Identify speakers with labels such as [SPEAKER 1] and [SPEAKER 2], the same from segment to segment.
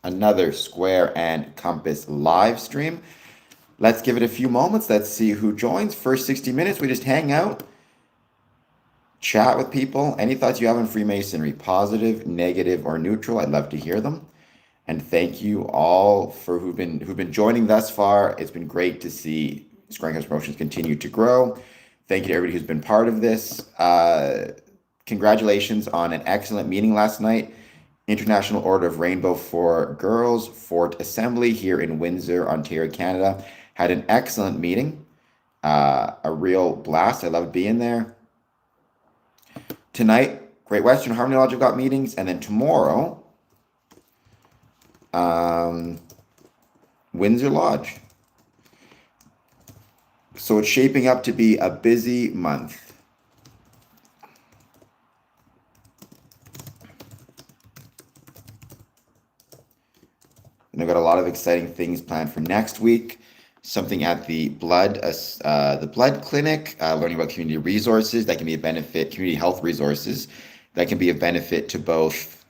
[SPEAKER 1] another Square and Compass live stream. Let's give it a few moments. Let's see who joins. First 60 minutes, we just hang out, chat with people. Any thoughts you have on Freemasonry, positive, negative, or neutral? I'd love to hear them. And thank you all for who've been joining thus far. It's been great to see Square and Compass Promotions continue to grow. Thank you to everybody who's been part of this. Congratulations on an excellent meeting last night. International Order of Rainbow for Girls, Fort Assembly here in Windsor, Ontario, Canada. Had an excellent meeting. A real blast. I loved being there. Tonight, Great Western Harmony Lodge have got meetings. And then tomorrow, Windsor Lodge. So it's shaping up to be a busy month. And I've got a lot of exciting things planned for next week. Something at the blood clinic, learning about community resources that can be a benefit, community health resources that can be a benefit to both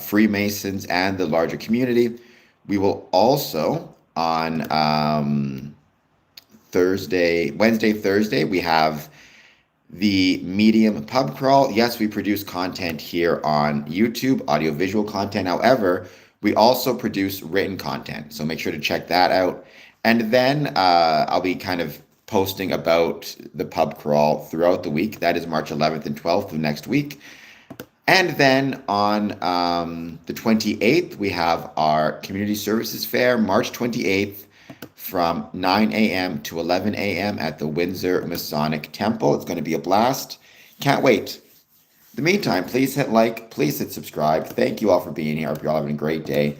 [SPEAKER 1] Freemasons and the larger community. We will also on Wednesday, Thursday, we have the Medium pub crawl. Yes, we produce content here on YouTube, audiovisual content. However, we also produce written content, so make sure to check that out. And then I'll be kind of posting about the pub crawl throughout the week. That is March 11th and 12th of next week. And then on the 28th, we have our Community Services Fair, March 28th, from 9 a.m. to 11 a.m. at the Windsor Masonic Temple. It's going to be a blast. Can't wait. In the meantime, please hit like, please hit subscribe. Thank you all for being here. I hope you're all having a great day.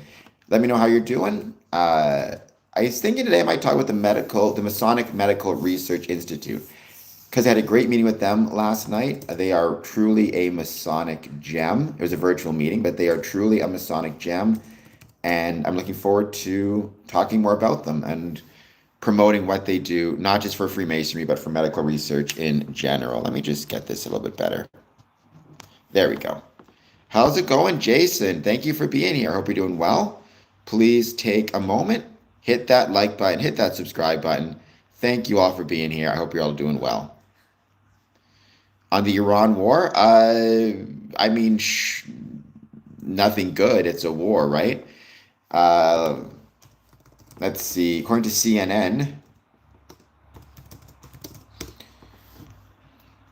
[SPEAKER 1] Let me know how you're doing. I was thinking today I might talk with the Masonic Medical Research Institute, because I had a great meeting with them last night. They are truly a Masonic gem. It was a virtual meeting, but they are truly a Masonic gem. And I'm looking forward to talking more about them and promoting what they do, not just for Freemasonry, but for medical research in general. Let me just get this a little bit better. There we go. How's it going, Jason? Thank you for being here. I hope you're doing well. Please take a moment, hit that like button, hit that subscribe button. Thank you all for being here. I hope you're all doing well. On the Iran war, nothing good. It's a war, right? Let's see. According to CNN,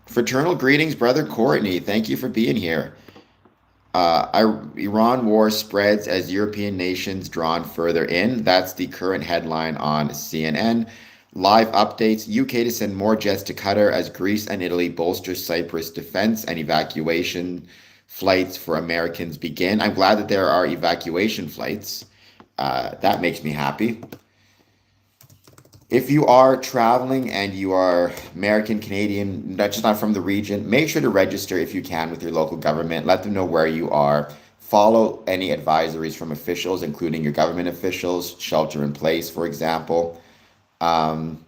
[SPEAKER 1] fraternal greetings, Brother Courtney. Thank you for being here. Iran war spreads as European nations drawn further in. That's the current headline on CNN. Live updates. UK to send more jets to Qatar as Greece and Italy bolster Cyprus defense and evacuation flights for Americans begin. I'm glad that there are evacuation flights. That makes me happy. If you are traveling and you are American, Canadian, just not from the region, make sure to register if you can with your local government. Let them know where you are. Follow any advisories from officials, including your government officials, shelter in place, for example. And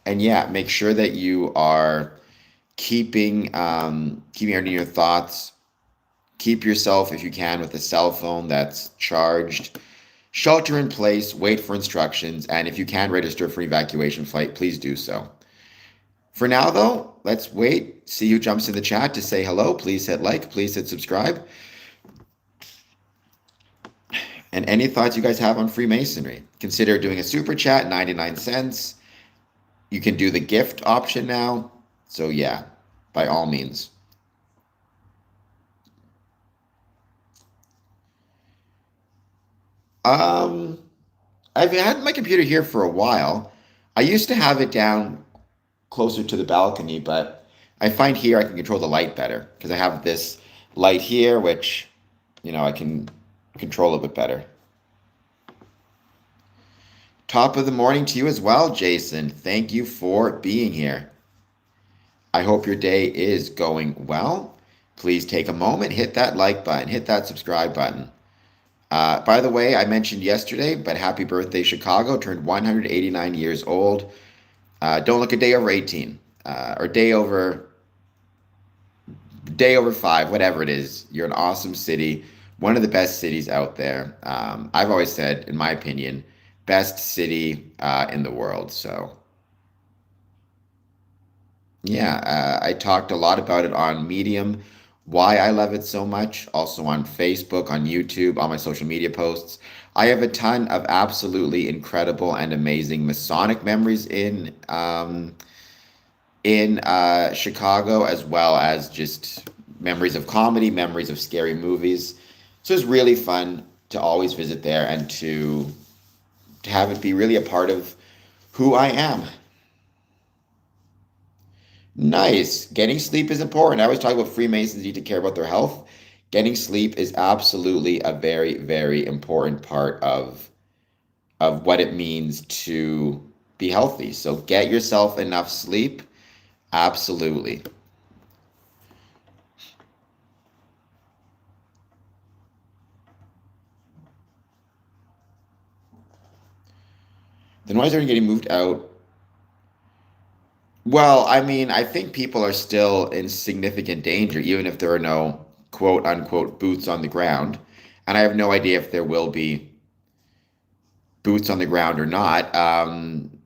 [SPEAKER 1] yeah, make sure that you are keeping everything in your thoughts. Keep yourself, if you can, with a cell phone that's charged. Shelter in place, wait for instructions, and if you can register for evacuation flight, please do so. For now, though, let's wait, see who jumps in the chat to say hello. Please hit like, please hit subscribe. And any thoughts you guys have on Freemasonry? Consider doing a super chat, 99 cents. You can do the gift option now. So yeah, by all means. I've had my computer here for a while. I used to have it down closer to the balcony, but I find here I can control the light better because I have this light here, which, I can control a bit better. Top of the morning to you as well, Jason. Thank you for being here. I hope your day is going well. Please take a moment, hit that like button, hit that subscribe button. By the way, I mentioned yesterday, but happy birthday, Chicago. Turned 189 years old. Don't look a day over 18, or day over day over five, whatever it is. You're an awesome city, one of the best cities out there. I've always said, in my opinion, best city in the world. So yeah, I talked a lot about it on Medium, why I love it so much, also on Facebook, on YouTube, on my social media posts. I have a ton of absolutely incredible and amazing Masonic memories in Chicago, as well as just memories of comedy, memories of scary movies. So it's really fun to always visit there and to have it be really a part of who I am. Nice. Getting sleep is important. I always talk about Freemasons need to care about their health. Getting sleep is absolutely a very, very important part of what it means to be healthy. So get yourself enough sleep. Absolutely. The noise are getting moved out. Well, I mean, I think people are still in significant danger, even if there are no quote unquote boots on the ground. And I have no idea if there will be boots on the ground or not.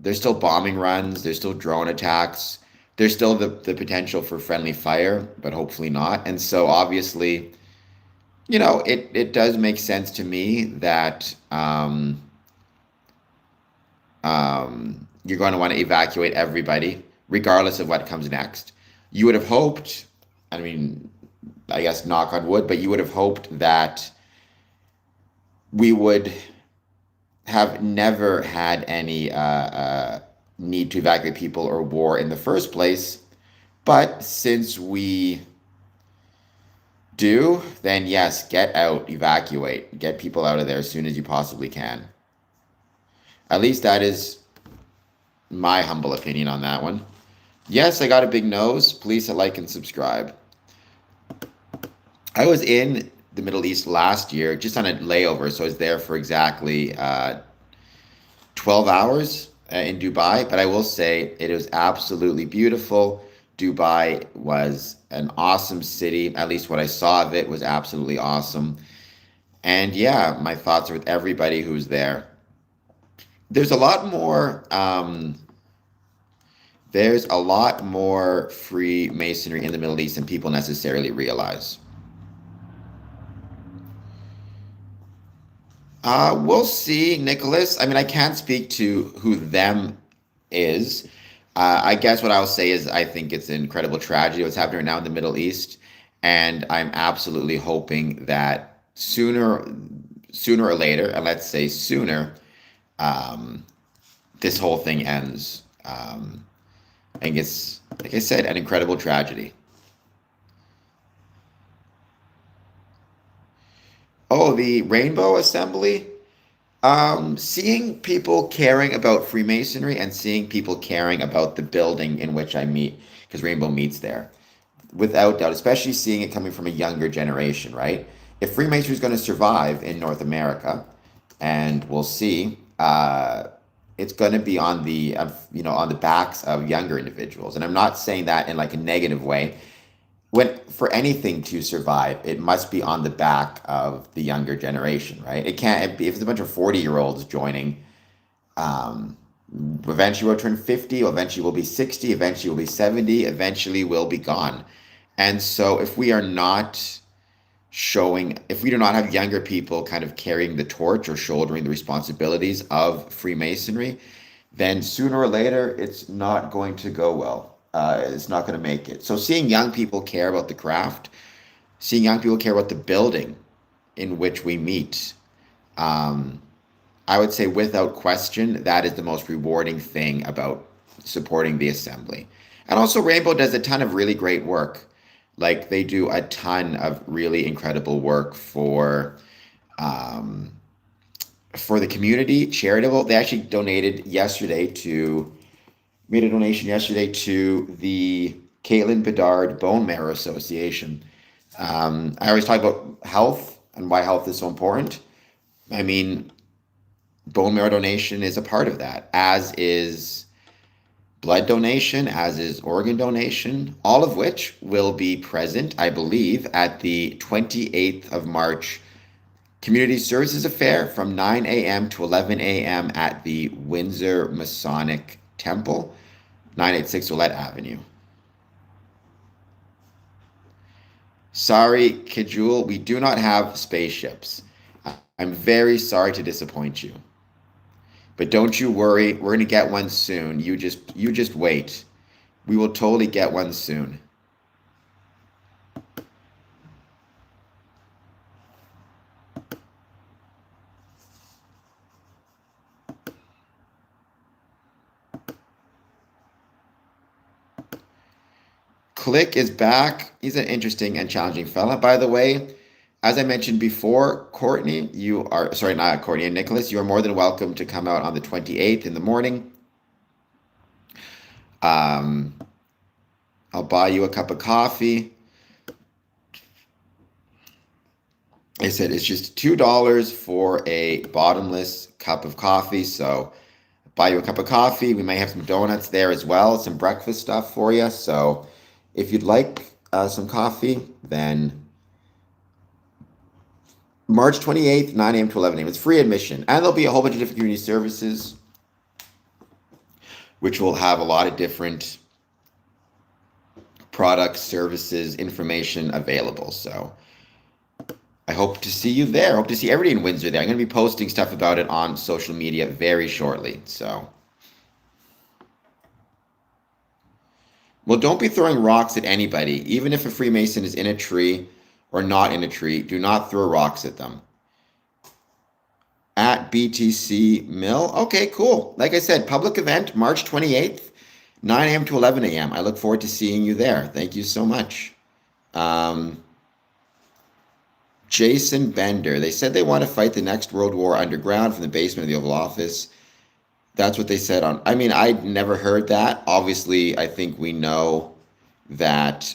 [SPEAKER 1] There's still bombing runs, there's still drone attacks, there's still the potential for friendly fire, but hopefully not. And so obviously, it does make sense to me that you're going to want to evacuate everybody, regardless of what comes next. You would have hoped, I mean, I guess knock on wood, but you would have hoped that we would have never had any need to evacuate people or war in the first place. But since we do, then yes, get out, evacuate, get people out of there as soon as you possibly can. At least that is my humble opinion on that one. Yes, I got a big nose. Please hit like and subscribe. I was in the Middle East last year just on a layover, so I was there for exactly 12 hours in Dubai. But I will say it was absolutely beautiful. Dubai was an awesome city. At least what I saw of it was absolutely awesome. And yeah, my thoughts are with everybody who's there. There's a lot more. There's a lot more Freemasonry in the Middle East than people necessarily realize. We'll see, Nicholas. I mean, I can't speak to who them is. I guess what I'll say is I think it's an incredible tragedy what's happening right now in the Middle East, and I'm absolutely hoping that sooner or later, and let's say sooner, um, this whole thing ends. And it's, like I said, an incredible tragedy. Oh, the Rainbow Assembly. Seeing people caring about Freemasonry and seeing people caring about the building in which I meet, because Rainbow meets there, without doubt, especially seeing it coming from a younger generation, right? If Freemasonry is going to survive in North America, and we'll see, it's going to be on the backs of younger individuals, and I'm not saying that in like a negative way. When for anything to survive, it must be on the back of the younger generation, right? It can't be if it's a bunch of 40-year-olds joining. Um, Eventually we'll turn 50, eventually we'll be 60, eventually we'll be 70, eventually we'll be gone. And so if we do not have younger people kind of carrying the torch or shouldering the responsibilities of Freemasonry, then sooner or later it's not going to go well. It's not going to make it. So seeing young people care about the craft, seeing young people care about the building in which we meet, um, I would say without question, that is the most rewarding thing about supporting the assembly. And also, Rainbow does a ton of really great work. Like they do a ton of really incredible work um, for the community, charitable. They actually made a donation yesterday to the Caitlin Bedard Bone Marrow Association. I always talk about health and why health is so important. I mean, bone marrow donation is a part of that, as is blood donation, as is organ donation, all of which will be present, I believe, at the 28th of March Community Services Affair from 9 a.m. to 11 a.m. at the Windsor Masonic Temple, 986 Willette Avenue. Sorry, Kajul, we do not have spaceships. I'm very sorry to disappoint you. But don't you worry, we're going to get one soon. You just wait. We will totally get one soon. Click is back. He's an interesting and challenging fella. By the way, as I mentioned before, Courtney, sorry, not Courtney and Nicholas, you are more than welcome to come out on the 28th in the morning. I'll buy you a cup of coffee. I said it's just $2 for a bottomless cup of coffee. So buy you a cup of coffee. We may have some donuts there as well, some breakfast stuff for you. So if you'd like some coffee, then March 28th, 9 a.m. to 11 a.m. It's free admission. And there'll be a whole bunch of different community services, which will have a lot of different products, services, information available. So I hope to see you there. I hope to see everybody in Windsor there. I'm going to be posting stuff about it on social media very shortly. So, well, don't be throwing rocks at anybody. Even if a Freemason is in a tree or not in a tree, do not throw rocks at them. At BTC Mill. Okay, cool. Like I said, public event, March 28th, 9 a.m. to 11 a.m. I look forward to seeing you there. Thank you so much. Jason Bender. They said they want to fight the next World War underground from the basement of the Oval Office. That's what they said on. I mean, I'd never heard that. Obviously, I think we know that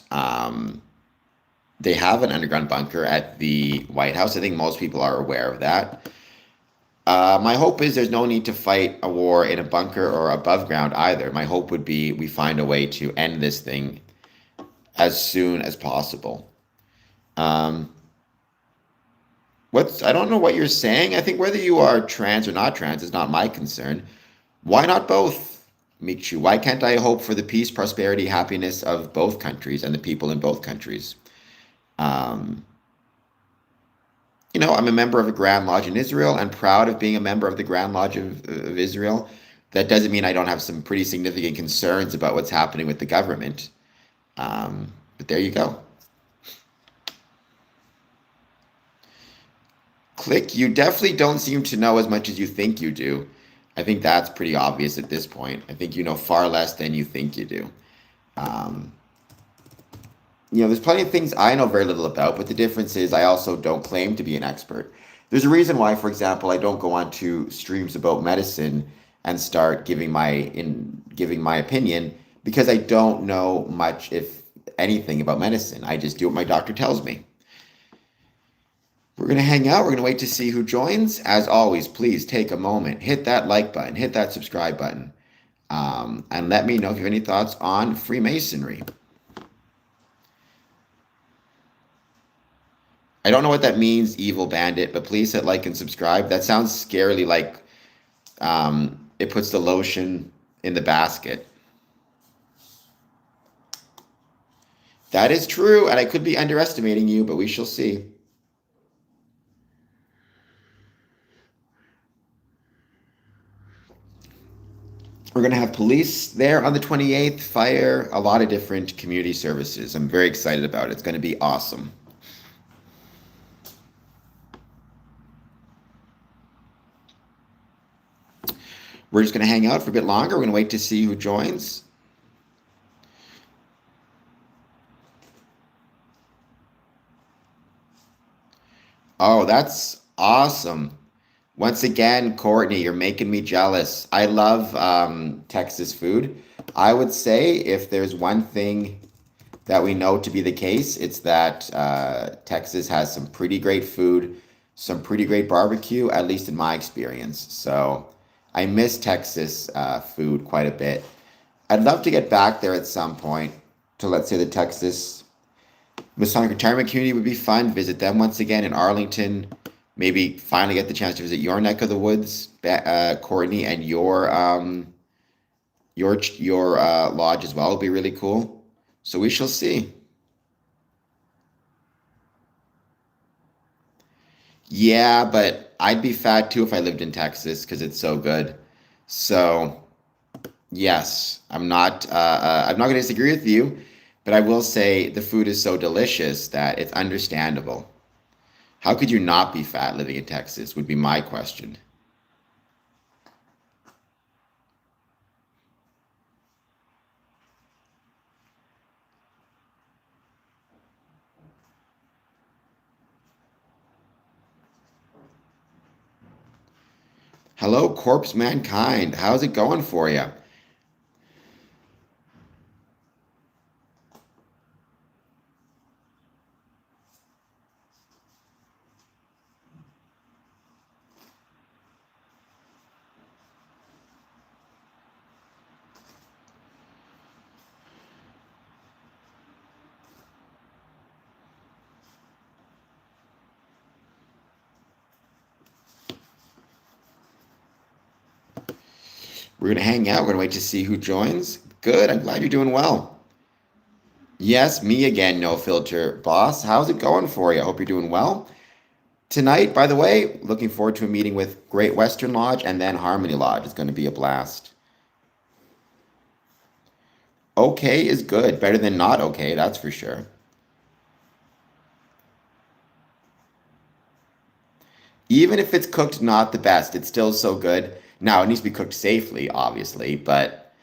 [SPEAKER 1] they have an underground bunker at the White House. I think most people are aware of that. My hope is there's no need to fight a war in a bunker or above ground either. My hope would be we find a way to end this thing as soon as possible. I don't know what you're saying. I think whether you are trans or not trans is not my concern. Why not both, Michu? Why can't I hope for the peace, prosperity, happiness of both countries and the people in both countries? I'm a member of a Grand Lodge in Israel and proud of being a member of the Grand Lodge of Israel. That doesn't mean I don't have some pretty significant concerns about what's happening with the government. But there you go. Click, you definitely don't seem to know as much as you think you do. I think that's pretty obvious at this point. I think you know far less than you think you do. There's plenty of things I know very little about, but the difference is I also don't claim to be an expert. There's a reason why, for example, I don't go on to streams about medicine and start giving my opinion, because I don't know much, if anything, about medicine. I just do what my doctor tells me. We're going to hang out. We're going to wait to see who joins. As always, please take a moment, hit that like button, hit that subscribe button, and let me know if you have any thoughts on Freemasonry. I don't know what that means, Evil Bandit, but please hit like and subscribe. That sounds scarily like it puts the lotion in the basket. That is true, and I could be underestimating you, but we shall see. We're going to have police there on the 28th, fire, a lot of different community services. I'm very excited about it. It's going to be awesome. We're just going to hang out for a bit longer. We're going to wait to see who joins. Oh, that's awesome. Once again, Courtney, you're making me jealous. I love Texas food. I would say if there's one thing that we know to be the case, it's that Texas has some pretty great food, some pretty great barbecue, at least in my experience. So I miss Texas food quite a bit. I'd love to get back there at some point to, let's say, the Texas Masonic retirement community would be fun. Visit them once again in Arlington. Maybe finally get the chance to visit your neck of the woods, Courtney, and your lodge as well will be really cool. So we shall see. Yeah, but I'd be fat too if I lived in Texas because it's so good. So yes, I'm not going to disagree with you, but I will say the food is so delicious that it's understandable. How could you not be fat living in Texas would be my question. Hello, Corpse Mankind. How's it going for you? We're going to hang out. We're going to wait to see who joins. Good. I'm glad you're doing well. Yes, me again, no filter boss. How's it going for you? I hope you're doing well. Tonight, by the way, looking forward to a meeting with Great Western Lodge and then Harmony Lodge. It's going to be a blast. Okay is good. Better than not okay, that's for sure. Even if it's cooked not the best, it's still so good. Now, it needs to be cooked safely, obviously, but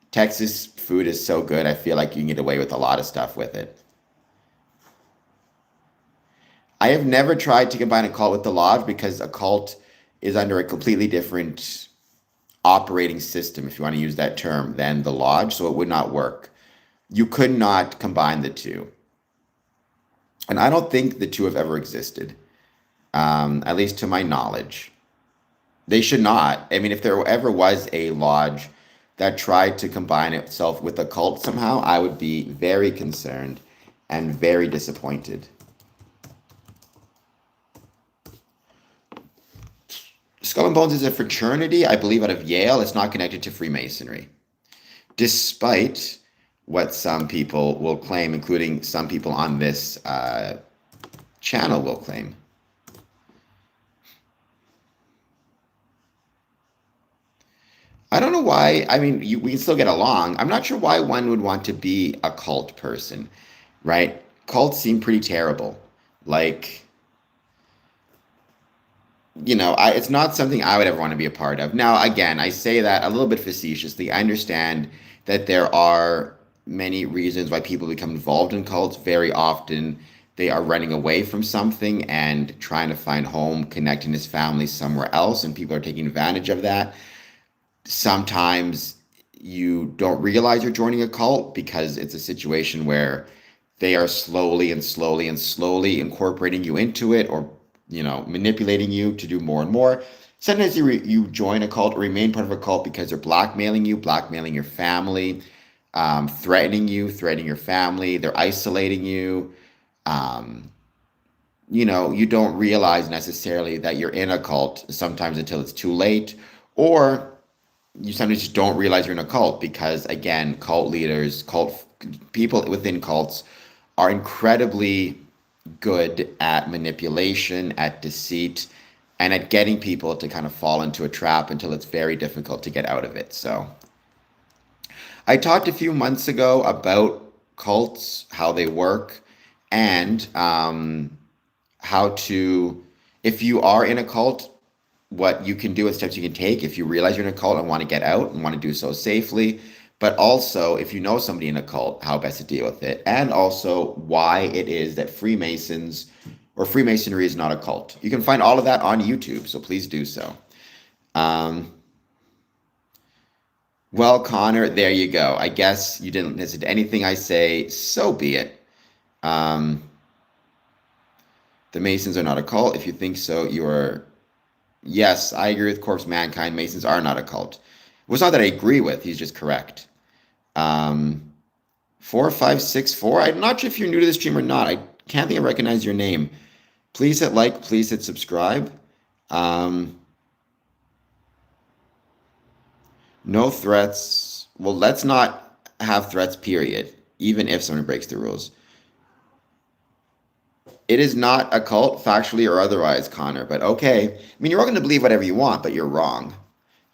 [SPEAKER 1] Texas food is so good, I feel like you can get away with a lot of stuff with it. I have never tried to combine a cult with the lodge because a cult is under a completely different operating system, if you want to use that term, than the lodge, so it would not work. You could not combine the two. And I don't think the two have ever existed, at least to my knowledge. They should not. I mean, if there ever was a lodge that tried to combine itself with a cult somehow, I would be very concerned and very disappointed. Skull and Bones is a fraternity, I believe, out of Yale. It's not connected to Freemasonry, despite what some people will claim, including some people on this channel will claim. I don't know why. I mean, we can still get along. I'm not sure why one would want to be a cult person, right? Cults seem pretty terrible. Like, it's not something I would ever want to be a part of. Now, again, I say that a little bit facetiously. I understand that there are many reasons why people become involved in cults. Very often, they are running away from something and trying to find home, connecting his family somewhere else, and people are taking advantage of that. Sometimes you don't realize you're joining a cult because it's a situation where they are slowly and slowly and slowly incorporating you into it, or manipulating you to do more and more. Sometimes you join a cult or remain part of a cult because they're blackmailing you, blackmailing your family, threatening your family. They're isolating you. Um, you don't realize necessarily that you're in a cult sometimes until it's too late, or you sometimes just don't realize you're in a cult because, again, cult leaders, cult people within cults are incredibly good at manipulation, at deceit, and at getting people to kind of fall into a trap until it's very difficult to get out of it. So I talked a few months ago about cults, how they work, and how to, if you are in a cult, what you can do and steps you can take if you realize you're in a cult and want to get out and want to do so safely. But also, if you know somebody in a cult, how best to deal with it. And also why it is that Freemasons or Freemasonry is not a cult. You can find all of that on YouTube, so please do so. Um, well, Connor, there you go. I guess you didn't listen to anything I say, so be it. Um, the Masons are not a cult. If you think so, you are. Yes, I agree with Corpse Mankind. Masons are not a cult. Well, it's not that I agree with, he's just correct. Um, 4564. I'm not sure if you're new to the stream or not. I can't think I recognize your name. Please hit like, please hit subscribe. No threats. Well, let's not have threats, period, even if someone breaks the rules. It is not a cult, factually or otherwise, Connor, but okay. I mean, you're all going to believe whatever you want, but you're wrong.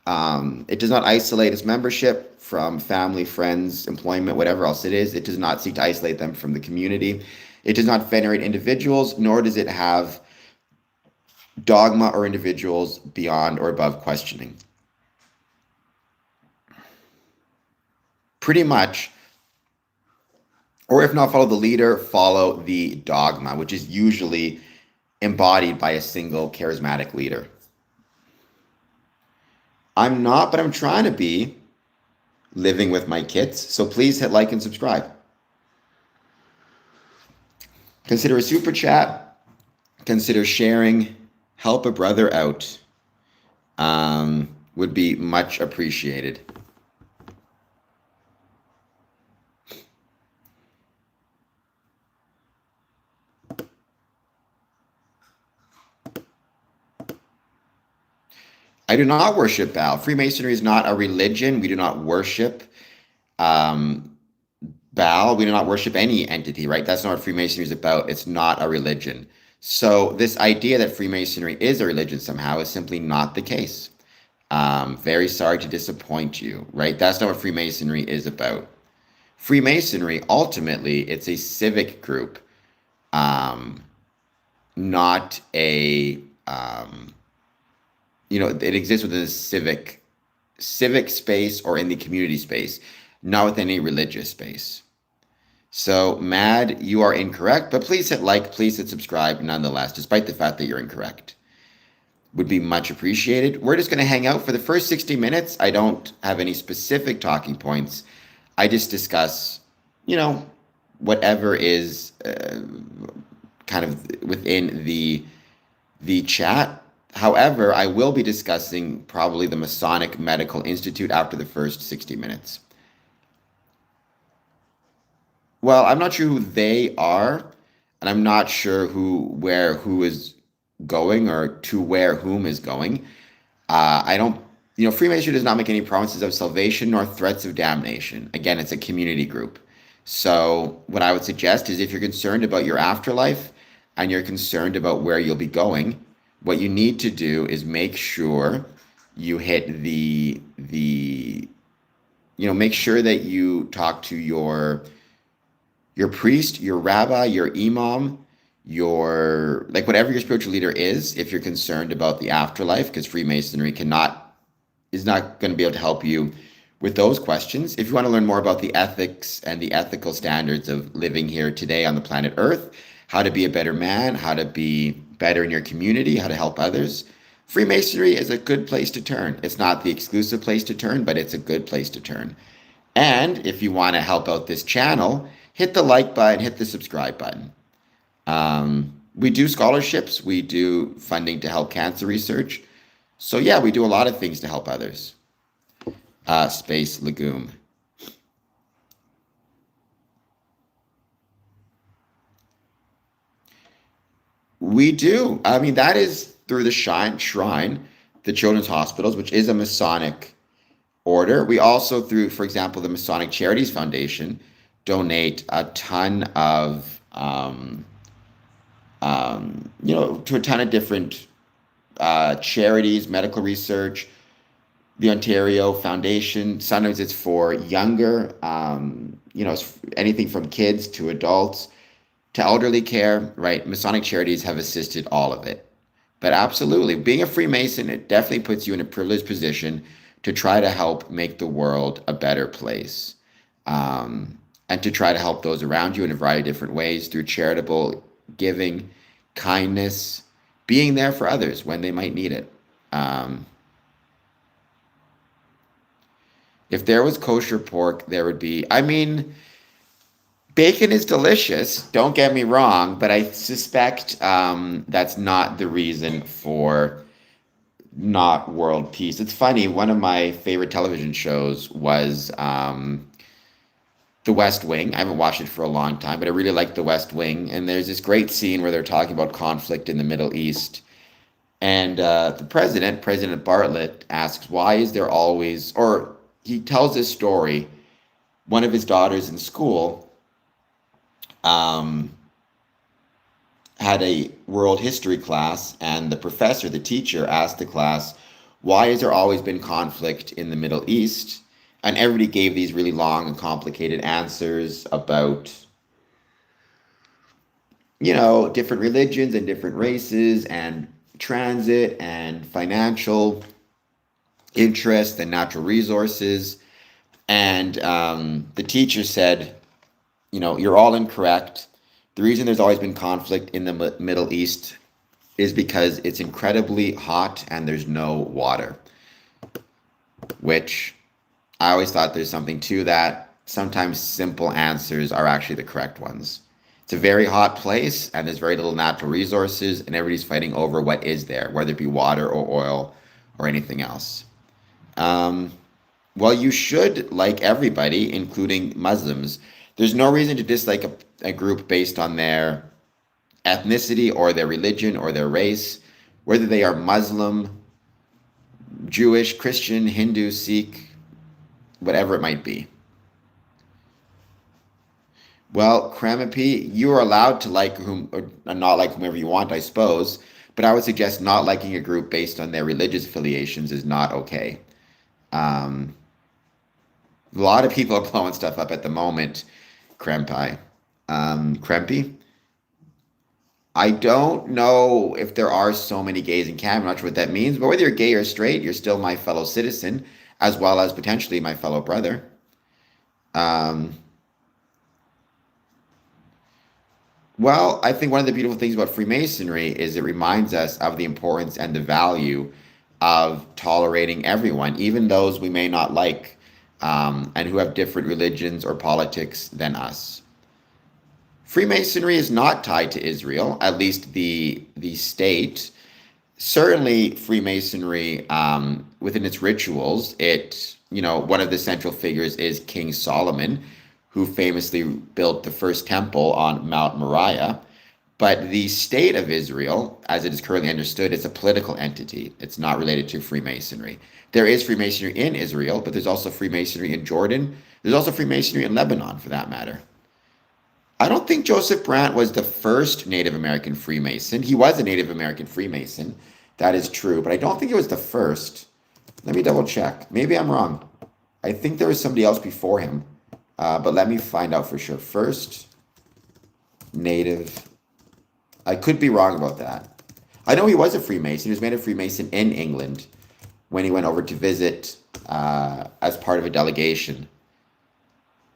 [SPEAKER 1] It does not isolate its membership from family, friends, employment, whatever else it is. It does not seek to isolate them from the community. It does not venerate individuals, nor does it have dogma or individuals beyond or above questioning. Pretty much, or if not follow the leader, follow the dogma, which is usually embodied by a single charismatic leader. I'm not, but I'm trying to be living with my kids. So please hit like and subscribe. Consider a super chat. Consider sharing. Help a brother out. Would be much appreciated. I do not worship Baal. Freemasonry is not a religion. We do not worship Baal. We do not worship any entity, right? That's not what Freemasonry is about. It's not a religion. So this idea that Freemasonry is a religion somehow is simply not the case. Very sorry to disappoint you, right? That's not what Freemasonry is about. Freemasonry, ultimately, it's a civic group, not a it exists within a civic space or in the community space, not within any religious space. So, Mad, you are incorrect, but please hit like, please hit subscribe nonetheless, despite the fact that you're incorrect. Would be much appreciated. We're just going to hang out for the first 60 minutes. I don't have any specific talking points. I just discuss, whatever is kind of within the chat. However, I will be discussing probably the Masonic Medical Institute after the first 60 minutes. Well, I'm not sure who they are, and I'm not sure who is going or to where whom is going. I don't, Freemasonry does not make any promises of salvation nor threats of damnation. Again, it's a community group. So what I would suggest is if you're concerned about your afterlife and you're concerned about where you'll be going, what you need to do is make sure you hit make sure that you talk to your priest, your rabbi, your imam, whatever your spiritual leader is, if you're concerned about the afterlife, because Freemasonry is not going to be able to help you with those questions. If you want to learn more about the ethics and the ethical standards of living here today on the planet Earth, how to be a better man, how to be better in your community, how to help others, Freemasonry is a good place to turn. It's not the exclusive place to turn, but it's a good place to turn. And if you want to help out this channel, hit the like button, hit the subscribe button. We do scholarships. We do funding to help cancer research. So yeah, we do a lot of things to help others. Space Legume. We do. I mean, that is through the Shrine, the Children's Hospitals, which is a Masonic order. We also, through, for example, the Masonic Charities Foundation, donate a ton of, to a ton of different charities, medical research, the Ontario Foundation. Sometimes it's for younger, it's anything from kids to adults to elderly care, right? Masonic charities have assisted all of it. But absolutely, being a Freemason, it definitely puts you in a privileged position to try to help make the world a better place. And to try to help those around you in a variety of different ways through charitable giving, kindness, being there for others when they might need it. If there was kosher pork, there would be, bacon is delicious, don't get me wrong, but I suspect that's not the reason for not world peace. It's funny, one of my favorite television shows was The West Wing. I haven't watched it for a long time, but I really like The West Wing. And there's this great scene where they're talking about conflict in the Middle East. And the president, President Bartlett, asks, why is there always, or he tells this story. One of his daughters in school um, had a world history class, and the professor, the teacher, asked the class, why has there always been conflict in the Middle East? And everybody gave these really long and complicated answers about, different religions and different races and transit and financial interest and natural resources. And the teacher said, you're all incorrect. The reason there's always been conflict in the Middle East is because it's incredibly hot and there's no water, which I always thought there's something to that. Sometimes simple answers are actually the correct ones. It's a very hot place and there's very little natural resources, and everybody's fighting over what is there, whether it be water or oil or anything else. Um, well, you should like everybody, including Muslims. There's no reason to dislike a group based on their ethnicity or their religion or their race, whether they are Muslim, Jewish, Christian, Hindu, Sikh, whatever it might be. Well, Kramapi, you are allowed to like whom or not like whomever you want, I suppose, but I would suggest not liking a group based on their religious affiliations is not okay. Um, a lot of people are blowing stuff up at the moment, Krempi. Krempi? I don't know if there are so many gays in Canada. I'm not sure what that means, but whether you're gay or straight, you're still my fellow citizen, as well as potentially my fellow brother. Um, well, I think one of the beautiful things about Freemasonry is it reminds us of the importance and the value of tolerating everyone, even those we may not like, and who have different religions or politics than us. Freemasonry is not tied to Israel, at least the state. Certainly, Freemasonry, within its rituals, one of the central figures is King Solomon, who famously built the first temple on Mount Moriah. But the state of Israel, as it is currently understood, is a political entity. It's not related to Freemasonry. There is Freemasonry in Israel, but there's also Freemasonry in Jordan. There's also Freemasonry in Lebanon, for that matter. I don't think Joseph Brant was the first Native American Freemason. He was a Native American Freemason. That is true, but I don't think it was the first. Let me double check. Maybe I'm wrong. I think there was somebody else before him, but let me find out for sure. First Native. I could be wrong about that. I know he was a Freemason. He was made a Freemason in England when he went over to visit as part of a delegation.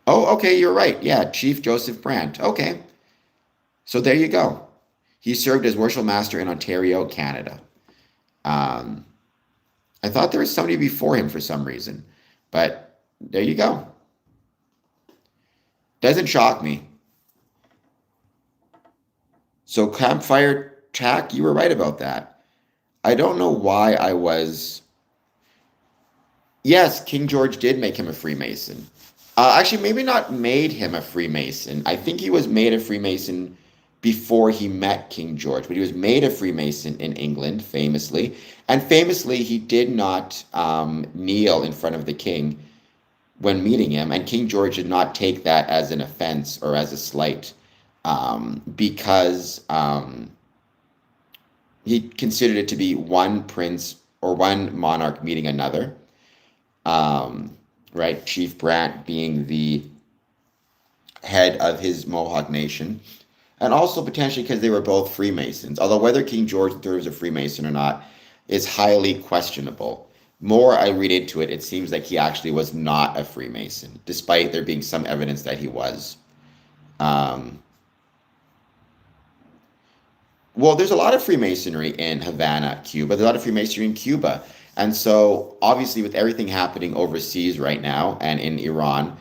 [SPEAKER 1] Oh, okay, you're right. Yeah, Chief Joseph Brant. Okay, so there you go. He served as Worship Master in Ontario, Canada. Um, I thought there was somebody before him for some reason, but there you go. Doesn't shock me. So campfire tack, you were right about that. I don't know why I was. Yes, King George did make him a Freemason. Actually, maybe not made him a Freemason. I think he was made a Freemason before he met King George, but he was made a Freemason in England, famously. And famously, he did not kneel in front of the king when meeting him. And King George did not take that as an offense or as a slight, because he considered it to be one prince or one monarch meeting another. Right? Chief Brant being the head of his Mohawk nation. And also potentially because they were both Freemasons. Although whether King George III was a Freemason or not is highly questionable. More I read into it, it seems like he actually was not a Freemason, despite there being some evidence that he was. Um, Well, there's a lot of Freemasonry in Havana, Cuba. There's a lot of Freemasonry in Cuba. And so, obviously, with everything happening overseas right now and in Iran,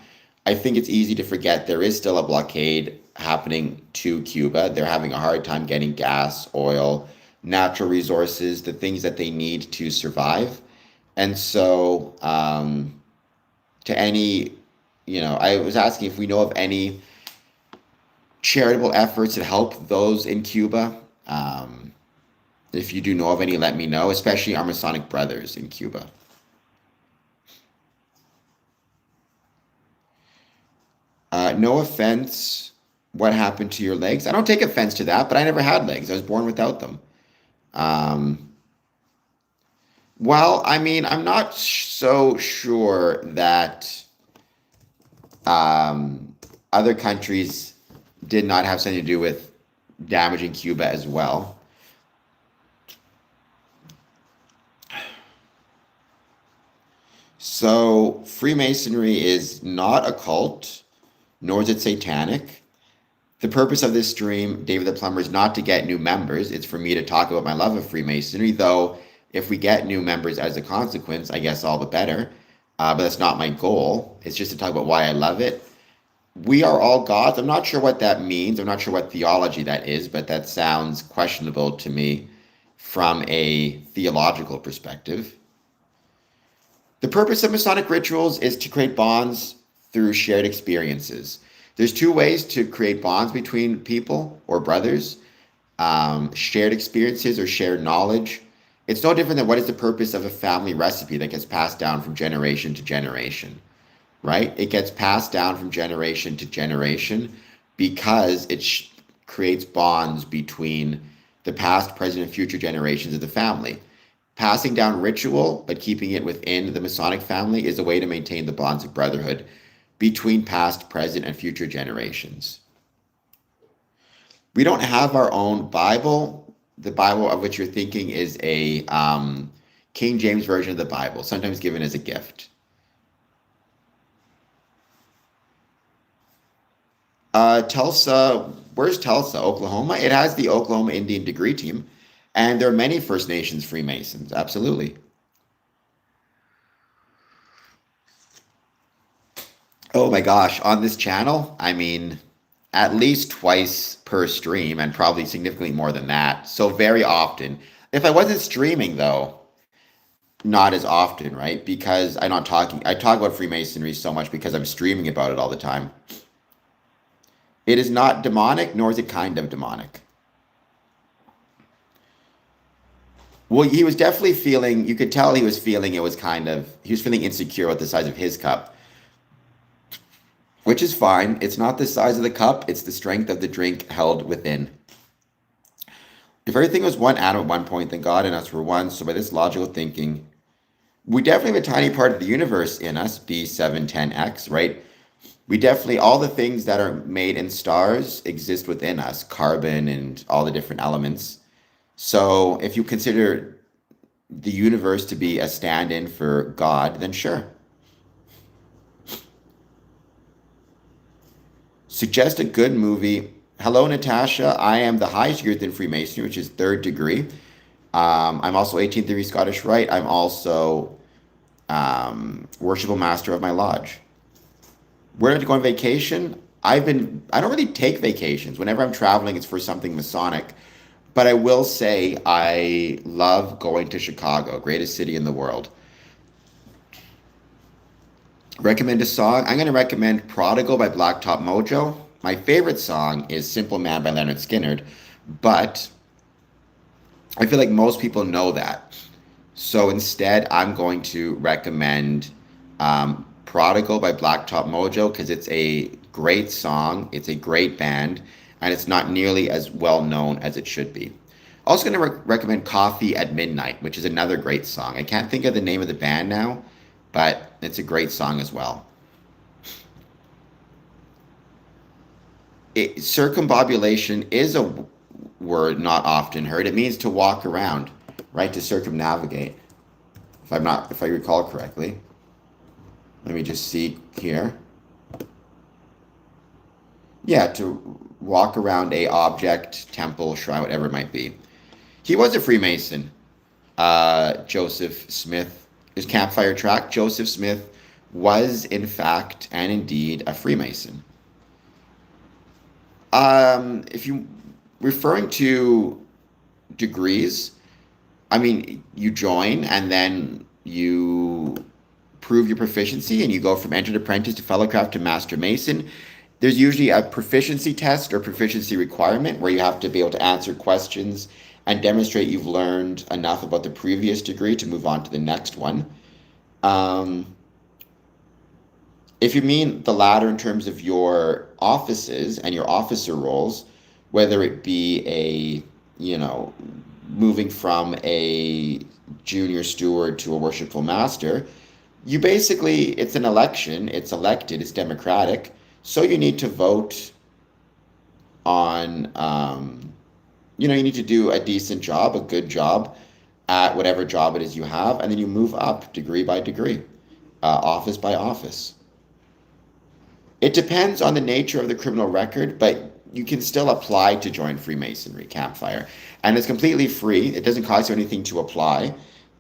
[SPEAKER 1] I think it's easy to forget there is still a blockade happening to Cuba. They're having a hard time getting gas, oil, natural resources, the things that they need to survive. And so, to any I was asking if we know of any charitable efforts to help those in Cuba. If you do know of any, let me know, especially our Masonic brothers in Cuba. No offense. What happened to your legs? I don't take offense to that, but I never had legs. I was born without them. Um, well, I mean, I'm not so sure that other countries did not have something to do with damaging Cuba as well. So, Freemasonry is not a cult, nor is it satanic. The purpose of this stream, David the Plumber, is not to get new members. It's for me to talk about my love of Freemasonry, though if we get new members as a consequence, I guess all the better. But that's not my goal. It's just to talk about why I love it. We are all gods. I'm not sure what that means. I'm not sure what theology that is, but that sounds questionable to me from a theological perspective. The purpose of Masonic rituals is to create bonds through shared experiences. There's two ways to create bonds between people or brothers, shared experiences or shared knowledge. It's no different than what is the purpose of a family recipe that gets passed down from generation to generation, right? It gets passed down from generation to generation because it creates bonds between the past, present, and future generations of the family. Passing down ritual, but keeping it within the Masonic family, is a way to maintain the bonds of brotherhood between past, present, and future generations. We don't have our own Bible. The Bible of which you're thinking is a King James version of the Bible, sometimes given as a gift. Tulsa, where's Tulsa, Oklahoma? It has the Oklahoma Indian Degree Team, and there are many First Nations Freemasons, absolutely. Oh my gosh, on this channel, I mean, at least twice per stream and probably significantly more than that. So very often. If I wasn't streaming though, not as often, right? Because I talk about Freemasonry so much because I'm streaming about it all the time. It is not demonic, nor is it kind of demonic. Well, he was definitely feeling, you could tell he was feeling he was feeling insecure with the size of his cup, which is fine. It's not the size of the cup, it's the strength of the drink held within. If everything was one atom at one point, then God and us were one. So by this logical thinking, we definitely have a tiny part of the universe in us, B710X, right? We definitely, all the things that are made in stars exist within us, carbon and all the different elements. So if you consider the universe to be a stand-in for God, then sure. Suggest a good movie. Hello, Natasha. I am the highest degree within Freemasonry, which is third degree. I'm also 18th degree Scottish Rite. I'm also worshipful master of my lodge. Where did I go on vacation? I don't really take vacations. Whenever I'm traveling, it's for something Masonic. But I will say I love going to Chicago, greatest city in the world. Recommend a song? I'm going to recommend Prodigal by Blacktop Mojo. My favorite song is Simple Man by Leonard Skinner, but I feel like most people know that. So instead, I'm going to recommend Prodigal by Blacktop Mojo because it's a great song, it's a great band, and it's not nearly as well known as it should be. Also going to recommend Coffee at Midnight, which is another great song. I can't think of the name of the band now, but it's a great song as well. Circumbobulation is a word not often heard. It means to walk around, right? To circumnavigate. If I recall correctly. Let me just see here. Yeah, to walk around a object, temple, shrine, whatever it might be. He was a Freemason. Joseph Smith, his campfire track. Joseph Smith was, in fact, and indeed, a Freemason. If you referring to degrees, I mean, you join and then you prove your proficiency and you go from entered apprentice to fellowcraft to master mason, there's usually a proficiency test or proficiency requirement where you have to be able to answer questions and demonstrate you've learned enough about the previous degree to move on to the next one. If you mean the latter in terms of your offices and your officer roles, whether it be moving from a junior steward to a worshipful master, you basically, it's an election, it's elected, it's democratic, so you need to vote on, you need to do a decent job, a good job at whatever job it is you have, and then you move up degree by degree, office by office. It depends on the nature of the criminal record, but you can still apply to join Freemasonry Campfire. And it's completely free. It doesn't cost you anything to apply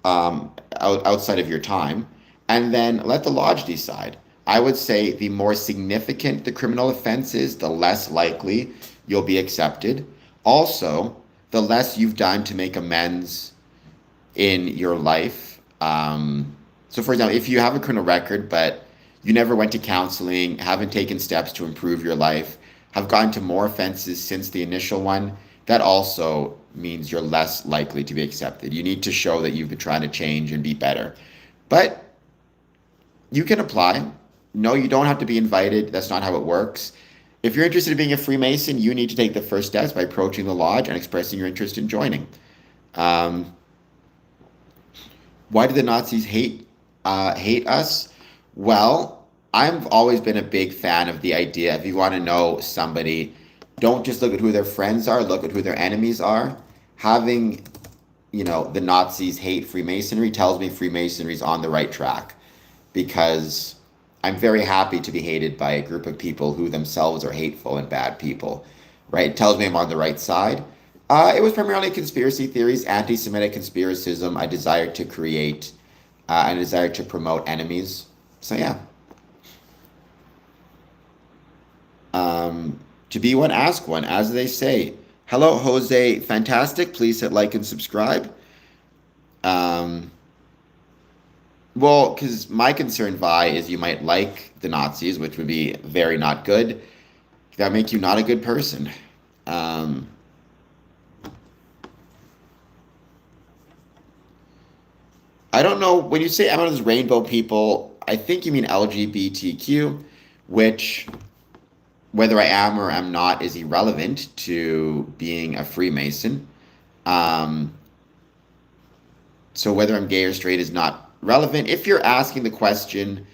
[SPEAKER 1] outside of your time. And then let the lodge decide. I would say the more significant the criminal offense is, the less likely you'll be accepted. Also, the less you've done to make amends in your life. So for example, if you have a criminal record, but you never went to counseling, haven't taken steps to improve your life, have gotten to more offenses since the initial one, that also means you're less likely to be accepted. You need to show that you've been trying to change and be better. But you can apply. No, you don't have to be invited. That's not how it works. If you're interested in being a Freemason, you need to take the first steps by approaching the lodge and expressing your interest in joining. Why do the Nazis hate us? Well, I've always been a big fan of the idea, if you want to know somebody, don't just look at who their friends are, look at who their enemies are. Having, the Nazis hate Freemasonry tells me Freemasonry's on the right track, because I'm very happy to be hated by a group of people who themselves are hateful and bad people, right? It tells me I'm on the right side. It was primarily conspiracy theories, anti-Semitic conspiracism, a desire to create, and a desire to promote enemies. So yeah. To be one, ask one, as they say. Hello, Jose. Fantastic. Please hit like and subscribe. Well, because my concern, Vi, is you might like the Nazis, which would be very not good. That make you not a good person. I don't know. When you say everyone's rainbow people, I think you mean LGBTQ, which, whether I am or am not, is irrelevant to being a Freemason. So whether I'm gay or straight is not relevant. If you're asking the question,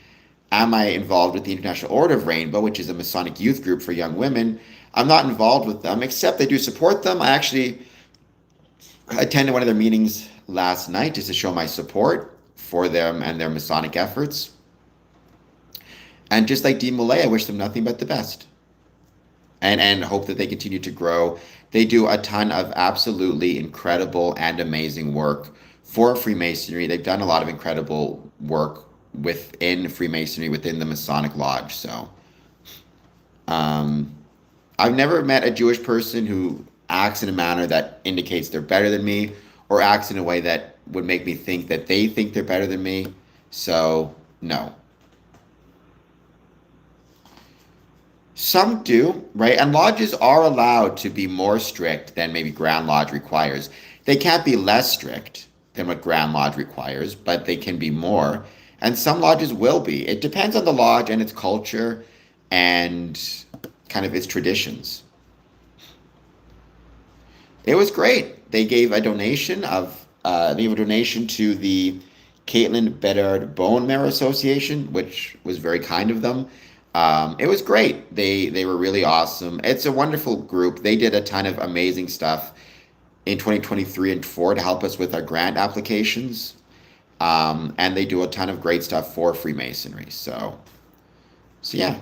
[SPEAKER 1] am I involved with the International Order of Rainbow, which is a Masonic youth group for young women, I'm not involved with them, except I do support them. I actually attended one of their meetings last night just to show my support for them and their Masonic efforts. And just like Dean Millay, I wish them nothing but the best. And hope that they continue to grow. They do a ton of absolutely incredible and amazing work for Freemasonry. They've done a lot of incredible work within Freemasonry, within the Masonic Lodge. So I've never met a Jewish person who acts in a manner that indicates they're better than me, or acts in a way that would make me think that they think they're better than me. So, no. Some do, right? And lodges are allowed to be more strict than maybe Grand Lodge requires. They can't be less strict than what Grand Lodge requires, but they can be more. And some lodges will be. It depends on the lodge and its culture and kind of its traditions. It was great. They gave a donation to the Caitlin Bedard Bone Marrow Association, which was very kind of them. It was great. They were really awesome. It's a wonderful group. They did a ton of amazing stuff in 2023 and 4 to help us with our grant applications. And they do a ton of great stuff for Freemasonry. So yeah.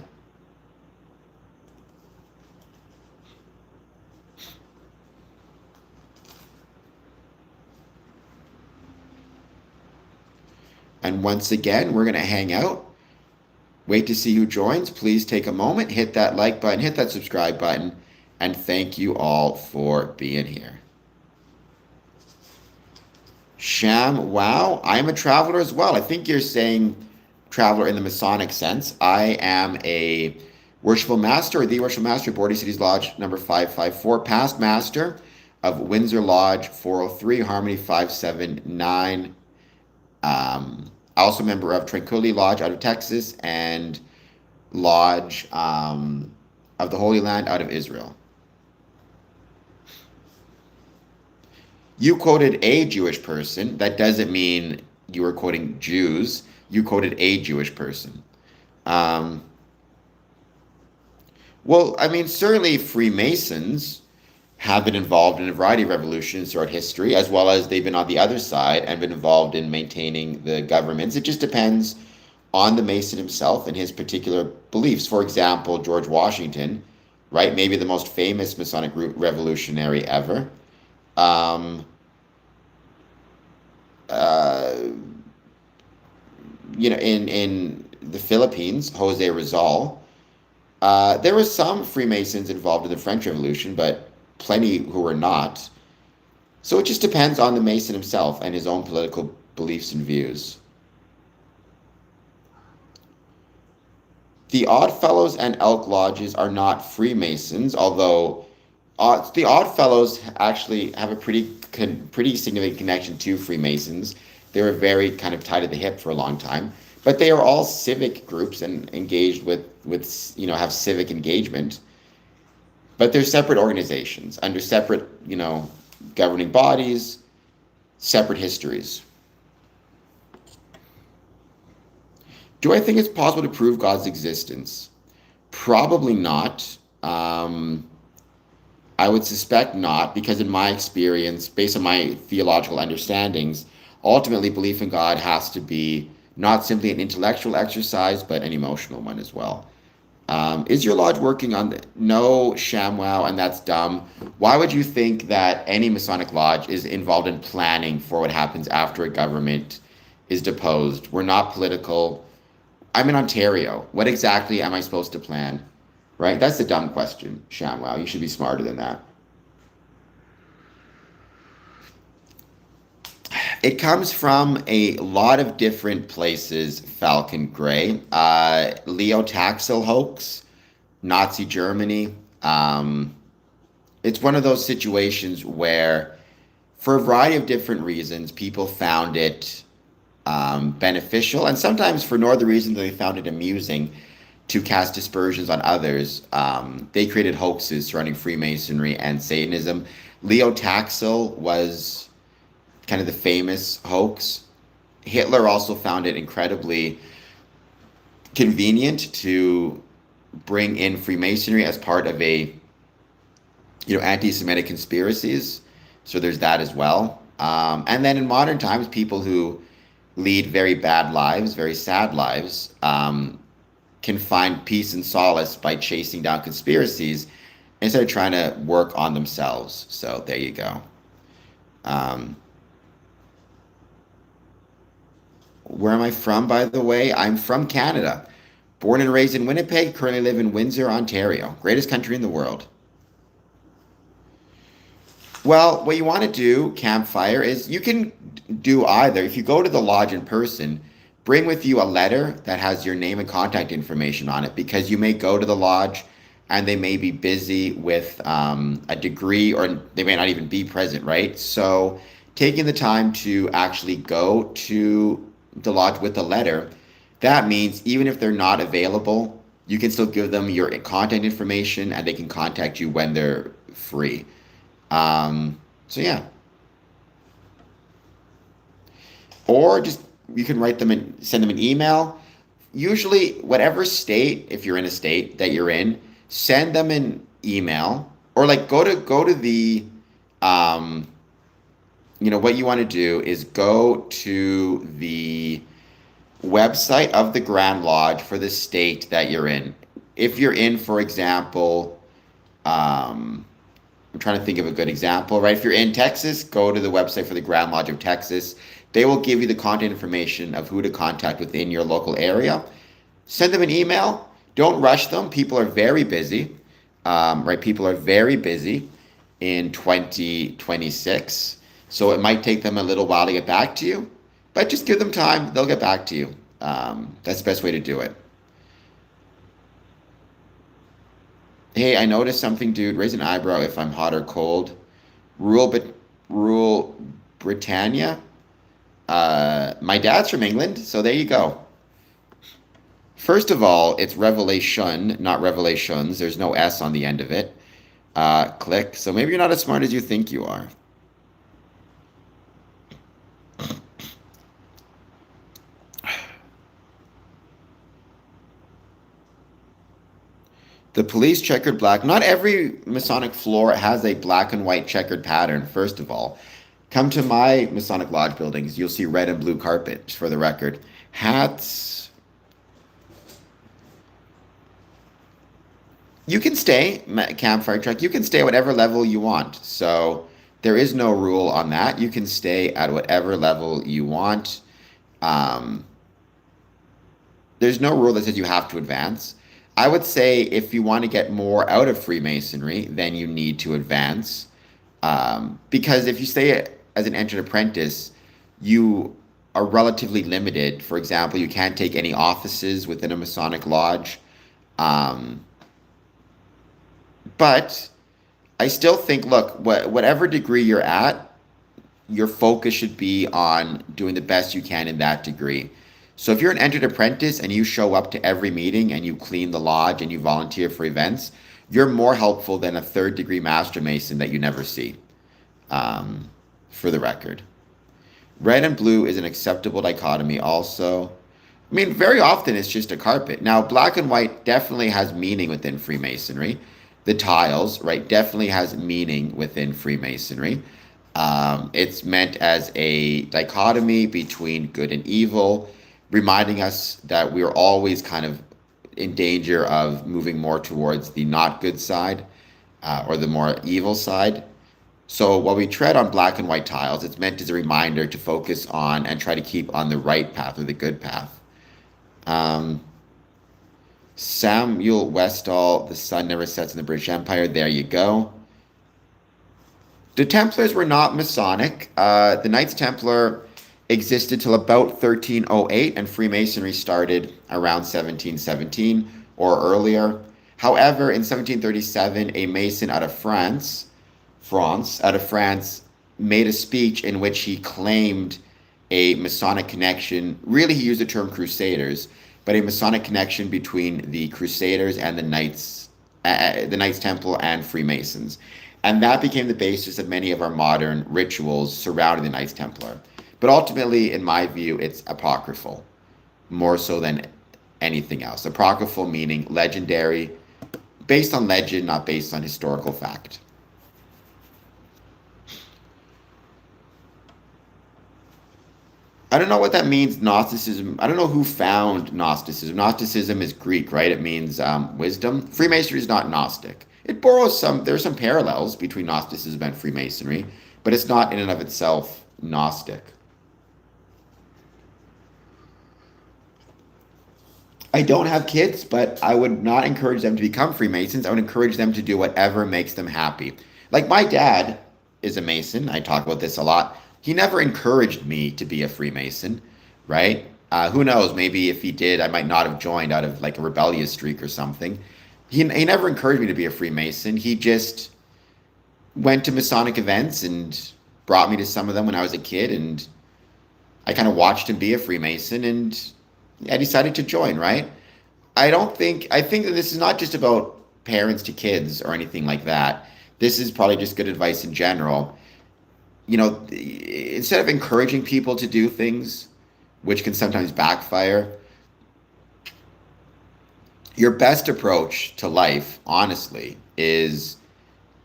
[SPEAKER 1] And once again, we're going to hang out. Wait to see who joins. Please take a moment, hit that like button, hit that subscribe button, and thank you all for being here. Sham, wow, I'm a traveler as well. I think you're saying traveler in the Masonic sense. I am a worshipful master, or the worshipful master of Border Cities Lodge number 554, past master of Windsor Lodge 403, Harmony 579. Also member of Tranquility Lodge out of Texas and Lodge of the Holy Land out of Israel. You quoted a Jewish person. That doesn't mean you were quoting Jews. You quoted a Jewish person. Well, I mean, certainly Freemasons have been involved in a variety of revolutions throughout history, as well as they've been on the other side and been involved in maintaining the governments. It just depends on the Mason himself and his particular beliefs. For example, George Washington, right? Maybe the most famous Masonic revolutionary ever. In the Philippines, Jose Rizal. There were some Freemasons involved in the French Revolution, but plenty who were not. So it just depends on the Mason himself and his own political beliefs and views. The Oddfellows and Elk Lodges are not Freemasons, although the Oddfellows actually have a pretty significant connection to Freemasons. They were very kind of tied at the hip for a long time, but they are all civic groups and engaged with have civic engagement. But they're separate organizations under separate governing bodies, separate histories. Do I think it's possible to prove God's existence? Probably not. I would suspect not, because in my experience, based on my theological understandings, ultimately belief in God has to be not simply an intellectual exercise, but an emotional one as well. Is your lodge working on no, ShamWow, and that's dumb. Why would you think that any Masonic lodge is involved in planning for what happens after a government is deposed? We're not political. I'm in Ontario. What exactly am I supposed to plan? Right? That's a dumb question, ShamWow. You should be smarter than that. It comes from a lot of different places, Falcon Gray. Leo Taxil hoax, Nazi Germany. It's one of those situations where, for a variety of different reasons, people found it beneficial, and sometimes for no other reason than they found it amusing to cast aspersions on others. They created hoaxes surrounding Freemasonry and Satanism. Leo Taxil was kind of the famous hoax. Hitler also found it incredibly convenient to bring in Freemasonry as part of a anti-Semitic conspiracies. So there's that as well. And then in modern times, people who lead very bad lives, very sad lives, can find peace and solace by chasing down conspiracies instead of trying to work on themselves. So there you go. Where am I from, by the way? I'm from Canada. Born and raised in Winnipeg, currently live in Windsor, Ontario. Greatest country in the world. Well, what you want to do, Campfire, is you can do either. If you go to the lodge in person, bring with you a letter that has your name and contact information on it, because you may go to the lodge and they may be busy with a degree, or they may not even be present, right? So taking the time to actually go to the lodge with a letter, that means even if they're not available, you can still give them your contact information and they can contact you when they're free. So yeah. Or just you can write them and send them an email. Usually, whatever state, if you're in a state that you're in, send them an email, or like go to the what you want to do is go to the website of the Grand Lodge for the state that you're in. If you're in, for example, I'm trying to think of a good example, right? If you're in Texas, go to the website for the Grand Lodge of Texas. They will give you the contact information of who to contact within your local area. Send them an email. Don't rush them. People are very busy, right? People are very busy in 2026. So it might take them a little while to get back to you, but just give them time. They'll get back to you. That's the best way to do it. Hey, I noticed something, dude. Raise an eyebrow if I'm hot or cold. Rule, but rule Britannia. My dad's from England, so there you go. First of all, it's revelation, not revelations. There's no S on the end of it. Click. So maybe you're not as smart as you think you are. The police checkered black. Not every Masonic floor has a black and white checkered pattern, first of all. Come to my Masonic Lodge buildings. You'll see red and blue carpet, just for the record. Hats. You can stay, campfire truck. You can stay at whatever level you want. So there is no rule on that. You can stay at whatever level you want. Um, there's no rule that says you have to advance. I would say if you want to get more out of Freemasonry, then you need to advance. Because if you stay as an entered apprentice, you are relatively limited. For example, you can't take any offices within a Masonic lodge. Um, but I still think, look, whatever degree you're at, your focus should be on doing the best you can in that degree. So if you're an entered apprentice and you show up to every meeting and you clean the lodge and you volunteer for events, you're more helpful than a third degree master mason that you never see, for the record. Red and blue is an acceptable dichotomy also. I mean, very often it's just a carpet. Now, black and white definitely has meaning within Freemasonry. The tiles, right, definitely has meaning within Freemasonry. It's meant as a dichotomy between good and evil, reminding us that we're always kind of in danger of moving more towards the not good side, or the more evil side. So while we tread on black and white tiles, it's meant as a reminder to focus on and try to keep on the right path or the good path. Um, Samuel Westall, the sun never sets in the British Empire. There you go. The Templars were not Masonic. The Knights Templar existed till about 1308, and Freemasonry started around 1717 or earlier. However, in 1737, a Mason out of France, made a speech in which he claimed a Masonic connection. Really, he used the term Crusaders, but a Masonic connection between the Crusaders and the Knights Temple and Freemasons. And that became the basis of many of our modern rituals surrounding the Knights Templar. But ultimately, in my view, it's apocryphal, more so than anything else. Apocryphal meaning legendary, based on legend, not based on historical fact. I don't know what that means, Gnosticism. I don't know who found Gnosticism. Gnosticism is Greek, right? It means wisdom. Freemasonry is not Gnostic. It borrows there's some parallels between Gnosticism and Freemasonry, but it's not in and of itself Gnostic. I don't have kids, but I would not encourage them to become Freemasons. I would encourage them to do whatever makes them happy. Like my dad is a Mason. I talk about this a lot. He never encouraged me to be a Freemason, right? Who knows? Maybe if he did, I might not have joined out of like a rebellious streak or something. He never encouraged me to be a Freemason. He just went to Masonic events and brought me to some of them when I was a kid, and I kind of watched him be a Freemason, and I decided to join, right? I think that this is not just about parents to kids or anything like that. This is probably just good advice in general. Instead of encouraging people to do things, which can sometimes backfire, your best approach to life, honestly, is,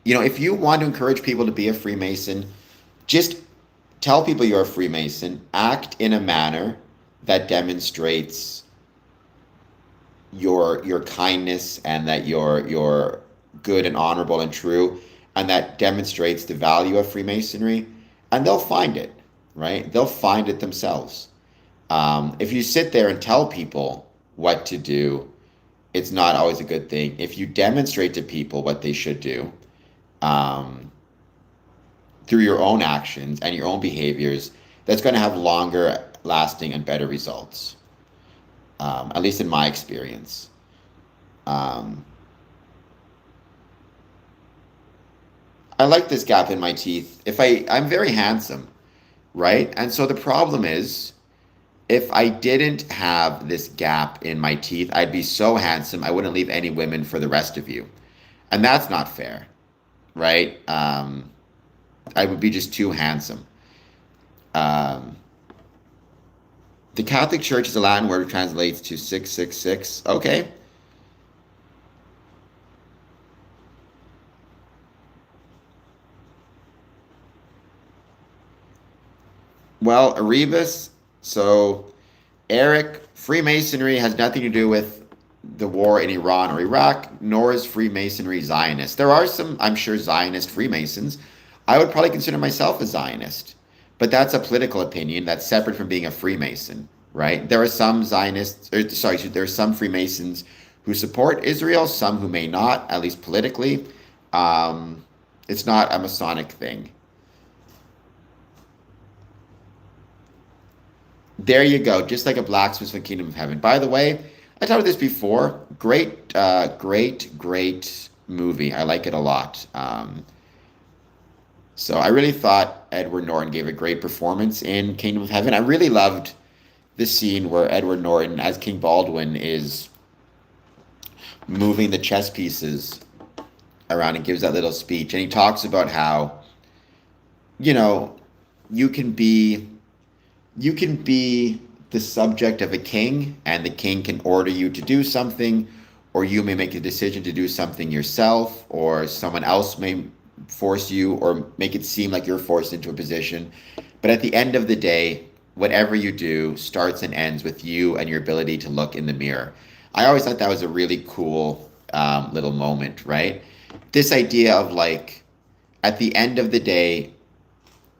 [SPEAKER 1] if you want to encourage people to be a Freemason, just tell people you're a Freemason, act in a manner that demonstrates your kindness and that you're good and honorable and true, and that demonstrates the value of Freemasonry, and they'll find it, right? They'll find it themselves. If you sit there and tell people what to do, it's not always a good thing. If you demonstrate to people what they should do, through your own actions and your own behaviors, that's going to have longer lasting and better results. at least in my experience. Um, I like this gap in my teeth. I'm very handsome, right? And so the problem is, if I didn't have this gap in my teeth, I'd be so handsome, I wouldn't leave any women for the rest of you. And that's not fair, right? I would be just too handsome. Um, the Catholic Church is a Latin word that translates to 666. Okay. Well, Erebus, so Eric, Freemasonry has nothing to do with the war in Iran or Iraq, nor is Freemasonry Zionist. There are some, I'm sure, Zionist Freemasons. I would probably consider myself a Zionist, but that's a political opinion that's separate from being a Freemason, right? There are some Zionists, sorry, there are some Freemasons who support Israel, some who may not, at least politically. It's not a Masonic thing. There you go, just like a blacksmith from Kingdom of Heaven. By the way, I talked about this before. Great movie. I like it a lot. So I really thought Edward Norton gave a great performance in Kingdom of Heaven. I really loved the scene where Edward Norton, as King Baldwin, is moving the chess pieces around and gives that little speech. And he talks about how, you know, you can be you can be the subject of a king, and the king can order you to do something, or you may make a decision to do something yourself, or someone else may force you or make it seem like you're forced into a position. But at the end of the day, whatever you do starts and ends with you and your ability to look in the mirror. I always thought that was a really cool little moment, right? This idea of like, at the end of the day,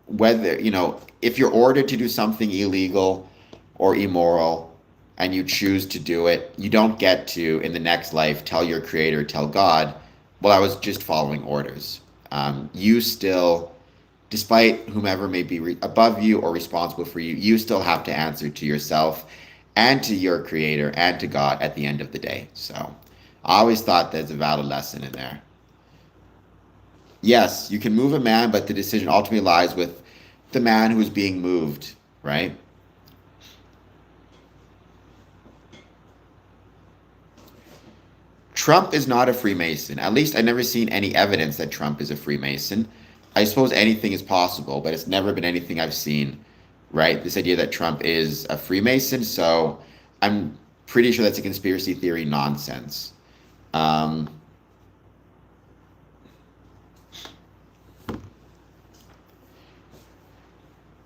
[SPEAKER 1] whether, if you're ordered to do something illegal or immoral and you choose to do it, you don't get to, in the next life, tell your creator, tell God, well, I was just following orders. You still, despite whomever may be above you or responsible for you, you still have to answer to yourself and to your creator and to God at the end of the day. So I always thought there's a valid lesson in there. Yes, you can move a man, but the decision ultimately lies with the man who's being moved, right? Trump is not a Freemason. At least I've never seen any evidence that Trump is a Freemason. I suppose anything is possible, but it's never been anything I've seen, right? This idea that Trump is a Freemason. So I'm pretty sure that's a conspiracy theory nonsense.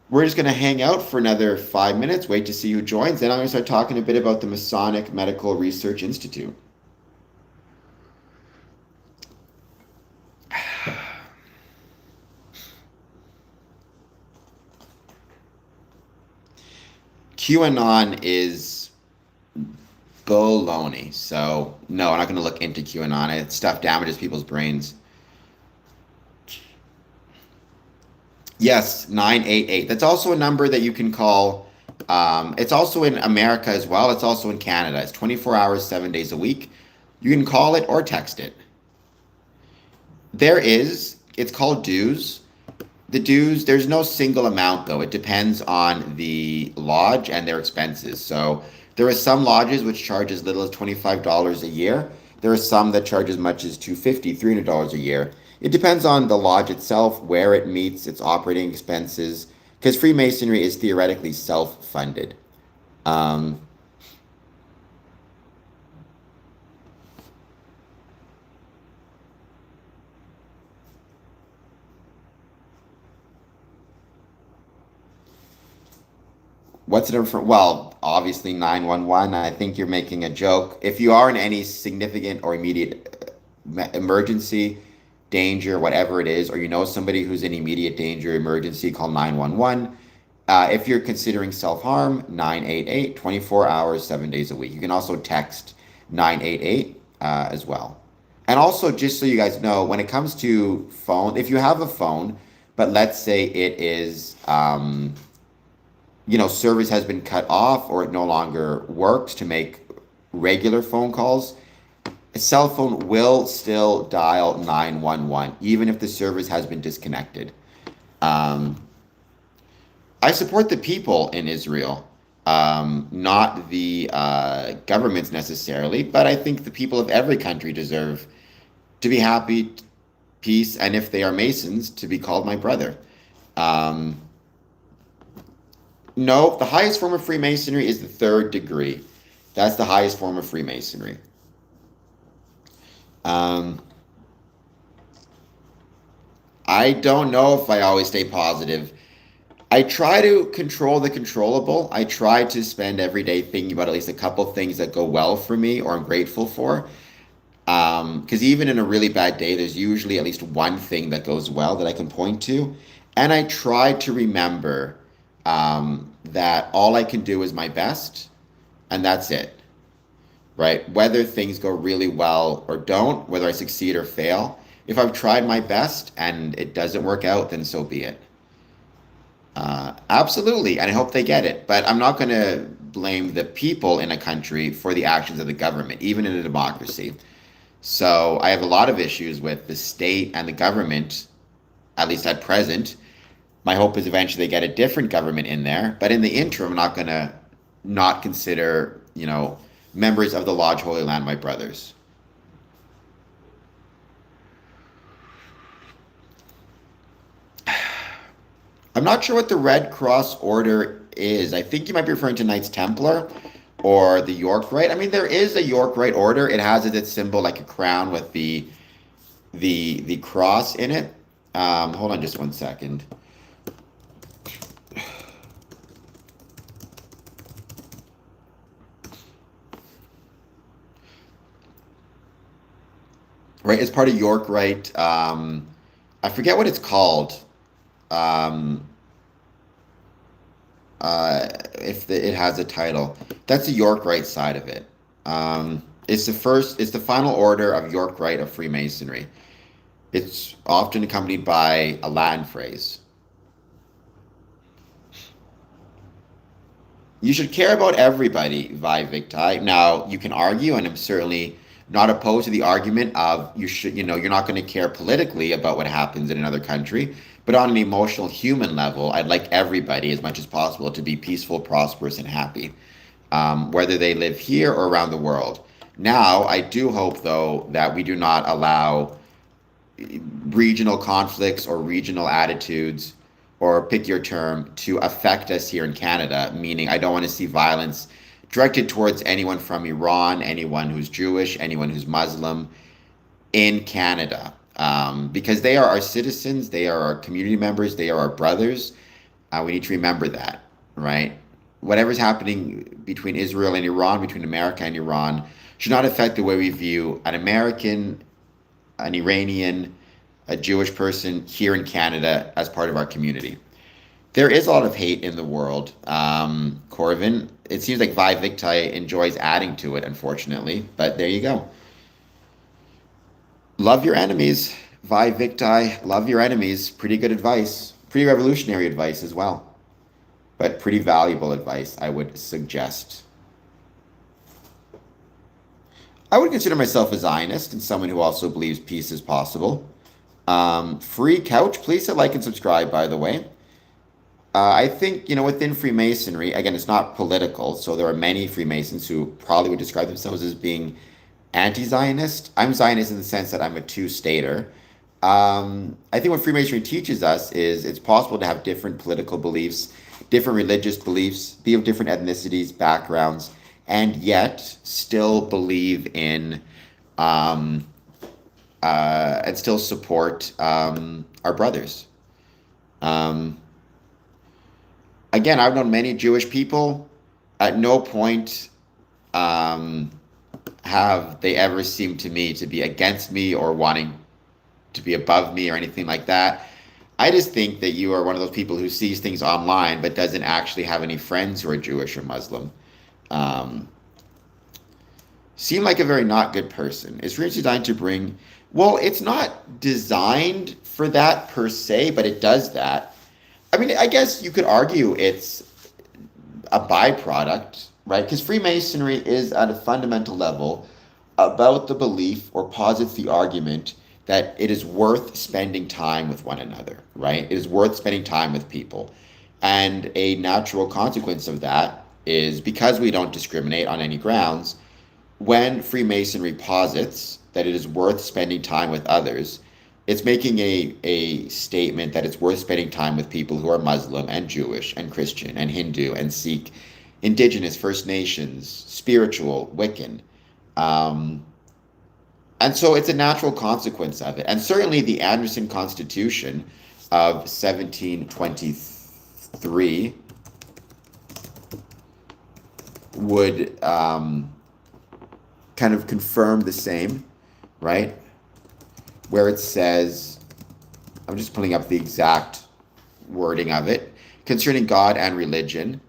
[SPEAKER 1] We're just going to hang out for another 5 minutes, wait to see who joins. Then I'm going to start talking a bit about the Masonic Medical Research Institute. QAnon is baloney. So, no, I'm not going to look into QAnon. Stuff damages people's brains. Yes, 988. That's also a number that you can call. It's also in America as well. It's also in Canada. It's 24 hours, 7 days a week. You can call it or text it. It's called dues. The dues, there's no single amount though. It depends on the lodge and their expenses. So there are some lodges which charge as little as $25 a year. There are some that charge as much as $250, $300 a year. It depends on the lodge itself, where it meets, its operating expenses, because Freemasonry is theoretically self-funded. What's it for? Well, obviously 911. I think you're making a joke. If you are in any significant or immediate emergency, danger, whatever it is, or you know somebody who's in immediate danger, emergency, call 911. If you're considering self-harm, 988, 24 hours, 7 days a week. You can also text 988 as well. And also, just so you guys know, when it comes to phone, if you have a phone, but let's say it is service has been cut off or it no longer works to make regular phone calls, a cell phone will still dial 911, even if the service has been disconnected. Um, I support the people in Israel, not the governments necessarily, but I think the people of every country deserve to be happy, peace, and if they are Masons, to be called my brother. Um, no, the highest form of Freemasonry is the third degree. That's the highest form of Freemasonry. Um, I don't know if I always stay positive. I try to control the controllable. I try to spend every day thinking about at least a couple things that go well for me or I'm grateful for. Because even in a really bad day, there's usually at least one thing that goes well that I can point to. And I try to remember that all I can do is my best, and that's it, right? Whether things go really well or don't, whether I succeed or fail, if I've tried my best and it doesn't work out, then so be it. Absolutely, and I hope they get it. But I'm not going to blame the people in a country for the actions of the government, even in a democracy. So I have a lot of issues with the state and the government, at least at present. My hope is eventually they get a different government in there. But in the interim, I'm not going to not consider, members of the Lodge Holy Land my brothers. I'm not sure what the Red Cross Order is. I think you might be referring to Knights Templar or the York Rite. I mean, there is a York Rite Order. It has as its symbol like a crown with the cross in it. Hold on just one second. Right, it's part of York Rite. I forget what it's called. Um, if it has a title. That's the York Rite side of it. It's the final order of York Rite of Freemasonry. It's often accompanied by a Latin phrase. You should care about everybody, Vi Victi. Now, you can argue, and I'm certainly not opposed to the argument of you're not going to care politically about what happens in another country, but on an emotional human level, I'd like everybody as much as possible to be peaceful, prosperous, and happy, whether they live here or around the world. Now, I do hope, though, that we do not allow regional conflicts or regional attitudes, or pick your term, to affect us here in Canada, meaning I don't want to see violence directed towards anyone from Iran, anyone who's Jewish, anyone who's Muslim in Canada, because they are our citizens, they are our community members, they are our brothers. We need to remember that, right? Whatever's happening between Israel and Iran, between America and Iran, should not affect the way we view an American, an Iranian, a Jewish person here in Canada as part of our community. There is a lot of hate in the world, Corvin. It seems like Vi Victi enjoys adding to it, unfortunately, but there you go. Love your enemies, Vi Victi. Love your enemies. Pretty good advice. Pretty revolutionary advice as well, but pretty valuable advice, I would suggest. I would consider myself a Zionist and someone who also believes peace is possible. Free couch, please hit like and subscribe, by the way. I think, within Freemasonry, again, it's not political, so there are many Freemasons who probably would describe themselves as being anti-Zionist. I'm Zionist in the sense that I'm a two-stater. I think what Freemasonry teaches us is it's possible to have different political beliefs, different religious beliefs, be of different ethnicities, backgrounds, and yet still believe in and still support our brothers. Again, I've known many Jewish people. At no point have they ever seemed to me to be against me or wanting to be above me or anything like that. I just think that you are one of those people who sees things online but doesn't actually have any friends who are Jewish or Muslim. Seem like a very not good person. Is Freemasonry designed to bring... Well, it's not designed for that per se, but it does that. I mean, I guess you could argue it's a byproduct, right? Because Freemasonry is at a fundamental level about the belief or posits the argument that it is worth spending time with one another, right? It is worth spending time with people. And a natural consequence of that is because we don't discriminate on any grounds, when Freemasonry posits that it is worth spending time with others, it's making a statement that it's worth spending time with people who are Muslim and Jewish and Christian and Hindu and Sikh, Indigenous, First Nations, spiritual, Wiccan. Um, and so it's a natural consequence of it. And certainly the Anderson Constitution of 1723 would kind of confirm the same, right? Where it says, I'm just pulling up the exact wording of it, concerning God and religion,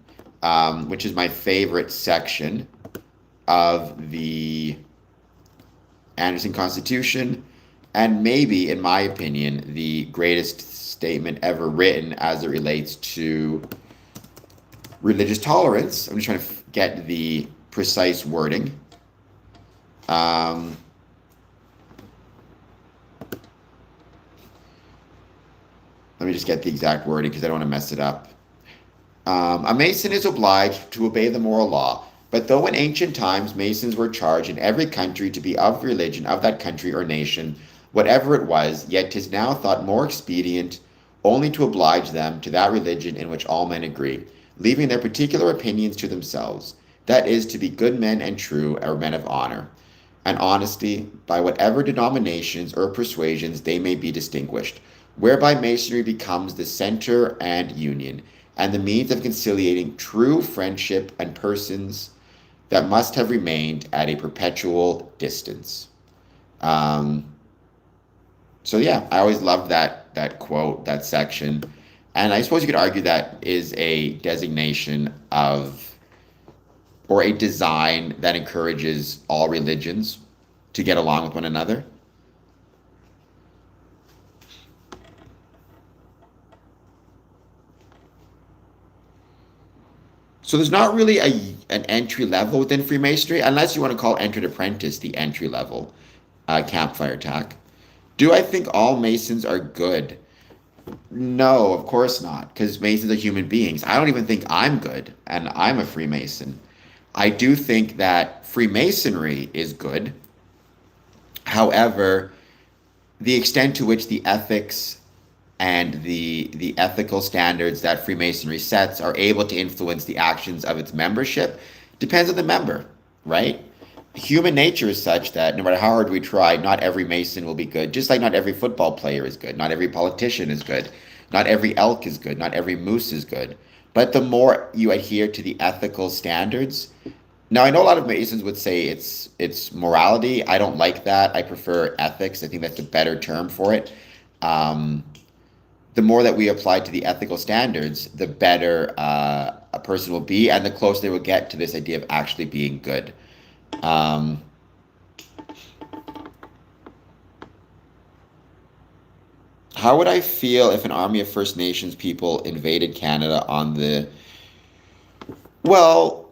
[SPEAKER 1] which is my favorite section of the Anderson Constitution, and maybe, in my opinion, the greatest statement ever written as it relates to religious tolerance. I'm just trying to get the precise wording. Let me just get the exact wording because I don't want to mess it up. A Mason is obliged to obey the moral law, but though in ancient times Masons were charged in every country to be of religion of that country or nation, whatever it was, yet 'tis now thought more expedient only to oblige them to that religion in which all men agree, leaving their particular opinions to themselves, that is, to be good men and true, or men of honor, and honesty, by whatever denominations or persuasions they may be distinguished, whereby Masonry becomes the center and union, and the means of conciliating true friendship and persons that must have remained at a perpetual distance. So yeah, I always loved that quote, that section. And I suppose you could argue that is a designation of, or a design that encourages all religions to get along with one another. So there's not really an entry level within Freemasonry, unless you want to call Entered Apprentice the entry level campfire attack. Do I think all Masons are good? No, of course not, because Masons are human beings. I don't even think I'm good, and I'm a Freemason. I do think that Freemasonry is good. However, the extent to which the ethics and the ethical standards that Freemasonry sets are able to influence the actions of its membership depends on the member, right? Human nature is such that no matter how hard we try, not every Mason will be good, just like not every football player is good, not every politician is good, not every elk is good, not every moose is good. But the more you adhere to the ethical standards, now I know a lot of Masons would say it's morality. I don't like that. I prefer ethics. I think that's a better term for it. The more that we apply to the ethical standards, the better a person will be, and the closer they will get to this idea of actually being good. How would I feel if an army of First Nations people invaded Canada on the... Well,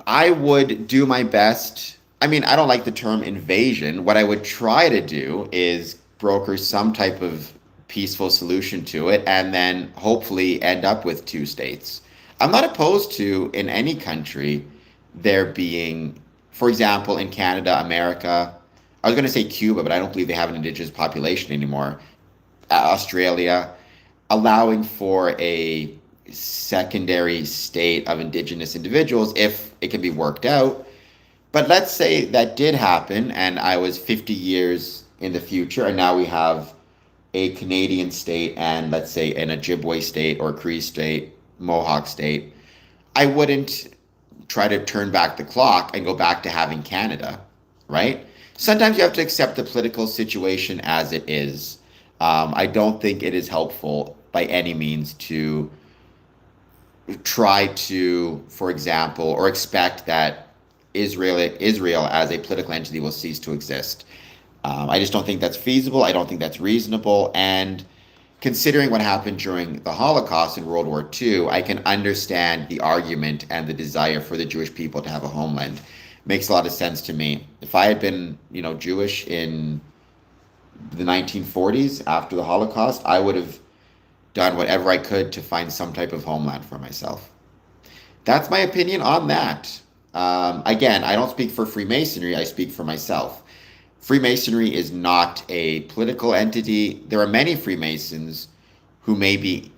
[SPEAKER 1] I would do my best. I mean, I don't like the term invasion. What I would try to do is broker some type of peaceful solution to it, and then hopefully end up with two states. I'm not opposed to, in any country, there being, for example, in Canada, America, I was going to say Cuba, but I don't believe they have an indigenous population anymore, Australia, allowing for a secondary state of indigenous individuals if it can be worked out. But let's say that did happen, and I was 50 years in the future, and now we have a Canadian state and, let's say, an Ojibwe state or Cree state, Mohawk state. I wouldn't try to turn back the clock and go back to having Canada, right? Sometimes you have to accept the political situation as it is. I don't think it is helpful by any means to try to, for example, or expect that Israel as a political entity will cease to exist. I just don't think that's feasible. I don't think that's reasonable. And considering what happened during the Holocaust in World War II, I can understand the argument and the desire for the Jewish people to have a homeland. Makes a lot of sense to me. If I had been, Jewish in the 1940s after the Holocaust, I would have done whatever I could to find some type of homeland for myself. That's my opinion on that. Again, I don't speak for Freemasonry, I speak for myself. Freemasonry is not a political entity. There are many Freemasons who may be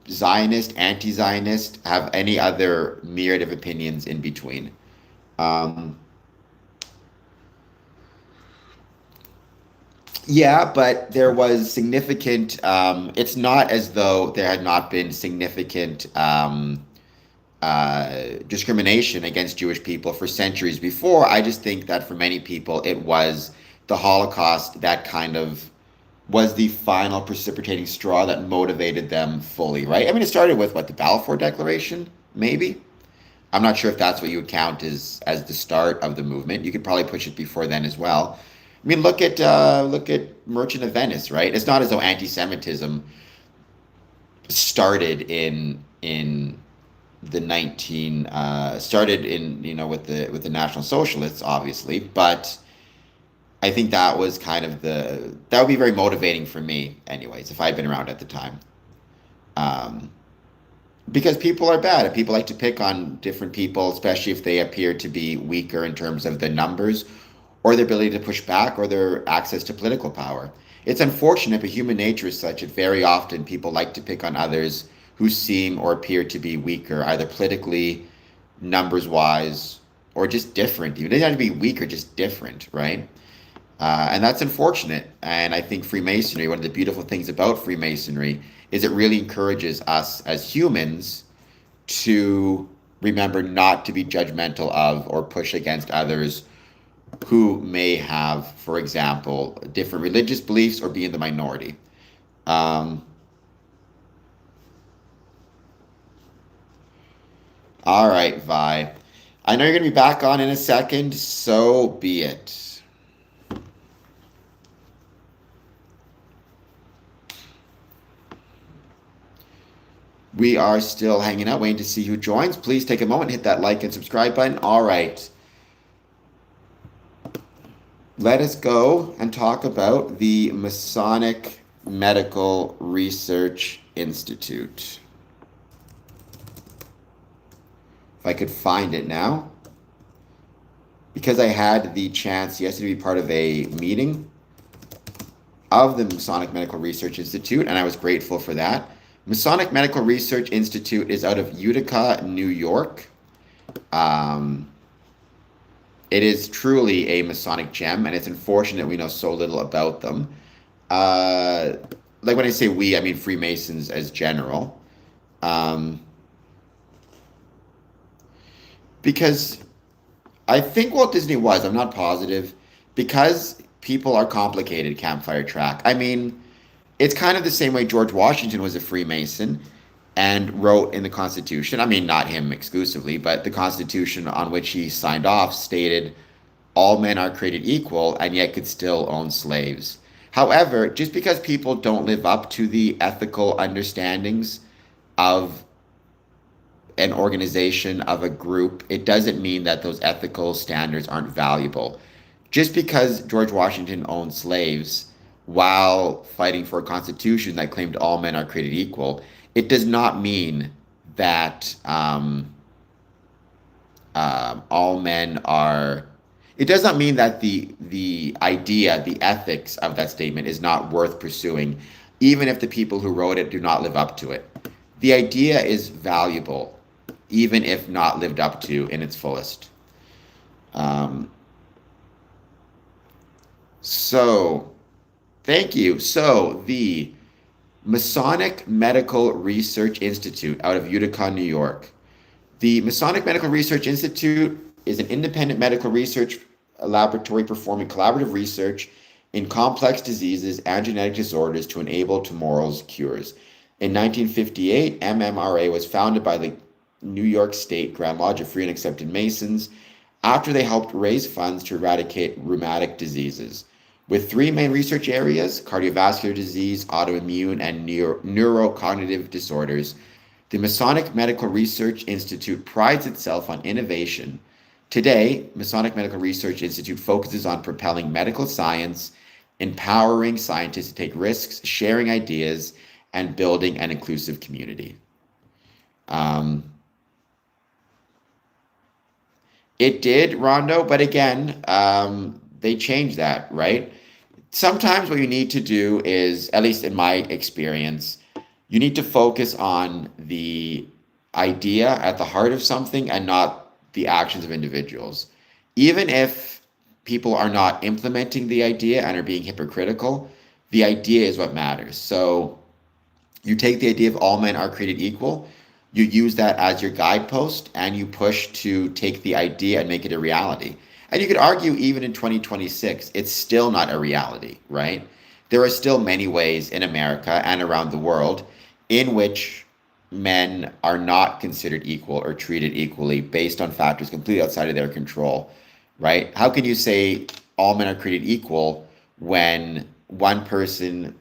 [SPEAKER 1] Zionist, anti-Zionist, have any other myriad of opinions in between. Yeah, but there was significant, it's not as though there had not been significant discrimination against Jewish people for centuries before. I just think that for many people, it was the Holocaust that kind of was the final precipitating straw that motivated them fully, right? I mean, it started with what, the Balfour Declaration, maybe? I'm not sure if that's what you would count as the start of the movement. You could probably push it before then as well. I mean, look at Merchant of Venice, right? It's not as though anti-Semitism started in the 19 started in with the National Socialists, obviously, but I think that was kind of that would be very motivating for me, anyways, if I'd been around at the time. Because people are bad and people like to pick on different people, especially if they appear to be weaker in terms of the numbers or their ability to push back or their access to political power. It's unfortunate, but human nature is such that very often people like to pick on others who seem or appear to be weaker, either politically, numbers-wise, or just different. Even they don't have to be weak or just different, right? And that's unfortunate. And I think Freemasonry, one of the beautiful things about Freemasonry is it really encourages us as humans to remember not to be judgmental of or push against others who may have, for example, different religious beliefs or be in the minority. All right, Vi. I know you're going to be back on in a second, so be it. We are still hanging out, waiting to see who joins. Please take a moment, hit that like and subscribe button. All right. Let us go and talk about the Masonic Medical Research Institute. If I could find it now. Because I had the chance yesterday to be part of a meeting of the Masonic Medical Research Institute, and I was grateful for that. Masonic Medical Research Institute is out of Utica, New York. It is truly a Masonic gem, and it's unfortunate we know so little about them. Like when I say we, I mean Freemasons as general. Because I think Walt Disney was, I'm not positive, because people are complicated, Campfire Track. I mean, it's kind of the same way George Washington was a Freemason and wrote in the Constitution, I mean, not him exclusively, but the Constitution on which he signed off stated all men are created equal and yet could still own slaves. However, just because people don't live up to the ethical understandings of an organization, of a group, it doesn't mean that those ethical standards aren't valuable. Just because George Washington owned slaves while fighting for a constitution that claimed all men are created equal, it does not mean that all men are. It does not mean that the idea, the ethics of that statement is not worth pursuing, even if the people who wrote it do not live up to it. The idea is valuable, even if not lived up to in its fullest. So, thank you. So, the Masonic Medical Research Institute out of Utica, New York. The Masonic Medical Research Institute is an independent medical research laboratory performing collaborative research in complex diseases and genetic disorders to enable tomorrow's cures. In 1958, MMRA was founded by the New York State Grand Lodge of Free and Accepted Masons after they helped raise funds to eradicate rheumatic diseases. with three main research areas: cardiovascular disease, autoimmune, and neurocognitive disorders. The Masonic Medical Research Institute prides itself on innovation. Today, Masonic Medical Research Institute focuses on propelling medical science, empowering scientists to take risks, sharing ideas, and building an inclusive community. It did, Rondo, but again, they changed that, right? Sometimes what you need to do is, at least in my experience, you need to focus on the idea at the heart of something and not the actions of individuals. Even if people are not implementing the idea and are being hypocritical, the idea is what matters. So you take the idea of all men are created equal, you use that as your guidepost, and you push to take the idea and make it a reality. And you could argue even in 2026, it's still not a reality, right? There are still many ways in America and around the world in which men are not considered equal or treated equally based on factors completely outside of their control, right? How can you say all men are created equal when one person,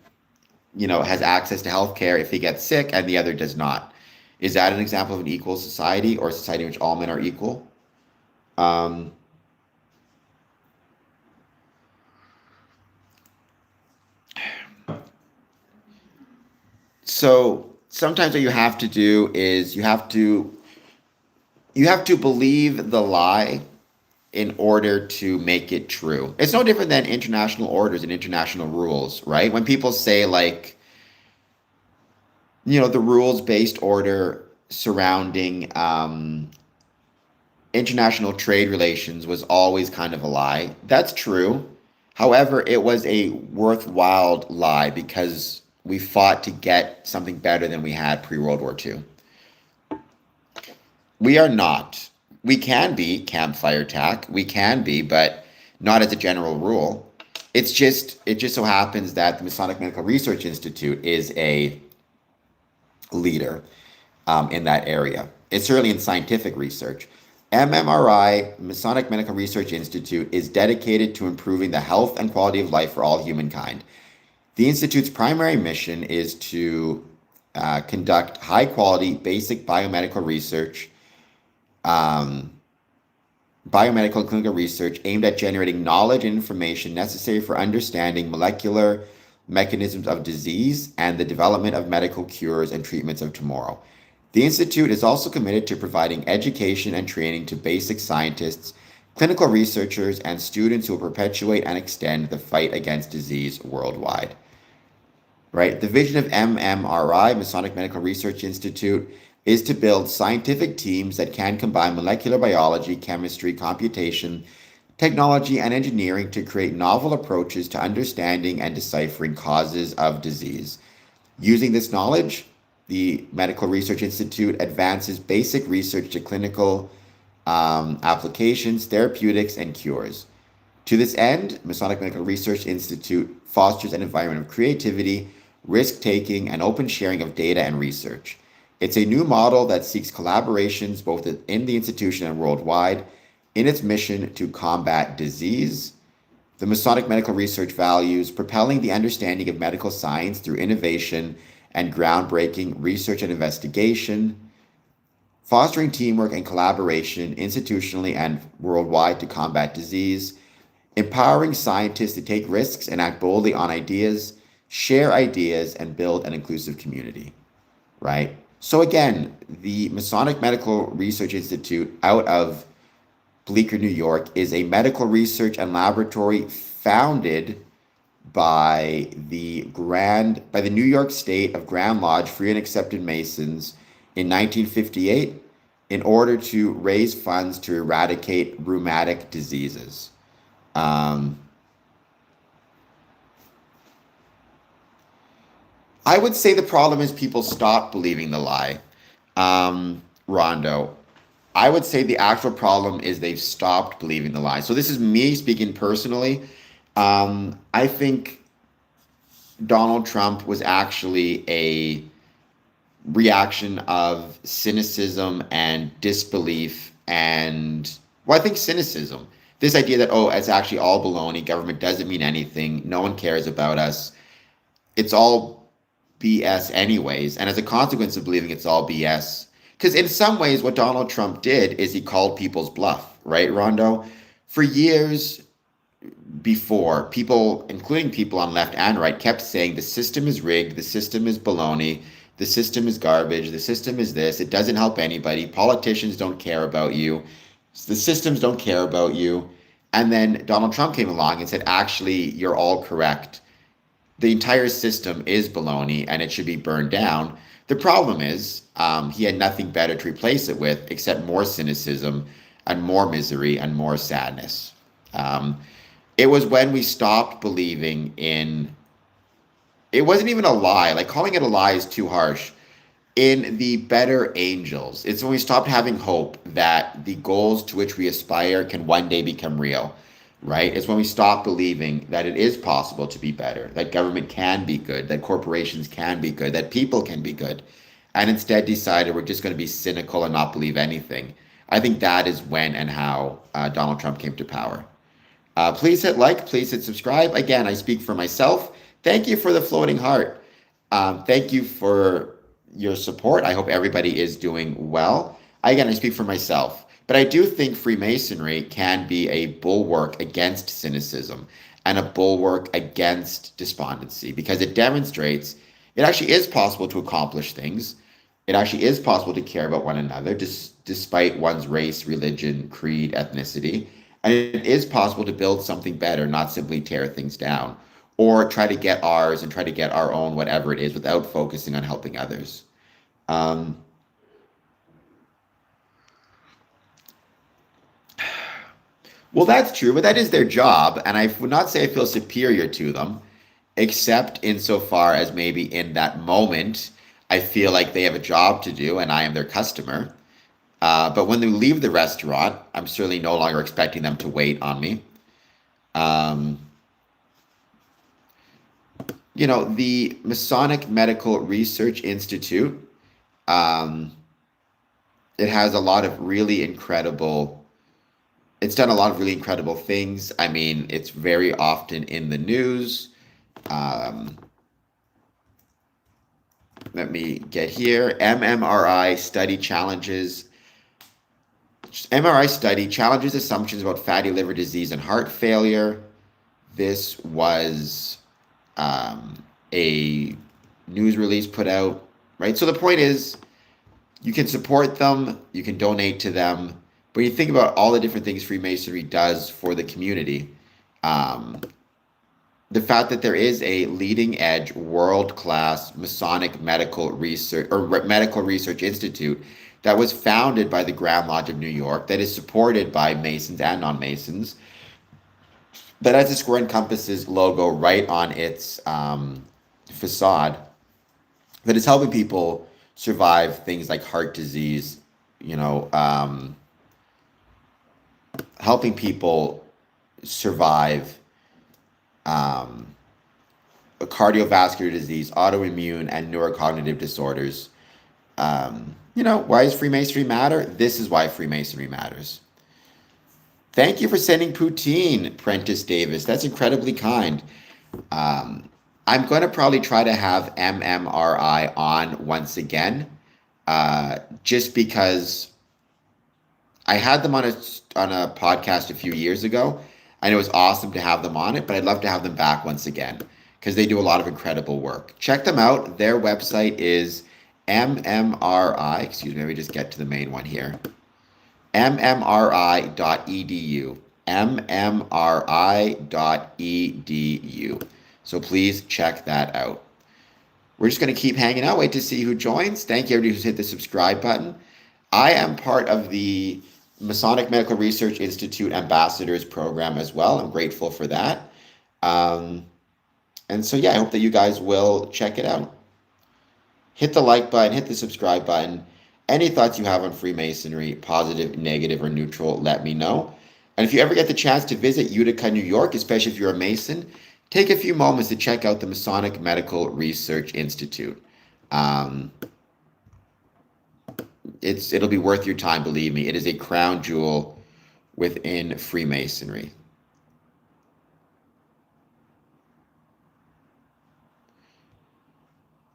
[SPEAKER 1] has access to healthcare if he gets sick and the other does not? Is that an example of an equal society, or a society in which all men are equal? Um, so sometimes what you have to do is you have to believe the lie in order to make it true. It's no different than international orders and international rules, right? When people say, like, the rules-based order surrounding international trade relations was always kind of a lie. That's true. However, it was a worthwhile lie because we fought to get something better than we had pre-World War II. We are not. We can be campfire attack. We can be, but not as a general rule. It just so happens that the Masonic Medical Research Institute is a leader in that area. It's certainly in scientific research. MMRI, Masonic Medical Research Institute, is dedicated to improving the health and quality of life for all humankind. The Institute's primary mission is to conduct high quality basic biomedical research, biomedical and clinical research aimed at generating knowledge and information necessary for understanding molecular mechanisms of disease and the development of medical cures and treatments of tomorrow. The Institute is also committed to providing education and training to basic scientists, clinical researchers, and students who will perpetuate and extend the fight against disease worldwide. Right? The vision of MMRI, Masonic Medical Research Institute, is to build scientific teams that can combine molecular biology, chemistry, computation, technology, and engineering to create novel approaches to understanding and deciphering causes of disease. Using this knowledge, the Medical Research Institute advances basic research to clinical applications, therapeutics, and cures. To this end, Masonic Medical Research Institute fosters an environment of creativity, risk-taking, and open sharing of data and research. It's a new model that seeks collaborations both in the institution and worldwide in its mission to combat disease. The Masonic Medical Research values propelling the understanding of medical science through innovation and groundbreaking research and investigation, fostering teamwork and collaboration institutionally and worldwide to combat disease, empowering scientists to take risks and act boldly on ideas, share ideas, and build an inclusive community, right? So again, the Masonic Medical Research Institute out of Bleecker, New York, is a medical research and laboratory founded by the New York State of Grand Lodge Free and Accepted Masons in 1958 in order to raise funds to eradicate rheumatic diseases. I would say the problem is people stop believing the lie. Rondo, I would say the actual problem is they've stopped believing the lie. So this is me speaking personally. I think Donald Trump was actually a reaction of cynicism and disbelief, and, well, I think cynicism. this idea that, oh, it's actually all baloney, government doesn't mean anything, no one cares about us, it's all BS anyways. And as a consequence of believing it's all BS, because in some ways, what Donald Trump did is he called people's bluff, right, Rondo? For years before, people, including people on left and right, kept saying the system is rigged, the system is baloney, the system is garbage, the system is this, it doesn't help anybody, politicians don't care about you, the systems don't care about you. And then Donald Trump came along and said, actually, you're all correct. The entire system is baloney and it should be burned down. The problem is he had nothing better to replace it with except more cynicism and more misery and more sadness. It was when we stopped believing in, it wasn't even a lie, like calling it a lie is too harsh, in the better angels. It's when we stopped having hope that the goals to which we aspire can one day become real, right? It's when we stop believing that it is possible to be better, that government can be good, that corporations can be good, that people can be good, and instead decided we're just going to be cynical and not believe anything. I think that is when and how Donald Trump came to power. Please hit like, please hit subscribe. Again, I speak for myself. Thank you for the floating heart. Thank you for your support. I hope everybody is doing well. Again, I speak for myself. But I do think Freemasonry can be a bulwark against cynicism and a bulwark against despondency because it demonstrates it actually is possible to accomplish things. It actually is possible to care about one another despite one's race, religion, creed, ethnicity. And it is possible to build something better, not simply tear things down or try to get ours and try to get our own, whatever it is, without focusing on helping others. Well, that's true, but that is their job. And I would not say I feel superior to them, except insofar as maybe in that moment, I feel like they have a job to do and I am their customer. But when they leave the restaurant, I'm certainly no longer expecting them to wait on me. Um, the Masonic Medical Research Institute, um, it has a lot of really incredible, it's done a lot of really incredible things. I mean, it's very often in the news. Um, Let me get here. MMRI study challenges. MRI study challenges assumptions about fatty liver disease and heart failure. This was a news release put out, right? So the point is, you can support them, you can donate to them, but you think about all the different things Freemasonry does for the community. The fact that there is a leading edge, world-class Masonic medical research or medical research institute that was founded by the Grand Lodge of New York, that is supported by Masons and non-Masons, that has a square and compasses logo right on its facade, that is helping people survive things like heart disease, helping people survive cardiovascular disease, autoimmune, and neurocognitive disorders. Why does Freemasonry matter? This is why Freemasonry matters. Thank you for sending poutine, Prentice Davis. That's incredibly kind. I'm going to probably try to have MMRI on once again, just because I had them on a podcast a few years ago, and it was awesome to have them on it, but I'd love to have them back once again because they do a lot of incredible work. Check them out. Their website is MMRI. Excuse me, let me just get to the main one here. MMRI.edu. MMRI.edu. So please check that out. We're just going to keep hanging out, wait to see who joins. Thank you, everybody who's hit the subscribe button. I am part of the Masonic Medical Research Institute Ambassadors Program as well. I'm grateful for that. And so, I hope that you guys will check it out. Hit the like button, hit the subscribe button. Any thoughts you have on Freemasonry, positive, negative, or neutral, let me know. And if you ever get the chance to visit Utica, New York, especially if you're a Mason, take a few moments to check out the Masonic Medical Research Institute. It'll be worth your time, believe me. It is a crown jewel within Freemasonry.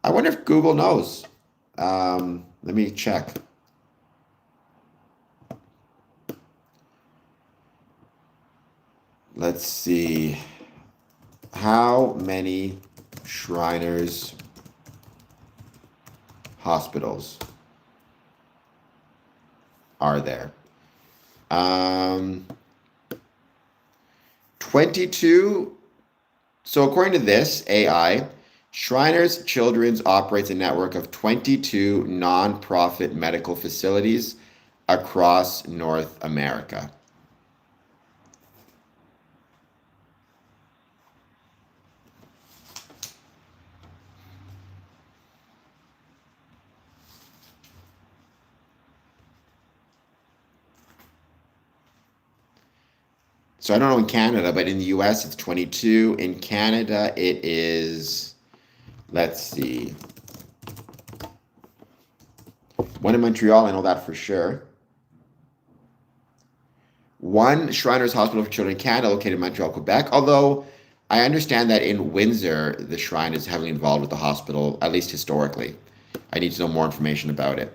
[SPEAKER 1] I wonder if Google knows. Let me check. Let's see. How many Shriners hospitals are there? 22. So according to this AI, Shriners Children's operates a network of 22 nonprofit medical facilities across North America. So I don't know in Canada, but in the US it's 22. In Canada it is, let's see, one in Montreal, I know that for sure. One Shriners Hospital for Children in Canada located in Montreal, Quebec, although I understand that in Windsor, the Shrine is heavily involved with the hospital, at least historically. I need to know more information about it.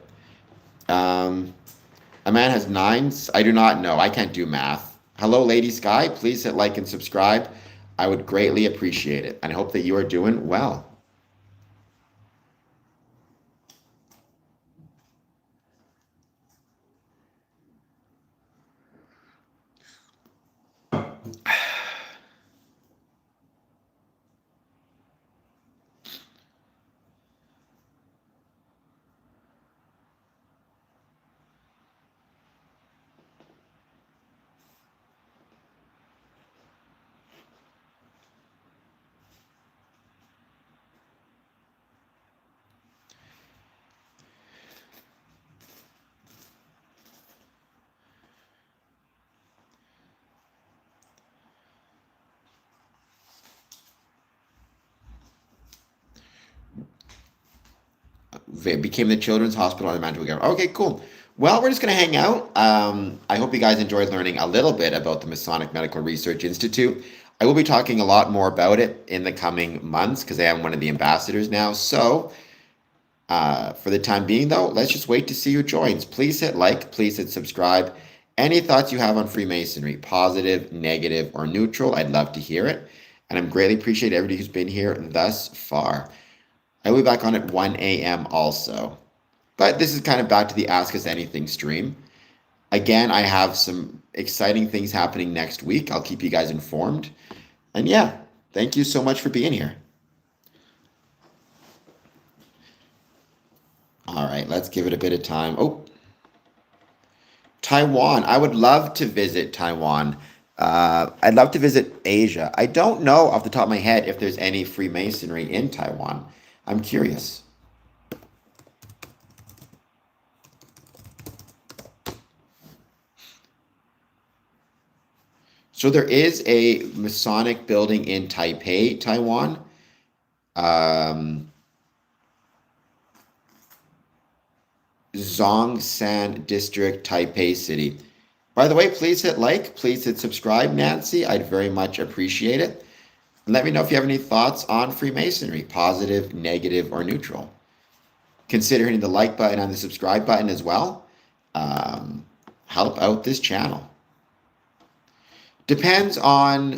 [SPEAKER 1] A man has 9. I do not know. I can't do math. Hello, Lady Sky. Please hit like and subscribe. I would greatly appreciate it. And I hope that you are doing well. It became the Children's Hospital in Manitoba. Okay, cool. Well, we're just going to hang out. I hope you guys enjoyed learning a little bit about the Masonic Medical Research Institute. I will be talking a lot more about it in the coming months because I am one of the ambassadors now. So for the time being, though, let's just wait to see who joins. Please hit like, please hit subscribe. Any thoughts you have on Freemasonry, positive, negative, or neutral, I'd love to hear it. And I'm greatly appreciate everybody who's been here thus far. I will be back on at 1 a.m. also. But this is kind of back to the Ask Us Anything stream. Again, I have some exciting things happening next week. I'll keep you guys informed. And yeah, thank you so much for being here. All right, let's give it a bit of time. Oh, Taiwan. I would love to visit Taiwan. I'd love to visit Asia. I don't know off the top of my head if there's any Freemasonry in Taiwan. I'm curious. So there is a Masonic building in Taipei, Taiwan. Zhongshan District, Taipei City. By the way, please hit like, please hit subscribe, Nancy. I'd very much appreciate it. And let me know if you have any thoughts on Freemasonry, positive, negative, or neutral. Consider hitting the like button and the subscribe button as well. Help out this channel. Depends on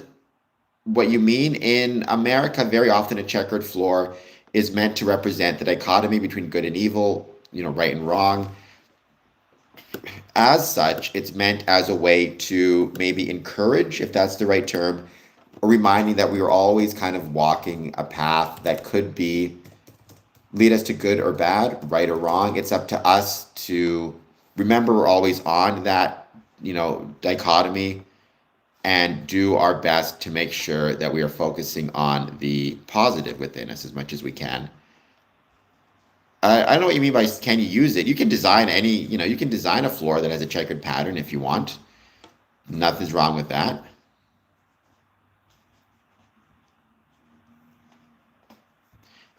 [SPEAKER 1] what you mean. In America, very often a checkered floor is meant to represent the dichotomy between good and evil, right and wrong. As such, it's meant as a way to maybe encourage, if that's the right term, or reminding that we are always kind of walking a path that could lead us to good or bad, right or wrong. It's up to us to remember we're always on that, dichotomy, and do our best to make sure that we are focusing on the positive within us as much as we can. I don't know what you mean by can you use it? You can design you can design a floor that has a checkered pattern if you want. Nothing's wrong with that.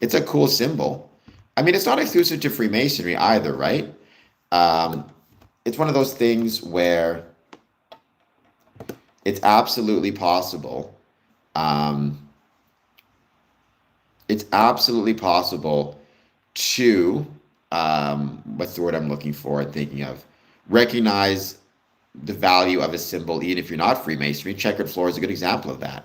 [SPEAKER 1] It's a cool symbol. I mean, it's not exclusive to Freemasonry either, right? It's one of those things where It's absolutely possible. Um, it's absolutely possible to, what's the word I'm looking for and thinking of? Recognize the value of a symbol, even if you're not Freemasonry. Checkered floor is a good example of that.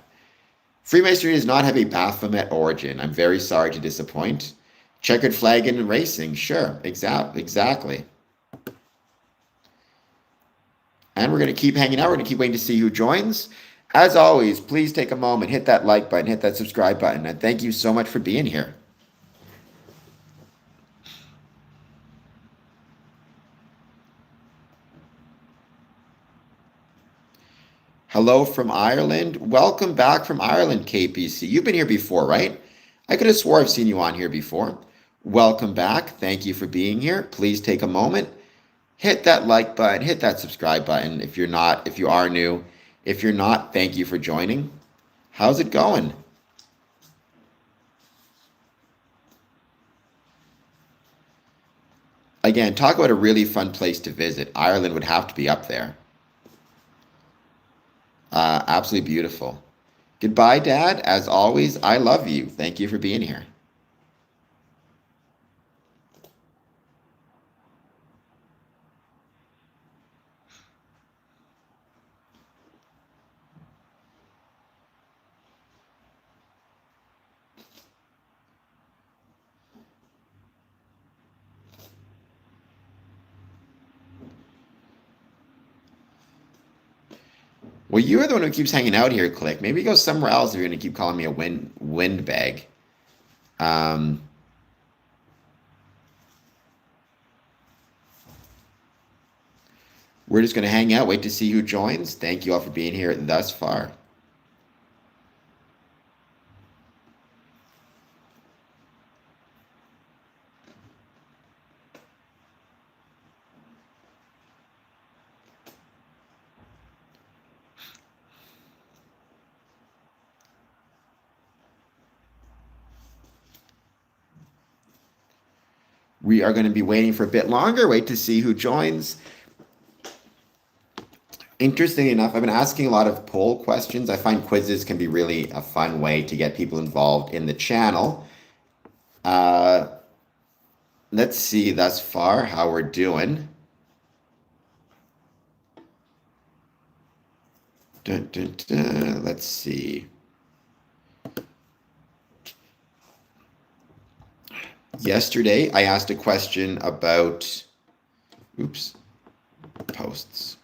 [SPEAKER 1] Freemasonry does not have a Baphomet origin. I'm very sorry to disappoint. Checkered flag in racing, sure, exactly. And we're going to keep hanging out. We're going to keep waiting to see who joins. As always, please take a moment, hit that like button, hit that subscribe button, and thank you so much for being here. Hello from Ireland. Welcome back from Ireland, KPC. You've been here before, right? I could have swore I've seen you on here before. Welcome back. Thank you for being here. Please take a moment, hit that like button, hit that subscribe button if you're not, if you are new. If you're not, thank you for joining. How's it going? Again, talk about a really fun place to visit. Ireland would have to be up there. Absolutely beautiful. Goodbye, Dad. As always, I love you. Thank you for being here. Well, you're the one who keeps hanging out here, Click. Maybe go somewhere else if you're going to keep calling me a windbag. Um, we're just going to hang out, wait to see who joins. Thank you all for being here thus far. We are going to be waiting for a bit longer, wait to see who joins. Interesting enough, I've been asking a lot of poll questions. I find quizzes can be really a fun way to get people involved in the channel. Uh, let's see thus far how we're doing. Dun, dun, dun. Let's see. Yesterday, I asked a question about, posts.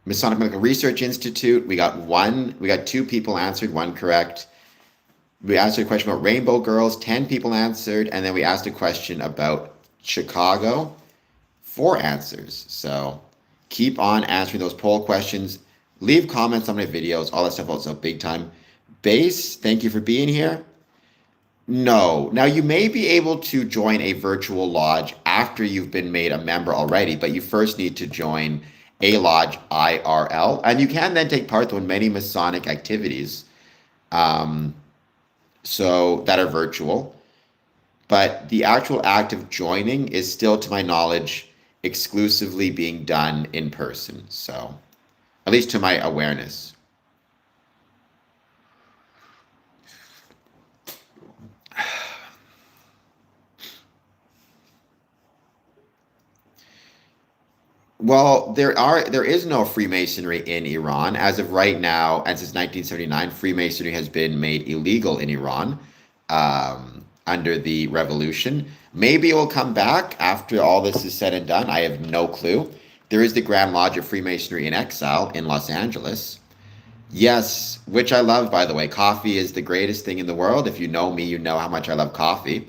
[SPEAKER 1] Masonic Medical Research Institute. We got two people answered, one correct. We answered a question about Rainbow Girls, 10 people answered, and then we asked a question about Chicago, 4 answers. So keep on answering those poll questions. Leave comments on my videos, all that stuff also big time. Base, thank you for being here. No. Now, you may be able to join a virtual lodge after you've been made a member already, but you first need to join a lodge IRL, and you can then take part in many Masonic activities so that are virtual. But the actual act of joining is still, to my knowledge, exclusively being done in person. So, at least to my awareness. Well, there is no Freemasonry in Iran as of right now, and since 1979, Freemasonry has been made illegal in Iran under the revolution. Maybe it will come back after all this is said and done. I have no clue. There is the Grand Lodge of Freemasonry in Exile in Los Angeles. Yes, which I love, by the way. Coffee is the greatest thing in the world. If you know me, you know how much I love coffee.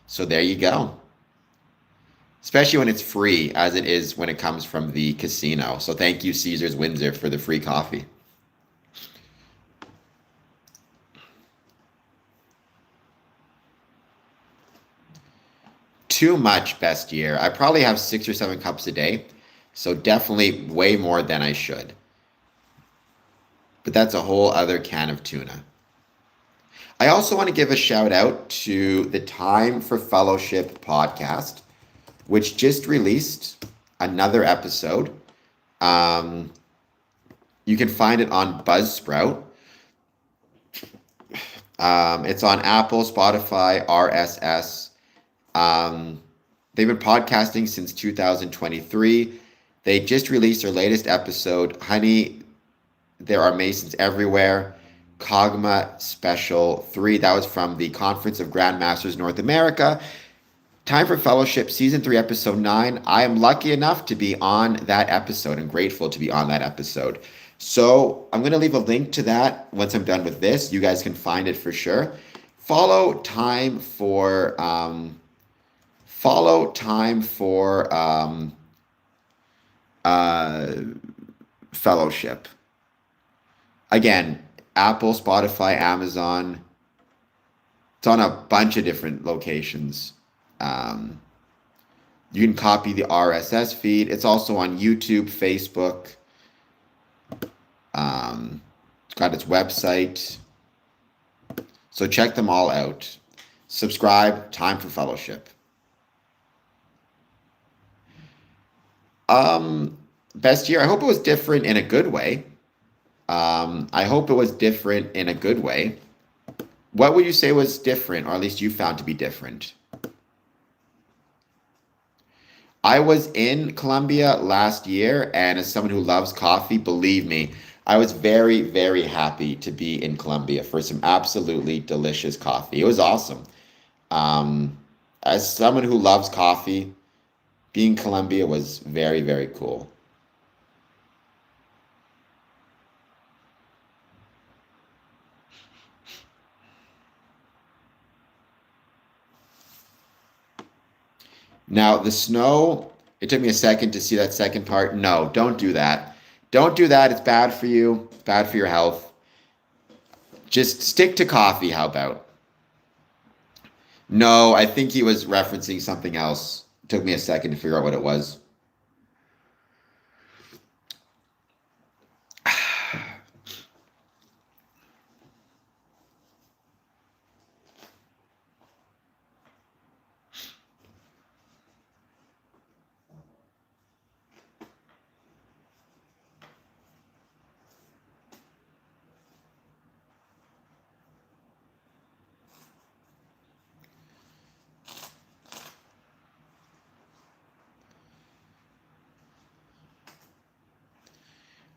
[SPEAKER 1] So there you go. Especially when it's free, as it is when it comes from the casino. So thank you, Caesars Windsor, for the free coffee. Too much, best year. I probably have 6 or 7 cups a day. So definitely way more than I should. But that's a whole other can of tuna. I also want to give a shout out to the Time for Fellowship podcast, which just released another episode. Um, you can find it on Buzzsprout. It's on Apple, Spotify, RSS. Um, they've been podcasting since 2023. They just released their latest episode, Honey, There Are Masons Everywhere, Cogma Special 3. That was from the Conference of Grandmasters North America. Time for Fellowship, Season 3, Episode 9. I am lucky enough to be on that episode and grateful to be on that episode. So I'm going to leave a link to that once I'm done with this. You guys can find it for sure. Follow Time for uh, Fellowship. Again, Apple, Spotify, Amazon. It's on a bunch of different locations. You can copy the RSS feed. It's also on YouTube, Facebook. It's got its website. So check them all out. Subscribe, Time for Fellowship. Best year. I hope it was different in a good way. I hope it was different in a good way. What would you say was different, or at least you found to be different? I was in Colombia last year, and as someone who loves coffee, believe me, I was very, very happy to be in Colombia for some absolutely delicious coffee. It was awesome. As someone who loves coffee, being in Colombia was very, very cool. Now, the snow, it took me a second to see that second part. No, don't do that. Don't do that. It's bad for you. It's bad for your health. Just stick to coffee, how about? No, I think he was referencing something else. It took me a second to figure out what it was.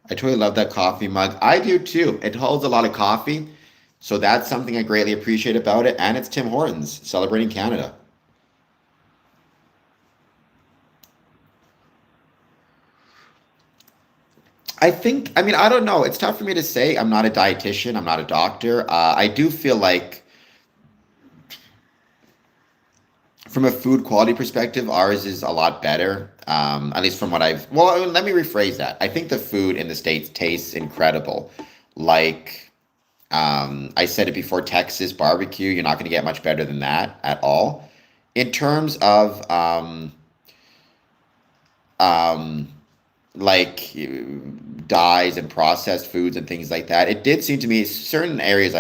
[SPEAKER 1] I totally love that coffee mug. I do too. It holds a lot of coffee. So that's something I greatly appreciate about it. And it's Tim Hortons celebrating Canada. I mean, I don't know. It's tough for me to say. I'm not a dietitian. I'm not a doctor. I do feel like, from a food quality perspective, ours is a lot better. At least from what well, let me rephrase that. I think the food in the States tastes incredible. Like, I said it before, Texas barbecue, you're not going to get much better than that at all. In terms of, um, like dyes and processed foods and things like that. It did seem to me certain areas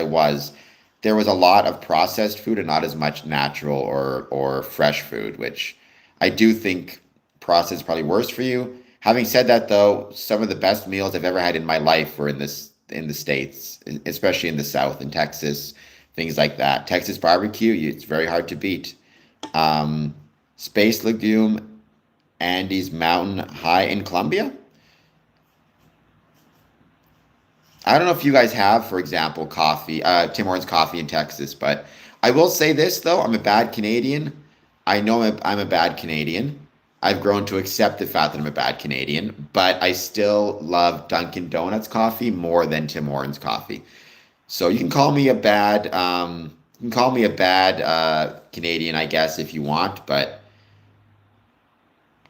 [SPEAKER 1] there was a lot of processed food and not as much natural or fresh food, which I do think processed is probably worse for you. Having said that, though, some of the best meals I've ever had in my life were in the States, especially in the South, in Texas, things like that. Texas barbecue, it's very hard to beat. Um, Space Legume, Andes Mountain High in Colombia. I don't know if you guys have, for example, coffee, Tim Hortons coffee in Texas, but I will say this though, I'm a bad Canadian. I know I'm a bad Canadian. I've grown to accept the fact that I'm a bad Canadian, but I still love Dunkin' Donuts coffee more than Tim Hortons coffee. So you can call me a bad Canadian, I guess, if you want, but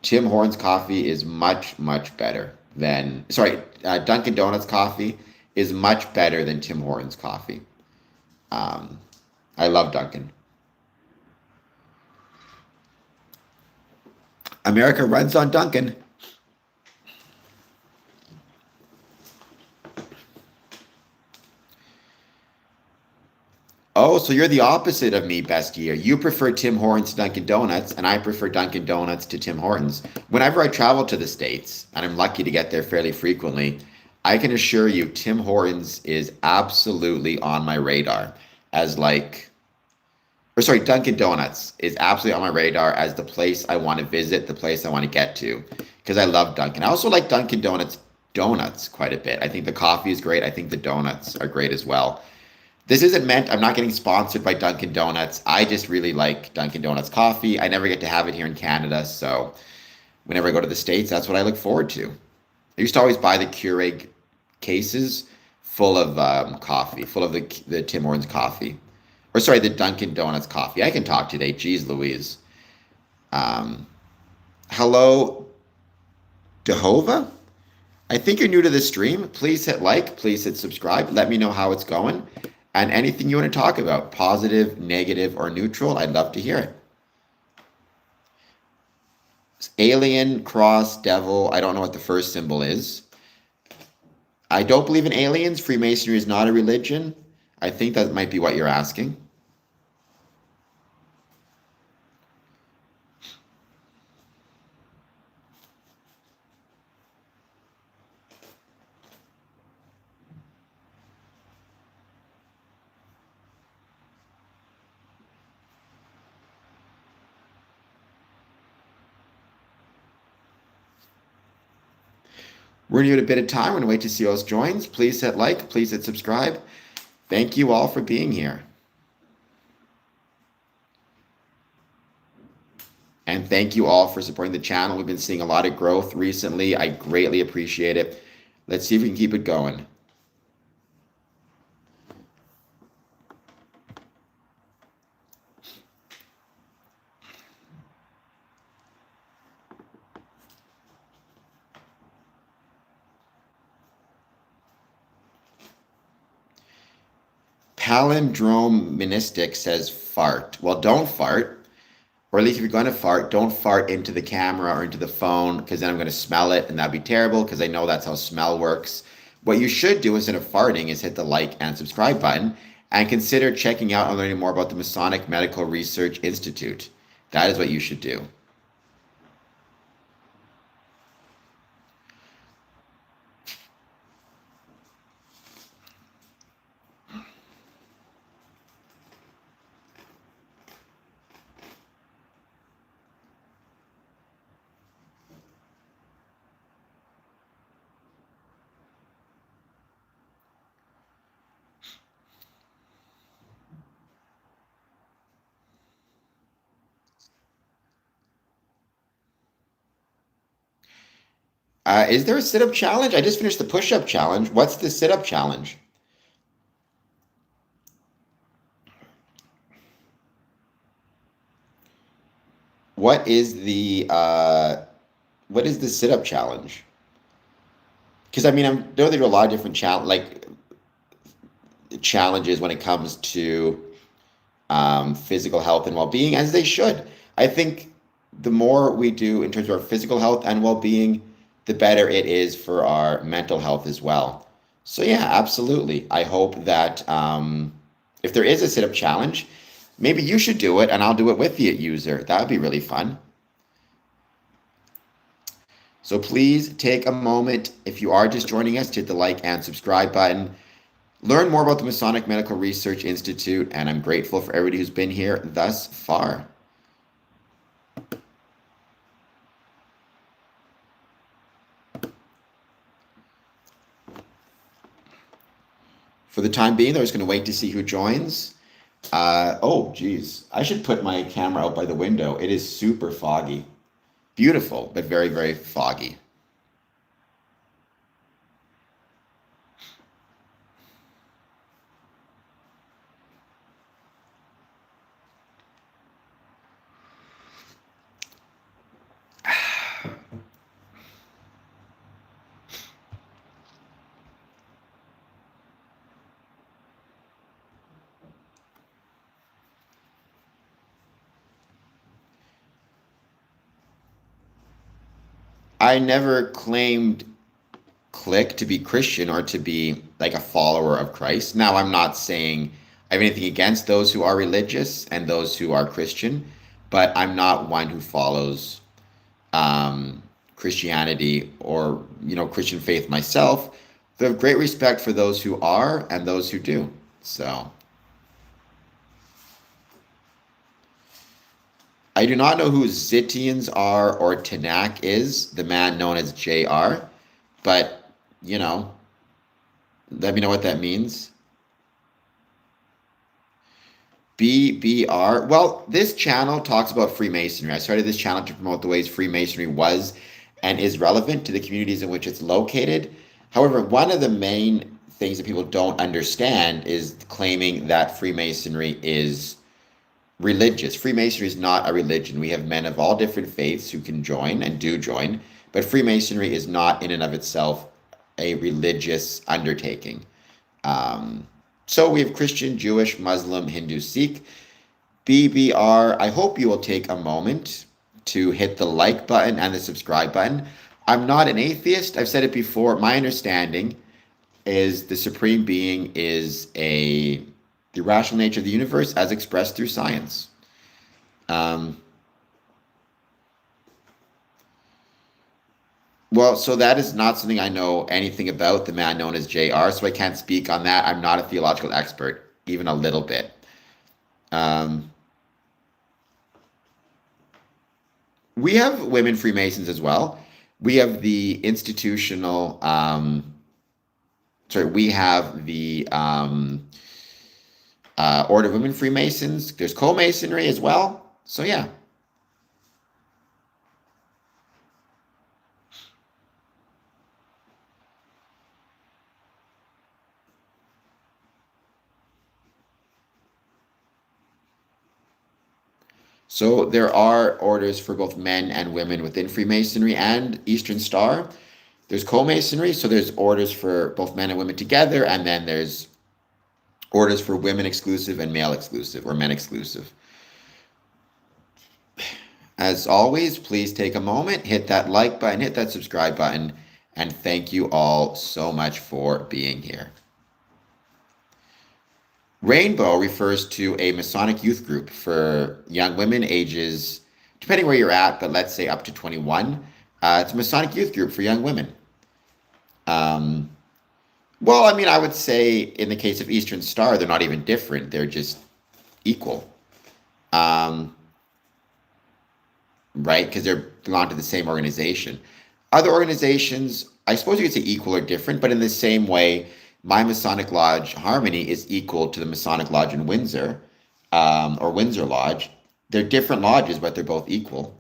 [SPEAKER 1] Tim Hortons coffee is much, much better than, sorry, Dunkin' Donuts coffee is much better than Tim Hortons coffee. Um, I love Dunkin'. America runs on Dunkin'. Oh, so you're the opposite of me, best year. You prefer Tim Hortons to Dunkin' Donuts, and I prefer Dunkin' Donuts to Tim Hortons. Whenever I travel to the States, and I'm lucky to get there fairly frequently, I can assure you Tim Hortons is absolutely on my radar as like, or sorry, Dunkin' Donuts is absolutely on my radar as the place I want to visit, the place I want to get to, because I love Dunkin'. I also like Dunkin' Donuts quite a bit. I think the coffee is great. I think the donuts are great as well. This isn't meant, I'm not getting sponsored by Dunkin' Donuts. I just really like Dunkin' Donuts coffee. I never get to have it here in Canada, so whenever I go to the States, that's what I look forward to. I used to always buy the Keurig cases full of coffee, full of the Tim Hortons coffee. Or sorry, the Dunkin' Donuts coffee. I can talk today. Jeez Louise. Um, Hello, Dehova? I think you're new to the stream. Please hit like, please hit subscribe. Let me know how it's going. And anything you want to talk about, positive, negative, or neutral, I'd love to hear it. Alien, cross, devil, I don't know what the first symbol is. I don't believe in aliens. Freemasonry is not a religion. I think that might be what you're asking. We're going to give it a bit of time. We're going to wait to see who else joins. Please hit like. Please hit subscribe. Thank you all for being here. And thank you all for supporting the channel. We've been seeing a lot of growth recently. I greatly appreciate it. Let's see if we can keep it going. Palindrome Ministic says fart. Well, don't fart. Or at least if you're going to fart, don't fart into the camera or into the phone because then I'm going to smell it and that'd be terrible because I know that's how smell works. What you should do instead of farting is hit the like and subscribe button and consider checking out and learning more about the Masonic Medical Research Institute. That is what you should do. Is there a sit-up challenge? I just finished the push-up challenge. What's the sit-up challenge? What is the sit-up challenge? Because I mean, I know there are a lot of different challenges when it comes to physical health and well-being, as they should. I think the more we do in terms of our physical health and well-being, the better it is for our mental health as well. So yeah, absolutely. I hope that if there is a sit-up challenge, maybe you should do it and I'll do it with you, user. That would be really fun. So please take a moment, if you are just joining us, to hit the like and subscribe button. Learn more about the Masonic Medical Research Institute, and I'm grateful for everybody who's been here thus far. For the time being, I'm just going to wait to see who joins. Oh, geez. I should put my camera out by the window. It is super foggy. Beautiful, but very, very foggy. I never claimed click to be Christian or to be like a follower of Christ. Now, I'm not saying I have anything against those who are religious and those who are Christian, but I'm not one who follows Christianity or, Christian faith myself. I have great respect for those who are and those who do. So I do not know who Zitians are or Tanak is, the man known as JR, but, let me know what that means. BBR. Well, this channel talks about Freemasonry. I started this channel to promote the ways Freemasonry was and is relevant to the communities in which it's located. However, one of the main things that people don't understand is claiming that Freemasonry is religious. Freemasonry is not a religion. We have men of all different faiths who can join and do join, but Freemasonry is not in and of itself a religious undertaking. So we have Christian, Jewish, Muslim, Hindu, Sikh. BBR, I hope you will take a moment to hit the like button and the subscribe button. I'm not an atheist. I've said it before. My understanding is the supreme being is the rational nature of the universe as expressed through science. Well, so that is not something I know anything about, the man known as JR, so I can't speak on that. I'm not a theological expert, even a little bit. We have women Freemasons as well. We have the institutional, we have the Order of Women Freemasons. There's co-masonry as well. So yeah. So there are orders for both men and women within Freemasonry and Eastern Star. There's co-masonry, so there's orders for both men and women together, and then there's orders for women exclusive and male exclusive, or men exclusive. As always, please take a moment, hit that like button, hit that subscribe button, and thank you all so much for being here. Rainbow refers to a Masonic youth group for young women ages, depending where you're at, but let's say up to 21. It's a Masonic youth group for young women. Well, I mean, I would say in the case of Eastern Star, they're not even different. They're just equal. Right? Because they belong to the same organization. Other organizations, I suppose you could say equal or different, but in the same way, my Masonic Lodge, Harmony, is equal to the Masonic Lodge in Windsor, or Windsor Lodge. They're different lodges, but they're both equal.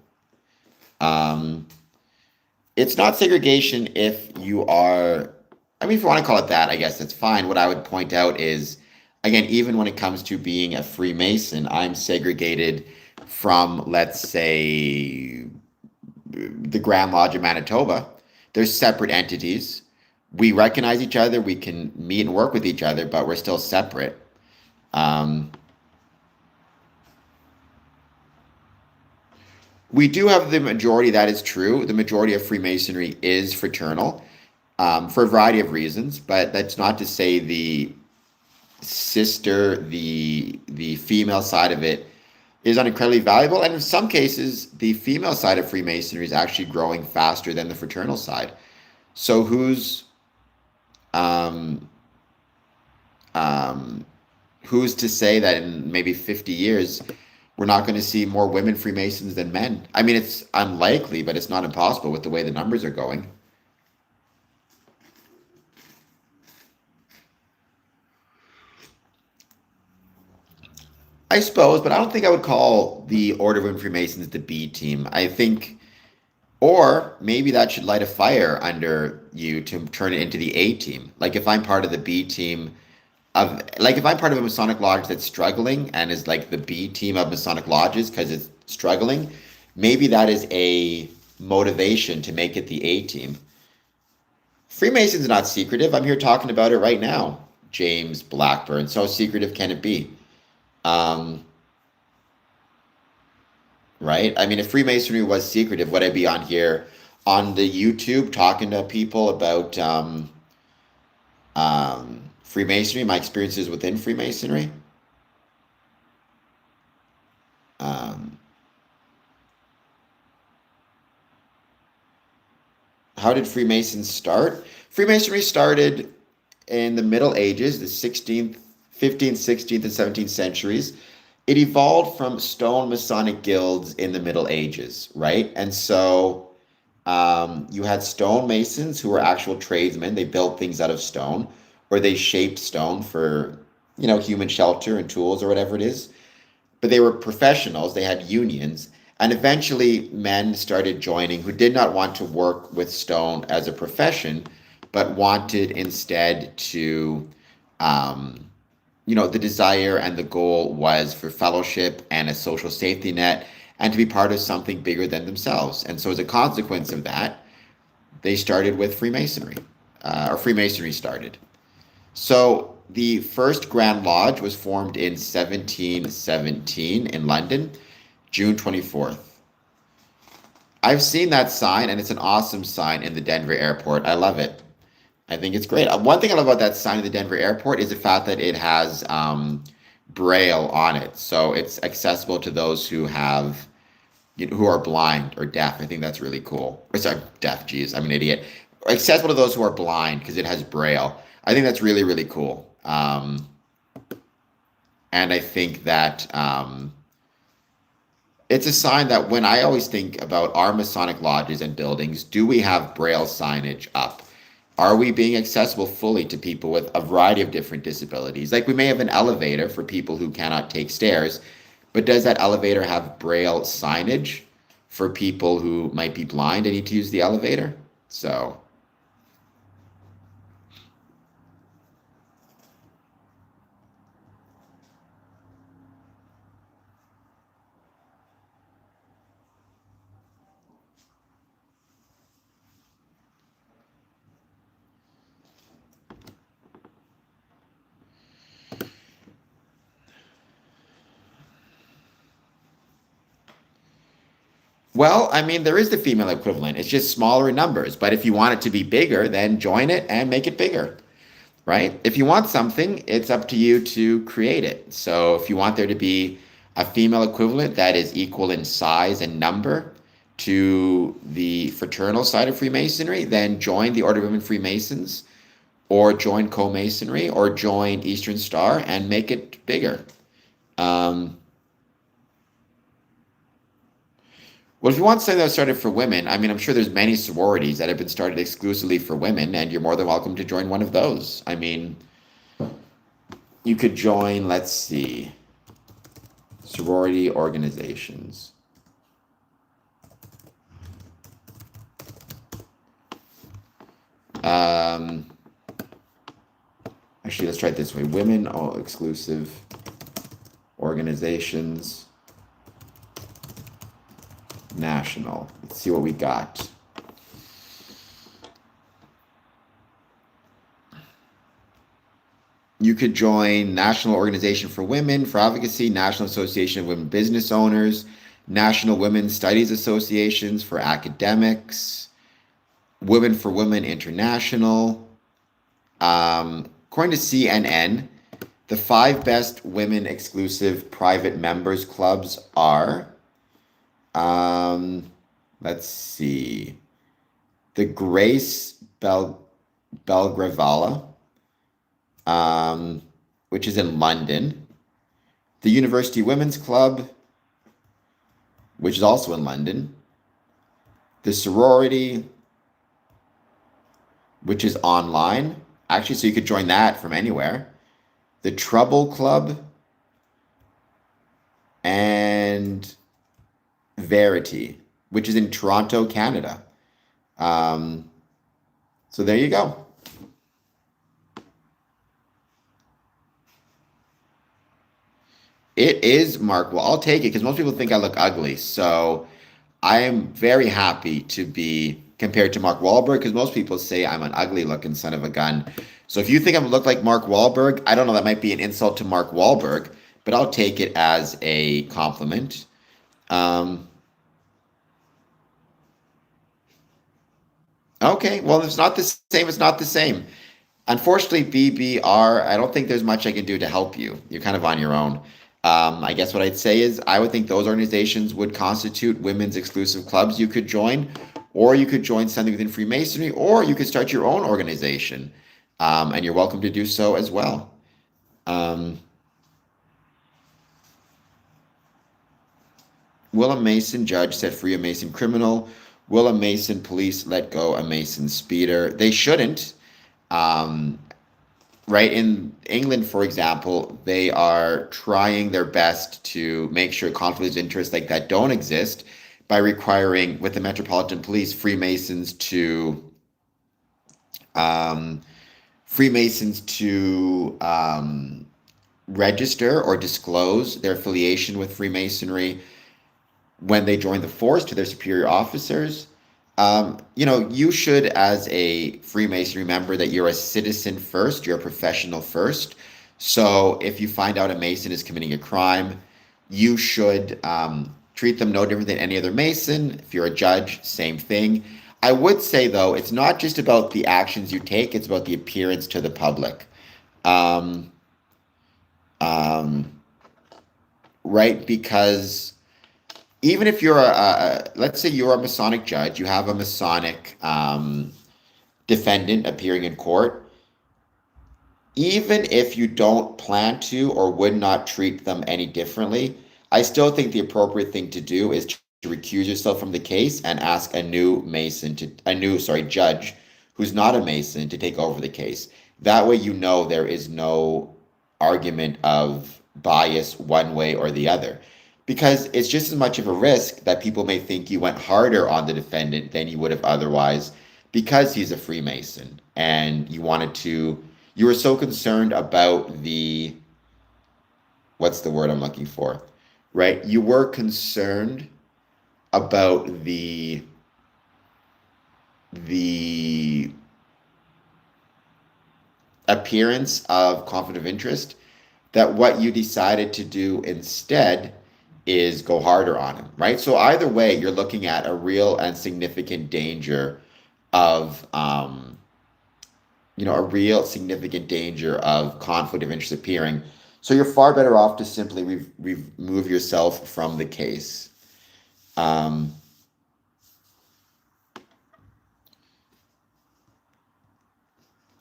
[SPEAKER 1] It's not segregation if you are, I mean, if you want to call it that, I guess that's fine. What I would point out is, again, even when it comes to being a Freemason, I'm segregated from, let's say, the Grand Lodge of Manitoba. They're separate entities. We recognize each other, we can meet and work with each other, but we're still separate. We do have the majority, that is true. The majority of Freemasonry is fraternal, for a variety of reasons, but that's not to say the female side of it is incredibly valuable. And in some cases, the female side of Freemasonry is actually growing faster than the fraternal side. So who's to say that in maybe 50 years, we're not going to see more women Freemasons than men? I mean, it's unlikely, but it's not impossible with the way the numbers are going. I suppose, but I don't think I would call the Order of Women Freemasons the B team. I think, or maybe that should light a fire under you to turn it into the A team. Like if I'm part of the B team if I'm part of a Masonic Lodge that's struggling and is like the B team of Masonic Lodges because it's struggling, maybe that is a motivation to make it the A team. Freemason's not secretive. I'm here talking about it right now, James Blackburn. So secretive can it be? Right? I mean, if Freemasonry was secretive, would I be on here on the YouTube talking to people about Freemasonry, my experiences within Freemasonry? Um, how did Freemasons start? Freemasonry started in the Middle Ages, the 16th, 15th, 16th, and 17th centuries. It evolved from stone Masonic guilds in the Middle Ages, right? And so you had stonemasons who were actual tradesmen. They built things out of stone, or they shaped stone for, human shelter and tools or whatever it is. But they were professionals. They had unions. And eventually, men started joining who did not want to work with stone as a profession, but wanted instead to, um, the desire and the goal was for fellowship and a social safety net and to be part of something bigger than themselves. And so, as a consequence of that, they started with Freemasonry, or Freemasonry started. So the first Grand Lodge was formed in 1717 in London, June 24th. I've seen that sign, and it's an awesome sign in the Denver airport. I love it. I think it's great. One thing I love about that sign in the Denver airport is the fact that it has Braille on it, so it's accessible to those who have, who are blind or deaf. I think that's really cool. Or sorry, deaf. Geez, I'm an idiot. Accessible to those who are blind because it has Braille. I think that's really, really cool. And I think that it's a sign that when I always think about our Masonic lodges and buildings, do we have Braille signage up? Are we being accessible fully to people with a variety of different disabilities? Like we may have an elevator for people who cannot take stairs, but does that elevator have Braille signage for people who might be blind and need to use the elevator? So, well, I mean, there is the female equivalent. It's just smaller in numbers. But if you want it to be bigger, then join it and make it bigger, right? If you want something, it's up to you to create it. So if you want there to be a female equivalent that is equal in size and number to the fraternal side of Freemasonry, then join the Order of Women Freemasons or join Co-Masonry or join Eastern Star and make it bigger. Um, well, if you want something that was started for women, I mean, I'm sure there's many sororities that have been started exclusively for women, and you're more than welcome to join one of those. I mean, you could join, let's see, sorority organizations. Um, Actually, let's try it this way. Women all exclusive organizations. National. Let's see what we got. You could join National Organization for Women for Advocacy, National Association of Women Business Owners, National Women's Studies Associations for Academics, Women for Women International. According to CNN, the 5 best women exclusive private members clubs are, let's see, the Grace Belgravia, which is in London, the University Women's Club, which is also in London, the sorority, which is online. Actually, so you could join that from anywhere. The Trouble Club and Verity, which is in Toronto, Canada. So there you go. It is Mark. Well, I'll take it because most people think I look ugly. So I am very happy to be compared to Mark Wahlberg because most people say I'm an ugly looking son of a gun. So if you think I look like Mark Wahlberg, I don't know, that might be an insult to Mark Wahlberg, but I'll take it as a compliment. Um, okay, well, if it's not the same, it's not the same. Unfortunately, BBR, I don't think there's much I can do to help you. You're kind of on your own. I guess what I'd say is I would think those organizations would constitute women's exclusive clubs you could join, or you could join something within Freemasonry, or you could start your own organization, and you're welcome to do so as well. Um, will a Mason judge set free a Mason criminal? Will a Mason police let go a Mason speeder? They shouldn't. Um, right in England, for example, they are trying their best to make sure conflicts of interest like that don't exist by requiring, with the Metropolitan Police, um, Freemasons to register or disclose their affiliation with Freemasonry when they join the force to their superior officers. You should, as a Freemason, remember that you're a citizen first, you're a professional first. So if you find out a Mason is committing a crime, you should treat them no different than any other Mason. If you're a judge, same thing. I would say, though, it's not just about the actions you take, it's about the appearance to the public. Um, um, right? Because even if you're let's say you're a Masonic judge, you have a Masonic defendant appearing in court, even if you don't plan to or would not treat them any differently, I still think the appropriate thing to do is to recuse yourself from the case and ask a new judge who's not a Mason to take over the case. That way, there is no argument of bias one way or the other. Because it's just as much of a risk that people may think you went harder on the defendant than you would have otherwise because he's a Freemason and you were so concerned about what's the word I'm looking for, right? You were concerned about the appearance of conflict of interest, that what you decided to do instead is go harder on him, right? So either way, you're looking at a real and significant danger of a real significant danger of conflict of interest appearing. So you're far better off to simply remove yourself from the case. Um,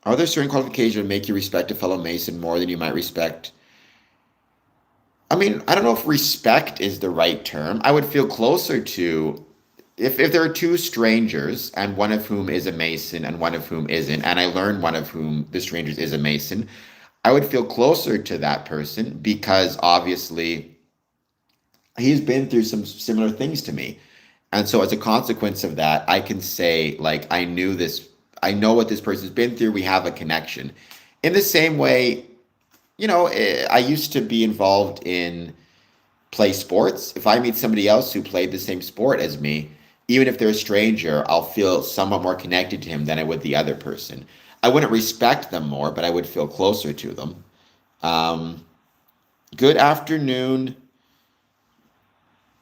[SPEAKER 1] are there certain qualifications that make you respect a fellow Mason more than you might respect? I mean, I don't know if respect is the right term. I would feel closer to if there are two strangers and one of whom is a Mason and one of whom isn't, and I learn one of whom the strangers is a Mason, I would feel closer to that person because obviously he's been through some similar things to me. And so as a consequence of that, I can say, like, I know what this person's been through, we have a connection. In the same way, I used to be involved in play sports. If I meet somebody else who played the same sport as me, even if they're a stranger, I'll feel somewhat more connected to him than I would the other person. I wouldn't respect them more, but I would feel closer to them. Um, Good afternoon,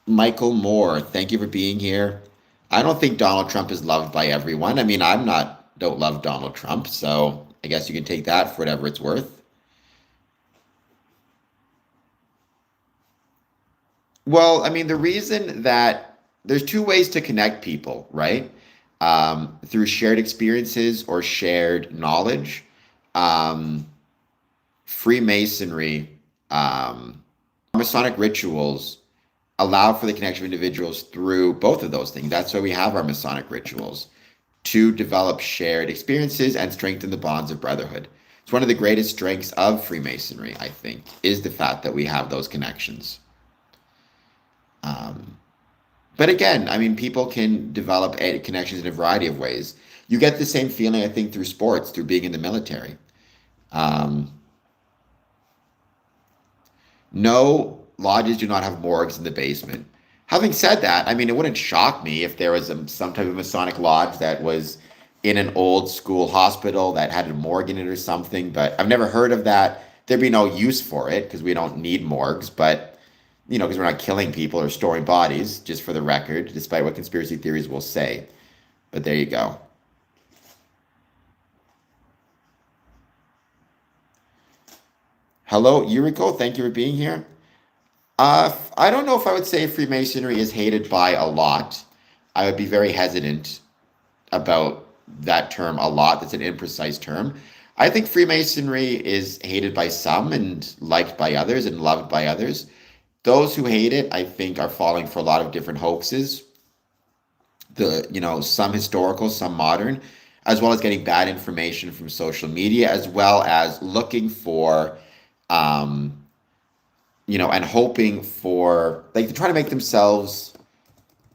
[SPEAKER 1] Michael Moore. Thank you for being here. I don't think Donald Trump is loved by everyone. I mean, don't love Donald Trump, so I guess you can take that for whatever it's worth. Well, I mean, the reason that there's two ways to connect people, right? Through shared experiences or shared knowledge. Um, Freemasonry, Masonic rituals allow for the connection of individuals through both of those things. That's why we have our Masonic rituals to develop shared experiences and strengthen the bonds of brotherhood. It's one of the greatest strengths of Freemasonry, I think, is the fact that we have those connections. Um, But again, I mean, people can develop connections in a variety of ways. You get the same feeling, I think, through sports, through being in the military. Um, no lodges do not have morgues in the basement. Having said that, I mean, it wouldn't shock me if there was some type of Masonic lodge that was in an old school hospital that had a morgue in it or something, but I've never heard of that. There'd be no use for it because we don't need morgues, but because we're not killing people or storing bodies, just for the record, despite what conspiracy theories will say. But there you go. Hello, Yuriko. Thank you for being here. I don't know if I would say Freemasonry is hated by a lot. I would be very hesitant about that term a lot. That's an imprecise term. I think Freemasonry is hated by some and liked by others and loved by others. Those who hate it, I think, are falling for a lot of different hoaxes. Some historical, some modern, as well as getting bad information from social media, as well as looking for, um, and hoping for, like, they're trying to make themselves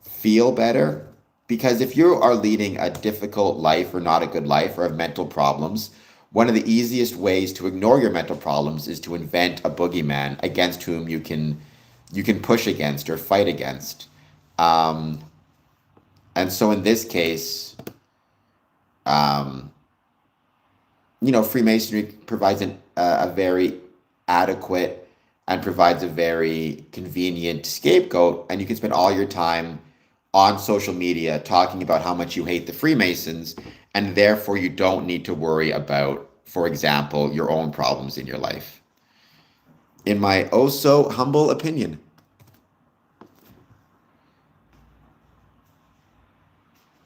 [SPEAKER 1] feel better. Because if you are leading a difficult life or not a good life or have mental problems, one of the easiest ways to ignore your mental problems is to invent a boogeyman against whom you can push against or fight against. Um, and so in this case, um, Freemasonry provides a very adequate and provides a very convenient scapegoat, and you can spend all your time on social media talking about how much you hate the Freemasons, and therefore you don't need to worry about, for example, your own problems in your life. In my oh so humble opinion.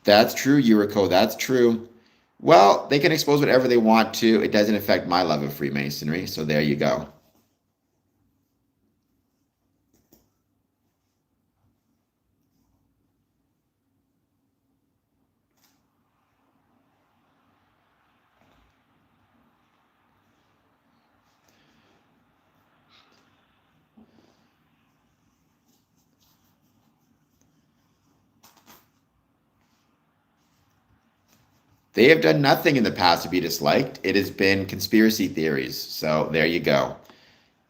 [SPEAKER 1] That's true, Yuriko. That's true. Well, they can expose whatever they want to. It doesn't affect my love of Freemasonry. So there you go. They have done nothing in the past to be disliked. It has been conspiracy theories. So there you go.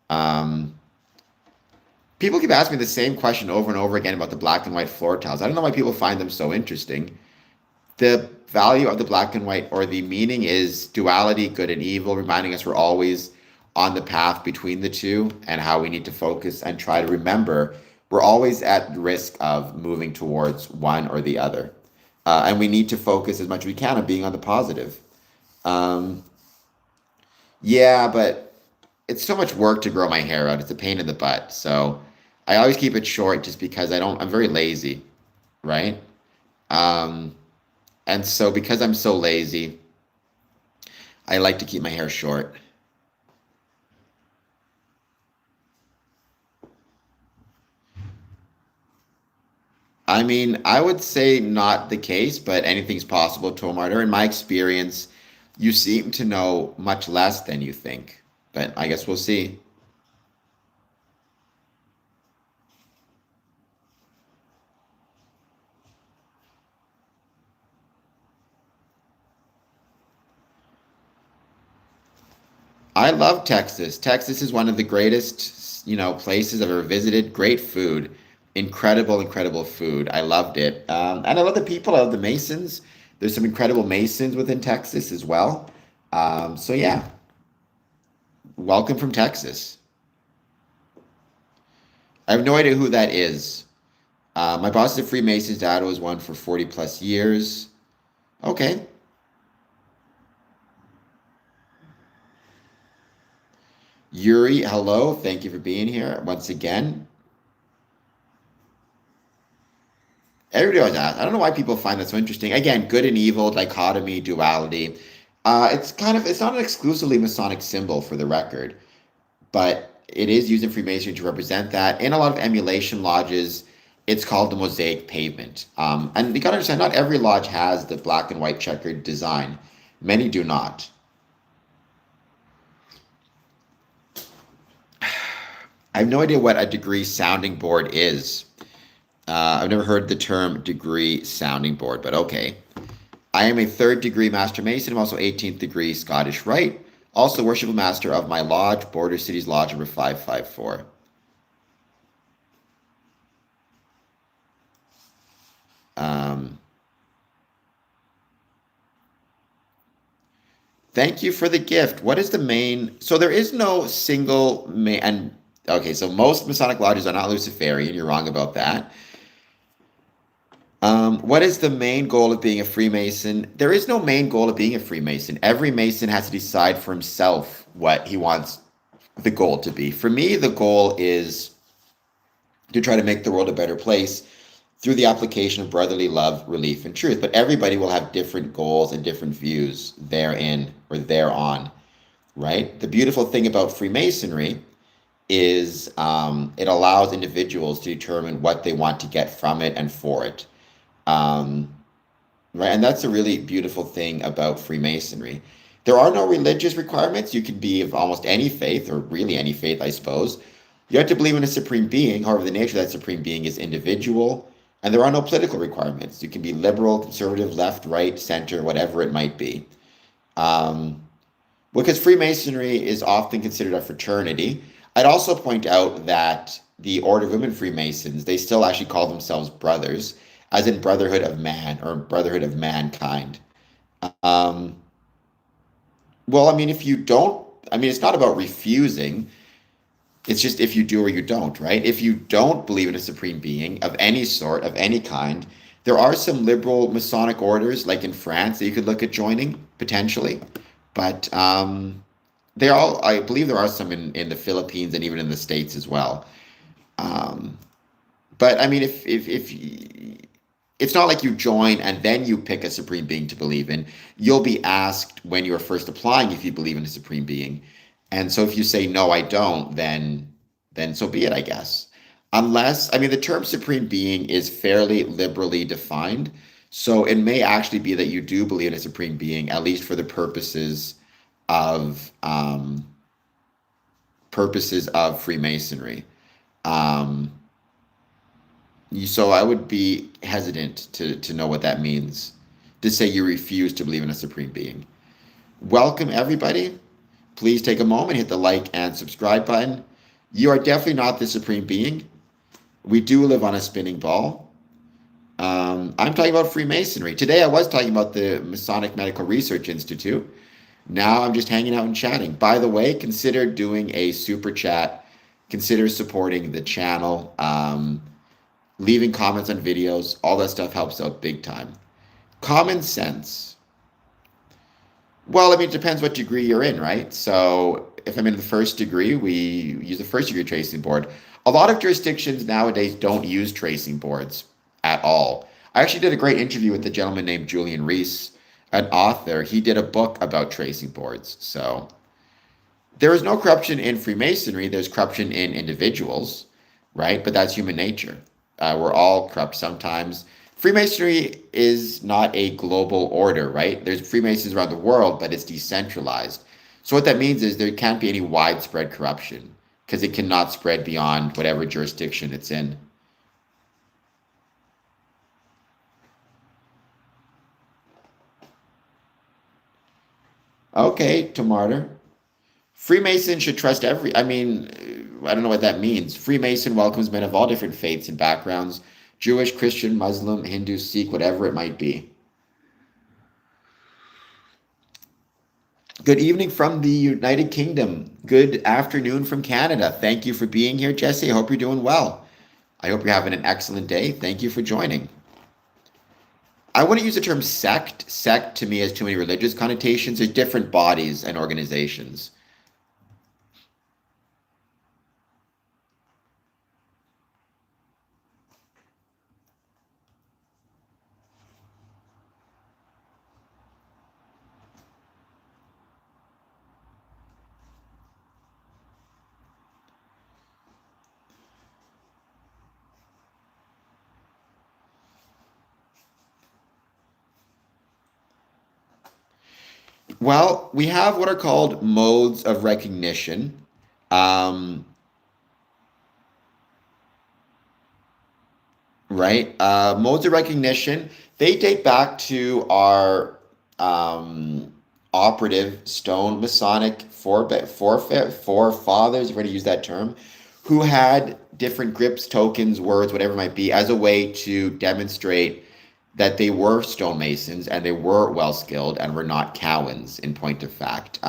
[SPEAKER 1] Um, People keep asking me the same question over and over again about the black and white floor tiles. I don't know why people find them so interesting. The value of the black and white, or the meaning, is duality, good and evil, reminding us we're always on the path between the two and how we need to focus and try to remember we're always at risk of moving towards one or the other. And we need to focus as much as we can on being on the positive. Um, yeah, but it's so much work to grow my hair out. It's a pain in the butt. So I always keep it short just because I'm very lazy, right? Um, and so because I'm so lazy, I like to keep my hair short. I mean, I would say not the case, but anything's possible, Tomarter. In my experience, you seem to know much less than you think, but I guess we'll see. I love Texas. Texas is one of the greatest, places I've ever visited. Great food, incredible, incredible food. I loved it, and I love the people. I love the Masons. There's some incredible Masons within Texas as well. So yeah, welcome from Texas. I have no idea who that is. My boss is a Freemason's dad was one for 40 plus years. Okay. Yuri, hello. Thank you for being here once again. Everybody always asks. I don't know why people find that so interesting. Again, good and evil, dichotomy, duality. It's not an exclusively Masonic symbol for the record, but it is used in Freemasonry to represent that. In a lot of emulation lodges, it's called the mosaic pavement. And you gotta understand, not every lodge has the black and white checkered design. Many do not. I have no idea what a degree sounding board is. I've never heard the term degree sounding board, but okay. I am a third degree Master Mason. I'm also 18th degree Scottish Rite. Also worshipful master of my lodge, Border Cities Lodge number 554. Um, Thank you for the gift. What is the main? So there is no single main. And okay, so most Masonic lodges are not Luciferian. You're wrong about that. What is the main goal of being a Freemason? There is no main goal of being a Freemason. Every Mason has to decide for himself what he wants the goal to be. For me, the goal is to try to make the world a better place through the application of brotherly love, relief, and truth. But everybody will have different goals and different views therein or thereon, right? The beautiful thing about Freemasonry is it allows individuals to determine what they want to get from it and for it. Um, right? And that's a really beautiful thing about Freemasonry. There are no religious requirements. You can be of almost any faith, or really any faith, I suppose. You have to believe in a supreme being. However, the nature of that supreme being is individual, and there are no political requirements. You can be liberal, conservative, left, right, center, whatever it might be. Um, because Freemasonry is often considered a fraternity. I'd also point out that the Order of Women Freemasons, they still actually call themselves brothers, as in brotherhood of man or brotherhood of mankind. Um, well, I mean, if you don't, I mean, it's not about refusing. It's just if you do or you don't, right? If you don't believe in a supreme being of any sort, of any kind, there are some liberal Masonic orders, like in France, that you could look at joining potentially. But they all, I believe there are some in the Philippines and even in the States as well. Um, but I mean, if it's not like you join and then you pick a supreme being to believe in. You'll be asked when you're first applying if you believe in a supreme being. And so if you say no, I don't, then so be it, I guess. Unless, I mean, the term supreme being is fairly liberally defined. So it may actually be that you do believe in a supreme being, at least for the of purposes of Freemasonry. Um, so I would be hesitant to know what that means, to say you refuse to believe in a supreme being. Welcome, everybody. Please take a moment, hit the like and subscribe button. You are definitely not the supreme being. We do live on a spinning ball. I'm talking about Freemasonry. Today I was talking about the Masonic Medical Research Institute. Now I'm just hanging out and chatting. By the way, consider doing a super chat. Consider supporting the channel. Leaving comments on videos, all that stuff helps out big time. Common sense. Well, I mean, it depends what degree you're in, right? So if I'm in the first degree, we use the first degree tracing board. A lot of jurisdictions nowadays don't use tracing boards at all. I actually did a great interview with a gentleman named Julian Reese, an author. He did a book about tracing boards. So there is no corruption in Freemasonry. There's corruption in individuals, right? But that's human nature. We're all corrupt sometimes. Freemasonry is not a global order, right? There's Freemasons around the world, but it's decentralized. So what that means is there can't be any widespread corruption because it cannot spread beyond whatever jurisdiction it's in. Okay, Tomarter. Freemason should trust I mean, I don't know what that means. Freemason welcomes men of all different faiths and backgrounds, Jewish, Christian, Muslim, Hindu, Sikh, whatever it might be. Good evening from the United Kingdom. Good afternoon from Canada. Thank you for being here, Jesse. I hope you're doing well. I hope you're having an excellent day. Thank you for joining. I wouldn't use the term sect. Sect to me has too many religious connotations. There's different bodies and organizations. Well, we have what are called modes of recognition. Um, right? Modes of recognition, they date back to our operative stone Masonic forefathers, if we're going to use that term, who had different grips, tokens, words, whatever it might be, as a way to demonstrate that they were stonemasons and they were well skilled and were not Cowans in point of fact.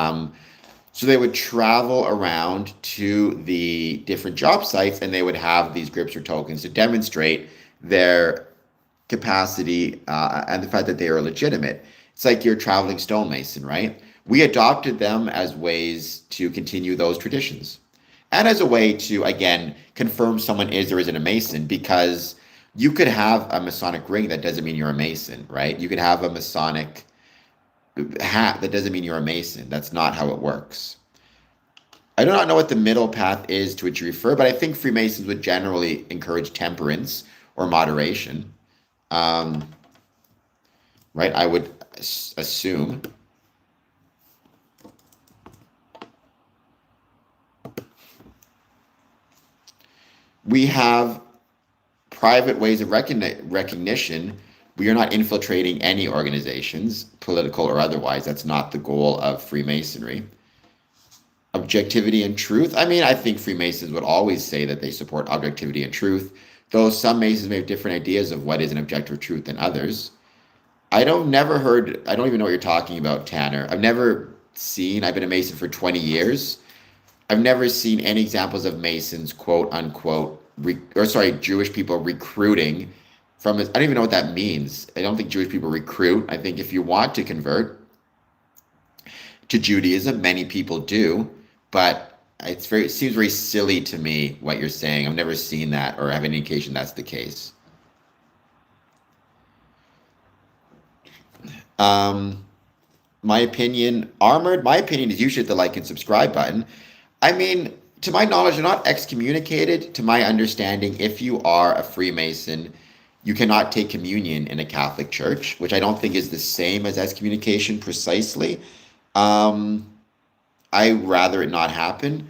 [SPEAKER 1] So they would travel around to the different job sites and they would have these grips or tokens to demonstrate their capacity and the fact that they are legitimate. It's like your traveling stonemason, right? We adopted them as ways to continue those traditions. and as a way to, again, confirm someone is or isn't a Mason, because you could have a Masonic ring, that doesn't mean you're a Mason, right? You could have a Masonic hat, that doesn't mean you're a Mason. That's not how it works. I do not know what the middle path is to which you refer, but I think Freemasons would generally encourage temperance or moderation, um, right? I would assume. We have private ways of recognition. We are not infiltrating any organizations, political or otherwise. That's not the goal of Freemasonry. Objectivity and truth. I mean, I think Freemasons would always say that they support objectivity and truth, though some Masons may have different ideas of what is an objective truth than others. I don't even know what you're talking about, Tanner. I've been a Mason for 20 years. I've never seen any examples of Masons, quote unquote, Jewish people recruiting from this. I don't even know what that means. I don't think Jewish people recruit. I think if you want to convert to Judaism, many people do, but it seems very silly to me what you're saying. I've never seen that or have any indication that's the case. My opinion, Armored, my opinion is you should hit the like and subscribe button. I mean, to my knowledge, you're not excommunicated. To my understanding, if you are a Freemason, you cannot take communion in a Catholic church, which I don't think is the same as excommunication precisely. Um, I rather it not happen.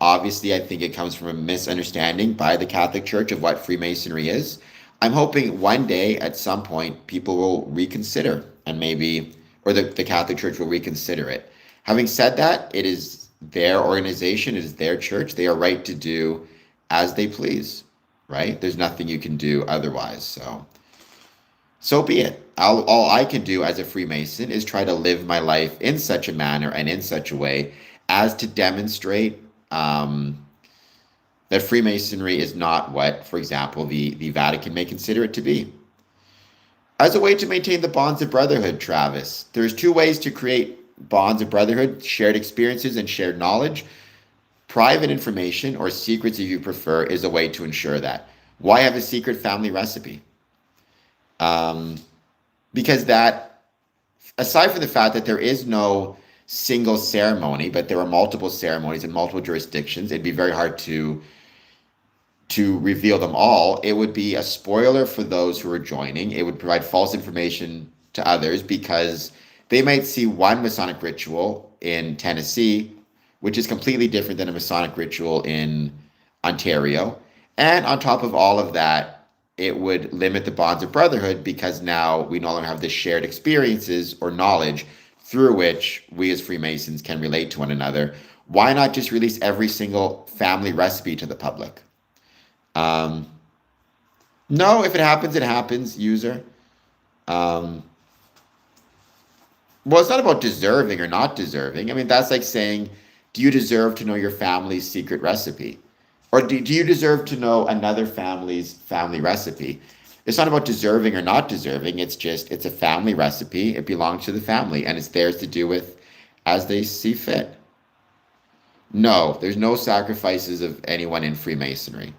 [SPEAKER 1] Obviously, I think it comes from a misunderstanding by the Catholic Church of what Freemasonry is. I'm hoping one day, at some point, people will reconsider and maybe, or the Catholic Church will reconsider it. Having said that, it is their organization, it is their church. They are right to do as they please, right? There's nothing you can do otherwise. So be it. All I can do as a Freemason is try to live my life in such a manner and in such a way as to demonstrate that Freemasonry is not what, for example, the Vatican may consider it to be. As a way to maintain the bonds of brotherhood, Travis, there's two ways to create bonds of brotherhood: shared experiences and shared knowledge. Private information, or secrets if you prefer, is a way to ensure that. Why have a secret family recipe? Um, because that, aside from the fact that there is no single ceremony, but there are multiple ceremonies in multiple jurisdictions, it'd be very hard to reveal them all. It would be a spoiler for those who are joining. It would provide false information to others because they might see one Masonic ritual in Tennessee, which is completely different than a Masonic ritual in Ontario. And on top of all of that, it would limit the bonds of brotherhood because now we no longer have the shared experiences or knowledge through which we as Freemasons can relate to one another. Why not just release every single family recipe to the public? Um, no, if it happens, it happens, user. Um, well, it's not about deserving or not deserving. I mean, that's like saying, do you deserve to know your family's secret recipe? Or do you deserve to know another family's family recipe? It's not about deserving or not deserving. It's a family recipe. It belongs to the family and it's theirs to do with as they see fit. No, there's no sacrifices of anyone in Freemasonry.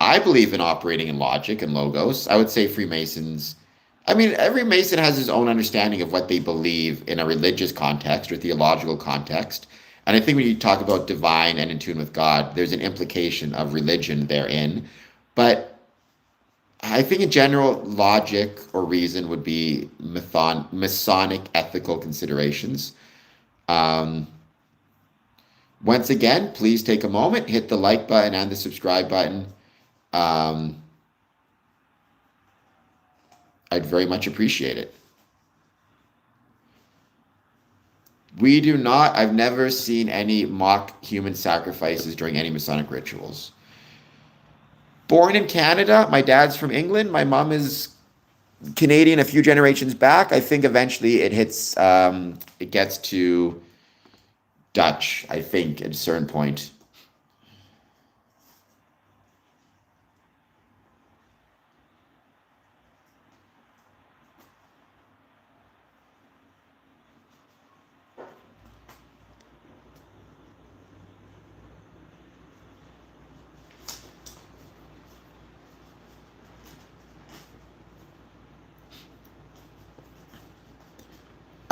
[SPEAKER 1] I believe in operating in logic and logos. I would say Freemasons, I mean, every Mason has his own understanding of what they believe in a religious context or theological context. And I think when you talk about divine and in tune with God, there's an implication of religion therein. But I think in general, logic or reason would be Masonic ethical considerations. Um, Once again, please take a moment, hit the like button and the subscribe button. Um, I'd very much appreciate it. We do not, I've never seen any mock human sacrifices during any Masonic rituals. Born in Canada, my dad's from England, my mom is Canadian a few generations back. I think eventually it gets to Dutch, I think, at a certain point.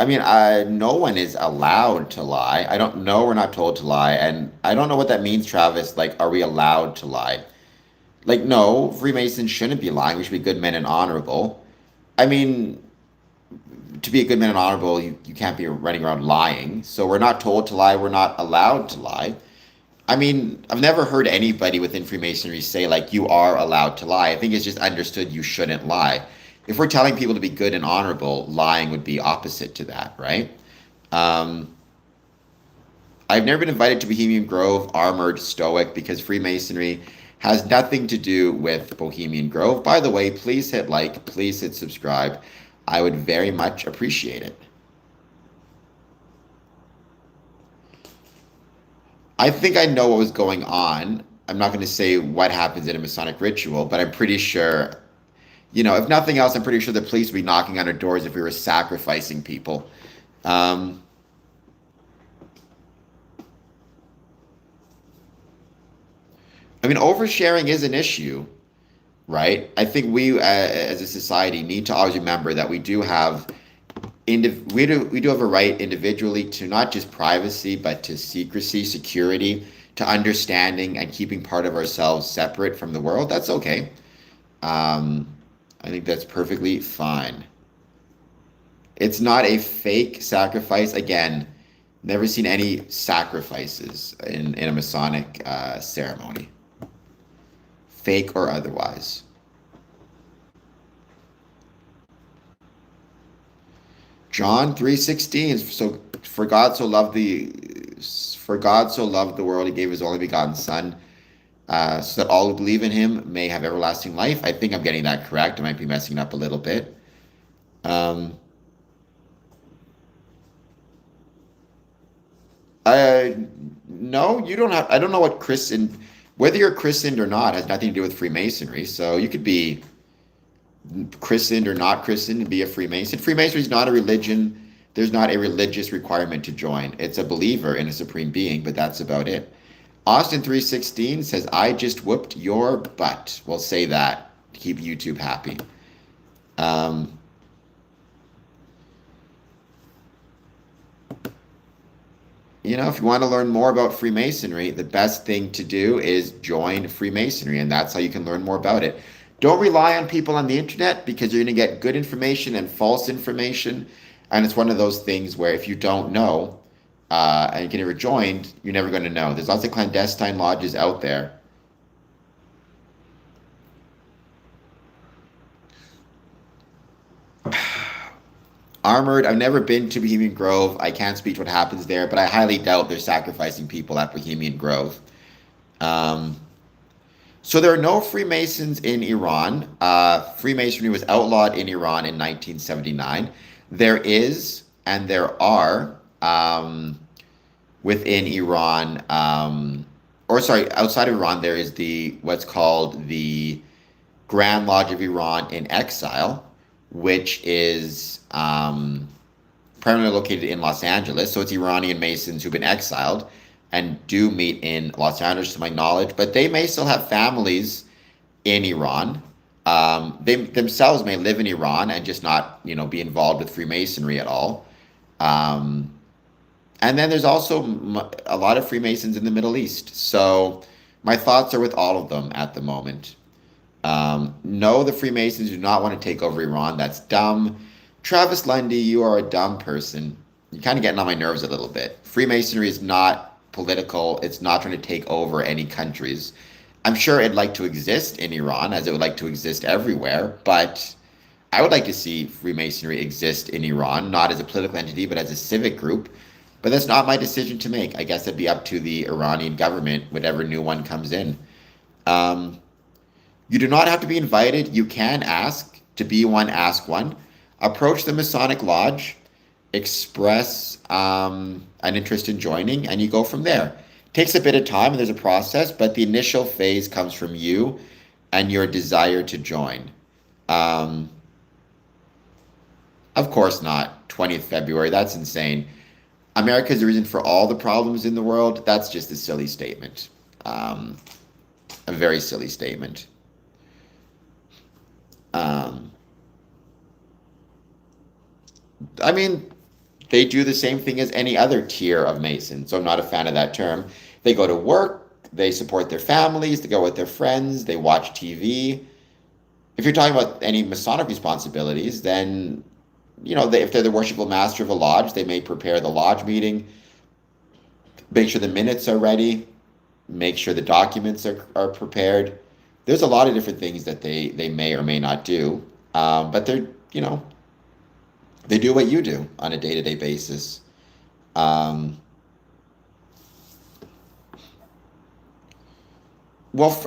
[SPEAKER 1] I mean, no one is allowed to lie. I don't know. We're not told to lie. And I don't know what that means, Travis. Like, are we allowed to lie? Like, no, Freemasons shouldn't be lying. We should be good men and honorable. I mean, to be a good man and honorable, you can't be running around lying. So we're not told to lie. We're not allowed to lie. I mean, I've never heard anybody within Freemasonry say, like, you are allowed to lie. I think it's just understood you shouldn't lie. If we're telling people to be good and honorable, lying would be opposite to that, right? Um, I've never been invited to Bohemian Grove, Armored, Stoic, because Freemasonry has nothing to do with Bohemian Grove. By the way, please hit like, please hit subscribe. I would very much appreciate it. I think I know what was going on. I'm not going to say what happens in a Masonic ritual, but I'm pretty sure, if nothing else, I'm pretty sure the police would be knocking on our doors if we were sacrificing people. Um, I mean, oversharing is an issue, right? I think we, as a society, need to always remember that we do have we do have a right individually to not just privacy, but to secrecy, security, to understanding and keeping part of ourselves separate from the world. That's okay. Um, I think that's perfectly fine. It's not a fake sacrifice. Again, never seen any sacrifices in a Masonic ceremony, fake or otherwise. John 3:16. So for God so loved the world, he gave his only begotten Son, so that all who believe in him may have everlasting life. I think I'm getting that correct. I might be messing up a little bit. Um, I no, you don't have. I don't know what Christian, whether you're christened or not, has nothing to do with Freemasonry. So you could be christened or not christened and be a Freemason. Freemasonry is not a religion. There's not a religious requirement to join. It's a believer in a supreme being, but that's about it. Austin 3:16 says, "I just whooped your butt." We'll say that to keep YouTube happy. Um, if you want to learn more about Freemasonry, the best thing to do is join Freemasonry, and that's how you can learn more about it. Don't rely on people on the internet, because you're going to get good information and false information. And it's one of those things where if you don't know and you get never joined, you're never going to know. There's lots of clandestine lodges out there. Armored, I've never been to Bohemian Grove. I can't speak to what happens there, but I highly doubt they're sacrificing people at Bohemian Grove. So there are no Freemasons in Iran. Freemasonry was outlawed in Iran in 1979. There is, and there are, within Iran, outside of Iran, there is what's called the Grand Lodge of Iran in Exile, which is primarily located in Los Angeles. So it's Iranian Masons who've been exiled and do meet in Los Angeles, to my knowledge, but they may still have families in Iran. They themselves may live in Iran and just not, be involved with Freemasonry at all. And then there's also a lot of Freemasons in the Middle East. So my thoughts are with all of them at the moment. No, the Freemasons do not want to take over Iran. That's dumb. Travis Lundy, you are a dumb person. You're kind of getting on my nerves a little bit. Freemasonry is not political. It's not trying to take over any countries. I'm sure it'd like to exist in Iran, as it would like to exist everywhere, but I would like to see Freemasonry exist in Iran, not as a political entity, but as a civic group. But that's not my decision to make. I guess it'd be up to the Iranian government, whatever new one comes in. You do not have to be invited. You can ask to be one, ask one. Approach the Masonic Lodge, express an interest in joining, and you go from there. Takes a bit of time and there's a process, but the initial phase comes from you and your desire to join. Of course not. 20th February, that's insane. America is the reason for all the problems in the world. That's just a silly statement. A very silly statement. I mean, they do the same thing as any other tier of Masons. So I'm not a fan of that term. They go to work, they support their families, they go with their friends, they watch TV. If you're talking about any Masonic responsibilities, then, if they're the worshipful master of a lodge, they may prepare the lodge meeting, make sure the minutes are ready, make sure the documents are prepared. There's a lot of different things that they may or may not do, but they do what you do on a day-to-day basis. Well,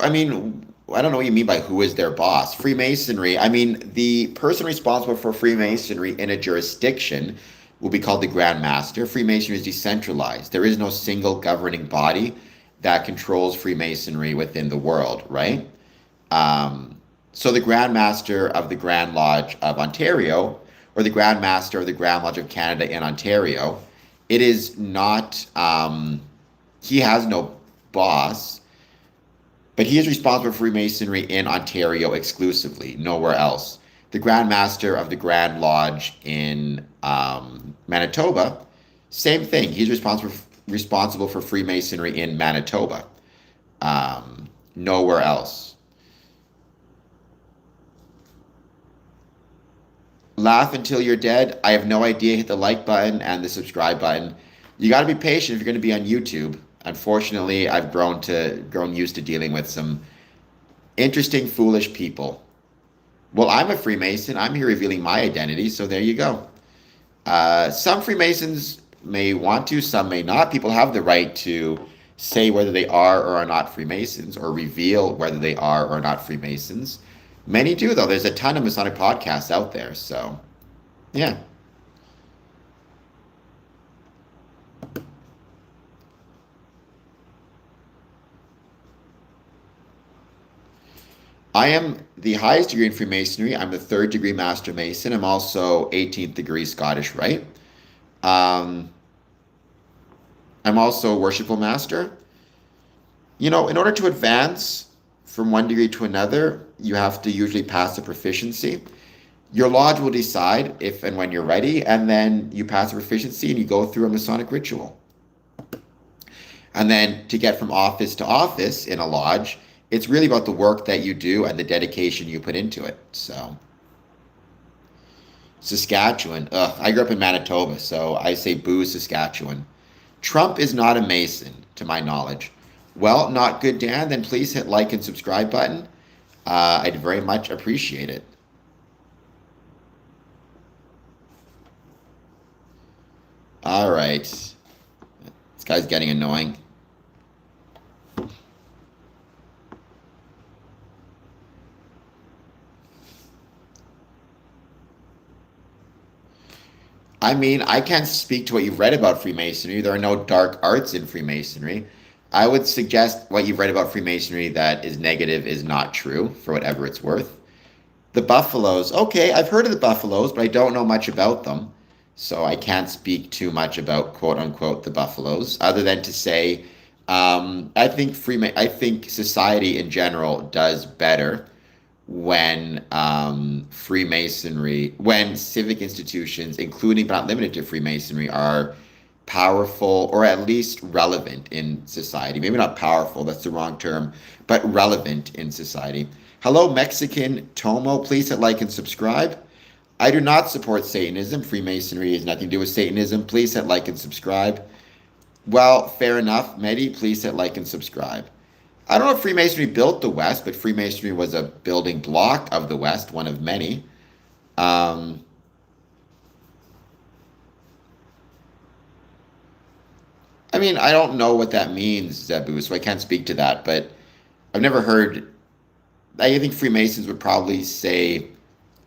[SPEAKER 1] I mean, I don't know what you mean by who is their boss. Freemasonry, I mean, the person responsible for Freemasonry in a jurisdiction will be called the Grand Master. Freemasonry is decentralized. There is no single governing body that controls Freemasonry within the world, right? So the Grand Master of the Grand Lodge of Ontario, or the Grand Master of the Grand Lodge of Canada in Ontario, it is not, he has no boss, but he is responsible for Freemasonry in Ontario exclusively, nowhere else. The Grand Master of the Grand Lodge in Manitoba, same thing. He's responsible for Freemasonry in Manitoba, nowhere else. Laugh until you're dead. I have no idea. Hit the like button and the subscribe button. You got to be patient if you're going to be on YouTube. Unfortunately, I've grown used to dealing with some interesting, foolish people. Well, I'm a Freemason. I'm here revealing my identity, so there you go. Some Freemasons may want to, some may not. People have the right to say whether they are or are not Freemasons, or reveal whether they are or are not Freemasons. Many do, though. There's a ton of Masonic podcasts out there, so yeah. I am the highest degree in Freemasonry. I'm the 3rd degree Master Mason. I'm also 18th degree Scottish Rite. I'm also a Worshipful Master. In order to advance from one degree to another, you have to usually pass a proficiency. Your lodge will decide if and when you're ready, and then you pass a proficiency and you go through a Masonic ritual. And then to get from office to office in a lodge, it's really about the work that you do and the dedication you put into it. So, Saskatchewan. I grew up in Manitoba, so I say boo Saskatchewan. Trump is not a Mason, to my knowledge. Well, not good, Dan. Then please hit like and subscribe button. I'd very much appreciate it. All right. This guy's getting annoying. I mean, I can't speak to what you've read about Freemasonry. There are no dark arts in Freemasonry. I would suggest what you've read about Freemasonry that is negative is not true, for whatever it's worth. The Buffaloes. Okay, I've heard of the Buffaloes, but I don't know much about them. So I can't speak too much about, quote unquote, the Buffaloes, other than to say, I think society in general does better when when civic institutions, including but not limited to Freemasonry, are powerful or at least relevant in society. Maybe not powerful, that's the wrong term, but relevant in society. Hello, Mexican Tomo. Please hit like and subscribe. I do not support Satanism. Freemasonry has nothing to do with Satanism. Please hit like and subscribe. Well, fair enough. Mehdi, please hit like and subscribe. I don't know if Freemasonry built the West, but Freemasonry was a building block of the West, one of many. I mean, I don't know what that means, Zebu, so I can't speak to that, but I've never heard. I think Freemasons would probably say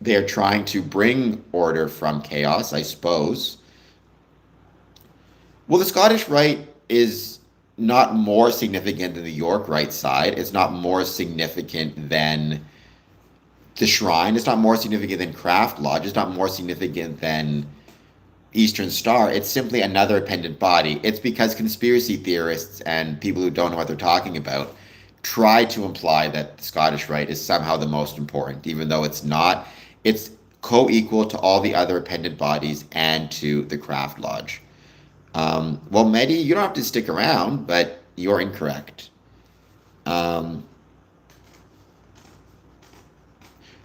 [SPEAKER 1] they're trying to bring order from chaos, I suppose. Well, the Scottish Rite is not more significant than the York Rite side. It's not more significant than the Shrine. It's not more significant than Craft Lodge. It's not more significant than Eastern Star. It's simply another appendant body. It's because conspiracy theorists and people who don't know what they're talking about try to imply that the Scottish Rite is somehow the most important, even though it's not. It's co-equal to all the other appendant bodies and to the craft lodge. Well, Mehdi, you don't have to stick around, but you're incorrect. Um,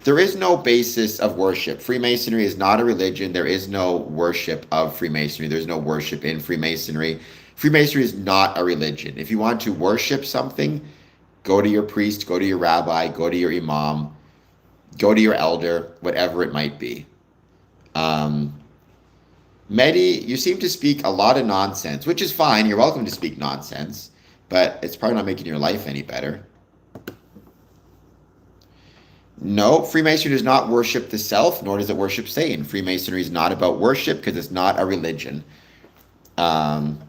[SPEAKER 1] there is no basis of worship. Freemasonry is not a religion. There is no worship of Freemasonry. There's no worship in Freemasonry. Freemasonry is not a religion. If you want to worship something, go to your priest, go to your rabbi, go to your imam, go to your elder, whatever it might be. Mehdi, you seem to speak a lot of nonsense, which is fine. You're welcome to speak nonsense, but it's probably not making your life any better. No, Freemasonry does not worship the self, nor does it worship Satan. Freemasonry is not about worship because it's not a religion. Um,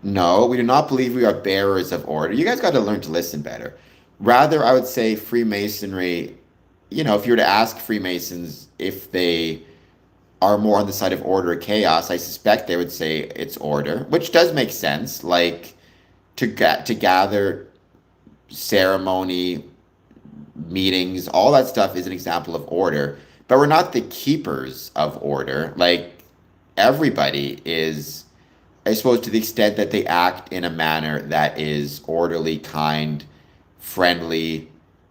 [SPEAKER 1] no, we do not believe we are bearers of order. You guys got to learn to listen better. Rather, I would say Freemasonry, if you were to ask Freemasons if they are more on the side of order or chaos, I suspect they would say it's order, which does make sense. Like to gather, ceremony, meetings, all that stuff is an example of order. But we're not the keepers of order. Like everybody is, I suppose, to the extent that they act in a manner that is orderly, kind, friendly,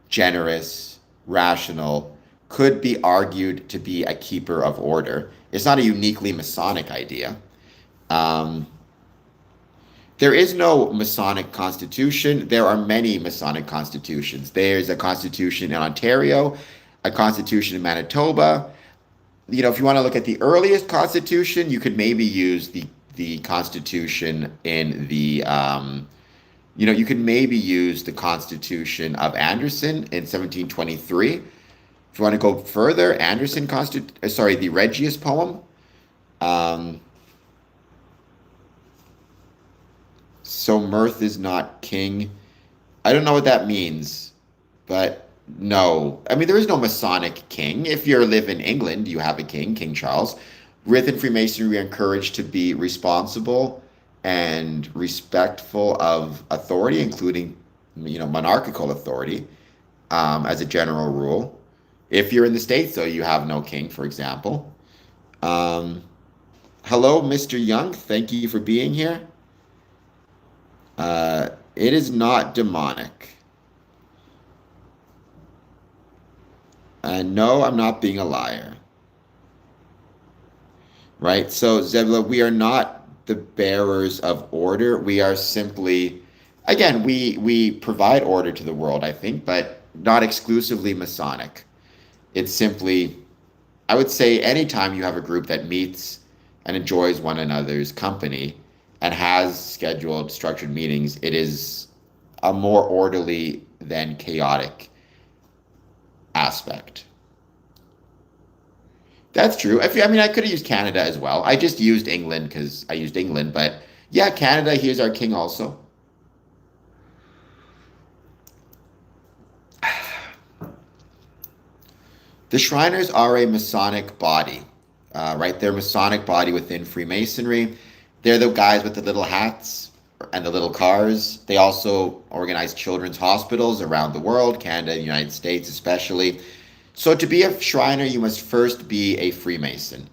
[SPEAKER 1] generous, rational, could be argued to be a keeper of order. It's not a uniquely Masonic idea. Um, there is no Masonic constitution. There are many Masonic constitutions. There's a constitution in Ontario, a constitution in Manitoba. If you want to look at the earliest constitution, you could maybe use the constitution in you could maybe use the Constitution of Anderson in 1723. If you want to go further, the Regius poem. So mirth is not king. I don't know what that means, but no. I mean, there is no Masonic king. If you live in England, you have a king, King Charles. Within Freemasonry, we are encouraged to be responsible and respectful of authority, including, monarchical authority, as a general rule. If you're in the States, though, you have no king, for example. Hello, Mr. Young. Thank you for being here. It is not demonic. No, I'm not being a liar. Right? So, Zebla, we are not the bearers of order. We are simply, again, we provide order to the world, I think, but not exclusively Masonic. It's simply, I would say, anytime you have a group that meets and enjoys one another's company and has scheduled structured meetings, it is a more orderly than chaotic aspect. That's true. I could have used Canada as well. I just used England because I used England, but yeah, Canada, here's our king also. The Shriners are a Masonic body, right? They're a Masonic body within Freemasonry. They're the guys with the little hats and the little cars. They also organize children's hospitals around the world, Canada, the United States especially. So to be a Shriner, you must first be a Freemason.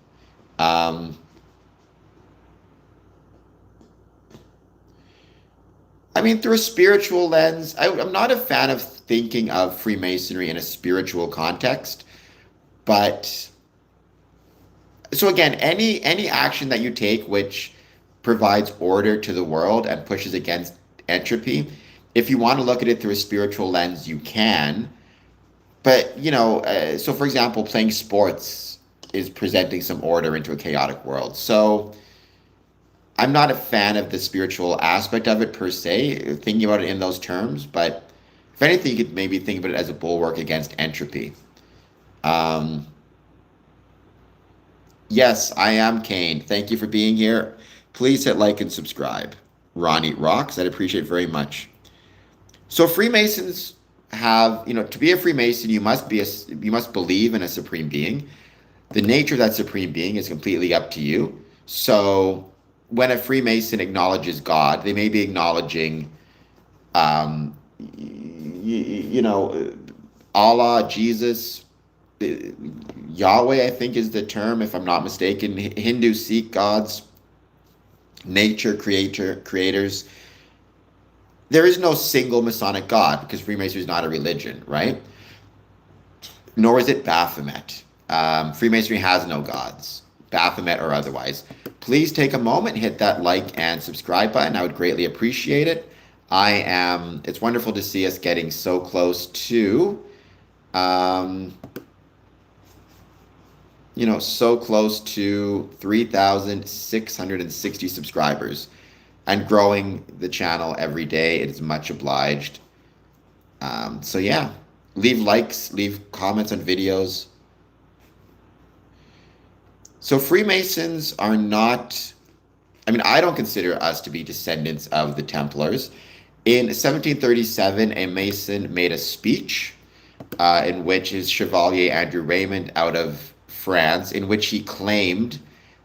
[SPEAKER 1] Through a spiritual lens, I'm not a fan of thinking of Freemasonry in a spiritual context. But so again, any action that you take which provides order to the world and pushes against entropy, if you want to look at it through a spiritual lens, you can. But so for example, playing sports is presenting some order into a chaotic world. So I'm not a fan of the spiritual aspect of it per se, thinking about it in those terms. But if anything, you could maybe think about it as a bulwark against entropy. Yes, I am Kane. Thank you for being here. Please hit like and subscribe. Ronnie rocks. I'd appreciate it very much. So Freemasons have, to be a Freemason, you must believe in a supreme being. The nature of that supreme being is completely up to you. So when a Freemason acknowledges God, they may be acknowledging, you know, Allah, Jesus, Yahweh, I think is the term, if I'm not mistaken. Hindu, Sikh gods, nature, creators. There is no single Masonic God because Freemasonry is not a religion, right? Nor is it Baphomet. Freemasonry has no gods, Baphomet or otherwise. Please take a moment, hit that like and subscribe button. I would greatly appreciate it. It's wonderful to see us getting so close to, so close to 3,660 subscribers and growing the channel every day. It is much obliged. So yeah, leave likes, leave comments on videos. So Freemasons are not, I don't consider us to be descendants of the Templars. In 1737, a Mason made a speech in which his Chevalier Andrew Raymond out of France, in which he claimed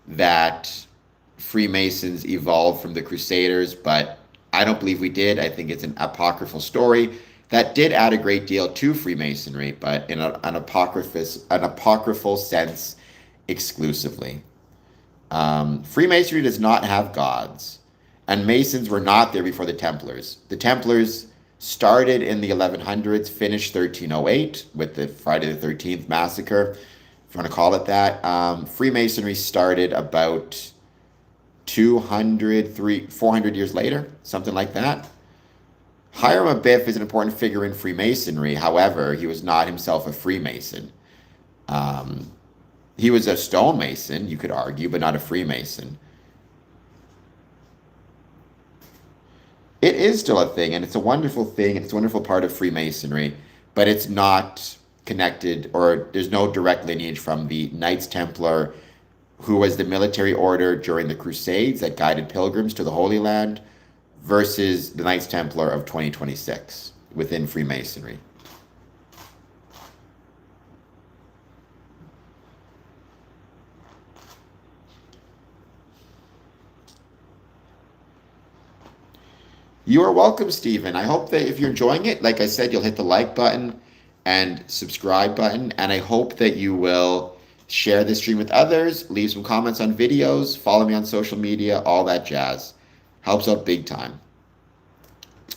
[SPEAKER 1] that Freemasons evolved from the Crusaders, but I don't believe we did. I think it's an apocryphal story that did add a great deal to Freemasonry, but in an apocryphal sense exclusively. Freemasonry does not have gods, and Masons were not there before the Templars. The Templars started in the 1100s, finished 1308 with the Friday the 13th massacre, if you want to call it that. Freemasonry started about 400 years later, something like that. Hiram Abiff is an important figure in Freemasonry. However, he was not himself a Freemason. He was a stonemason, you could argue, but not a Freemason. It is still a thing, and it's a wonderful thing, and it's a wonderful part of Freemasonry, but it's not connected, or there's no direct lineage from the Knights Templar, who was the military order during the Crusades that guided pilgrims to the Holy Land, versus the Knights Templar of 2026 within Freemasonry. You are welcome, Stephen. I hope that if you're enjoying it, like I said, you'll hit the like button and subscribe button. And I hope that you will share this stream with others, leave some comments on videos, follow me on social media, all that jazz. Helps out big time.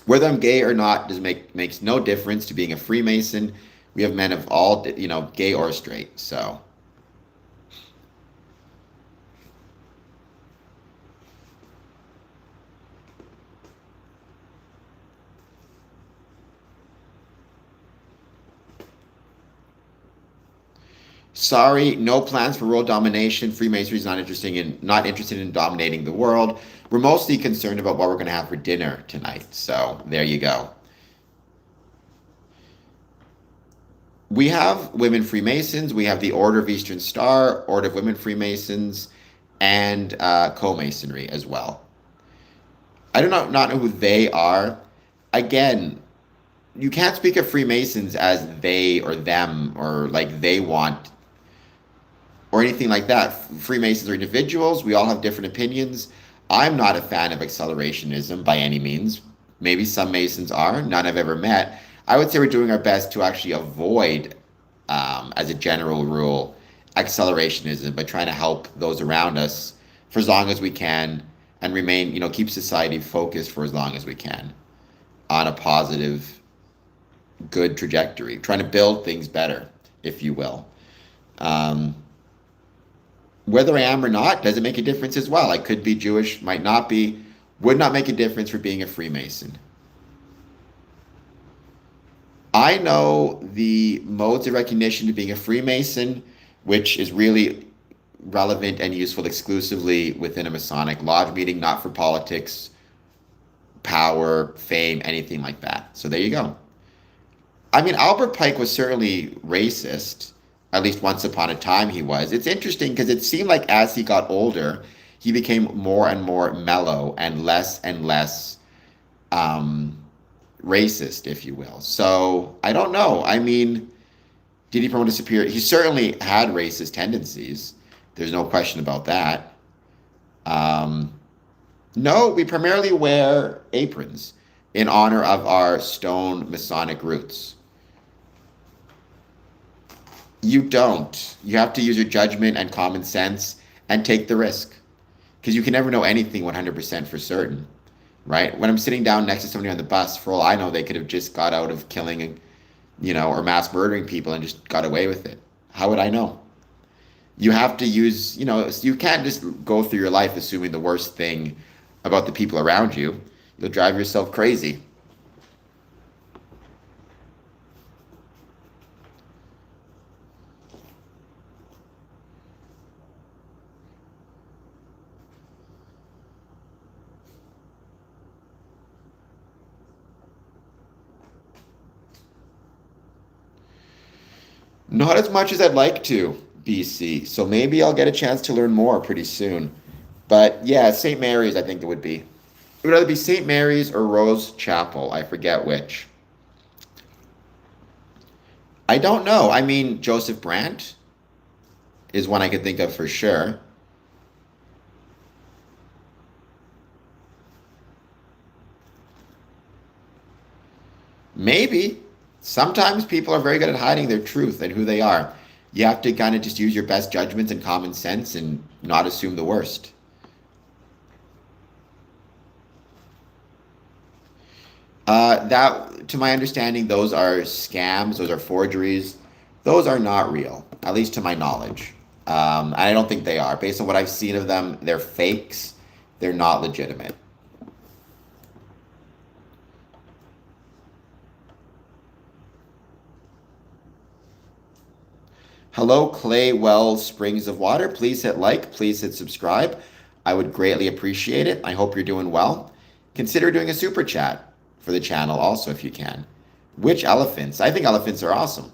[SPEAKER 1] Whether I'm gay or not makes no difference to being a Freemason. We have men of all, gay or straight. So. Sorry, no plans for world domination. Freemasonry is not interested in dominating the world. We're mostly concerned about what we're going to have for dinner tonight. So there you go. We have women Freemasons. We have the Order of Eastern Star, Order of Women Freemasons, and co-Masonry as well. I do not know who they are. Again, you can't speak of Freemasons as they or them or like they want or anything like that. Freemasons are individuals. We all have different opinions. I'm not a fan of accelerationism by any means. Maybe some Masons are. None I've ever met. I would say we're doing our best to actually avoid, as a general rule, accelerationism by trying to help those around us for as long as we can and remain, keep society focused for as long as we can on a positive, good trajectory, trying to build things better, if you will. Whether I am or not doesn't make a difference as well. I could be Jewish, might not be, would not make a difference for being a Freemason. I know the modes of recognition to being a Freemason, which is really relevant and useful exclusively within a Masonic lodge meeting, not for politics, power, fame, anything like that. So there you go. Albert Pike was certainly racist. At least once upon a time he was. It's interesting because it seemed like as he got older, he became more and more mellow and less racist, if you will. So I don't know. Did he promote a superior? He certainly had racist tendencies. There's no question about that. No, we primarily wear aprons in honor of our stone Masonic roots. You don't. You have to use your judgment and common sense and take the risk because you can never know anything 100% for certain, right? When I'm sitting down next to somebody on the bus, for all I know, they could have just got out of killing, or mass murdering people and just got away with it. How would I know? You have to use, you can't just go through your life assuming the worst thing about the people around you. You'll drive yourself crazy. Not as much as I'd like to, BC. So maybe I'll get a chance to learn more pretty soon. But yeah, St. Mary's, I think it would be. It would either be St. Mary's or Rose Chapel. I forget which. I don't know. I mean, Joseph Brandt is one I could think of for sure. Maybe. Sometimes people are very good at hiding their truth and who they are. You have to kind of just use your best judgments and common sense and not assume the worst. That, to my understanding, those are scams, those are forgeries, those are not real, at least to my knowledge. And I don't think they are. Based on what I've seen of them, they're fakes, they're not legitimate. Hello, Clay Wells Springs of Water. Please hit like, please hit subscribe. I would greatly appreciate it. I hope you're doing well. Consider doing a super chat for the channel also if you can. Which elephants? I think elephants are awesome.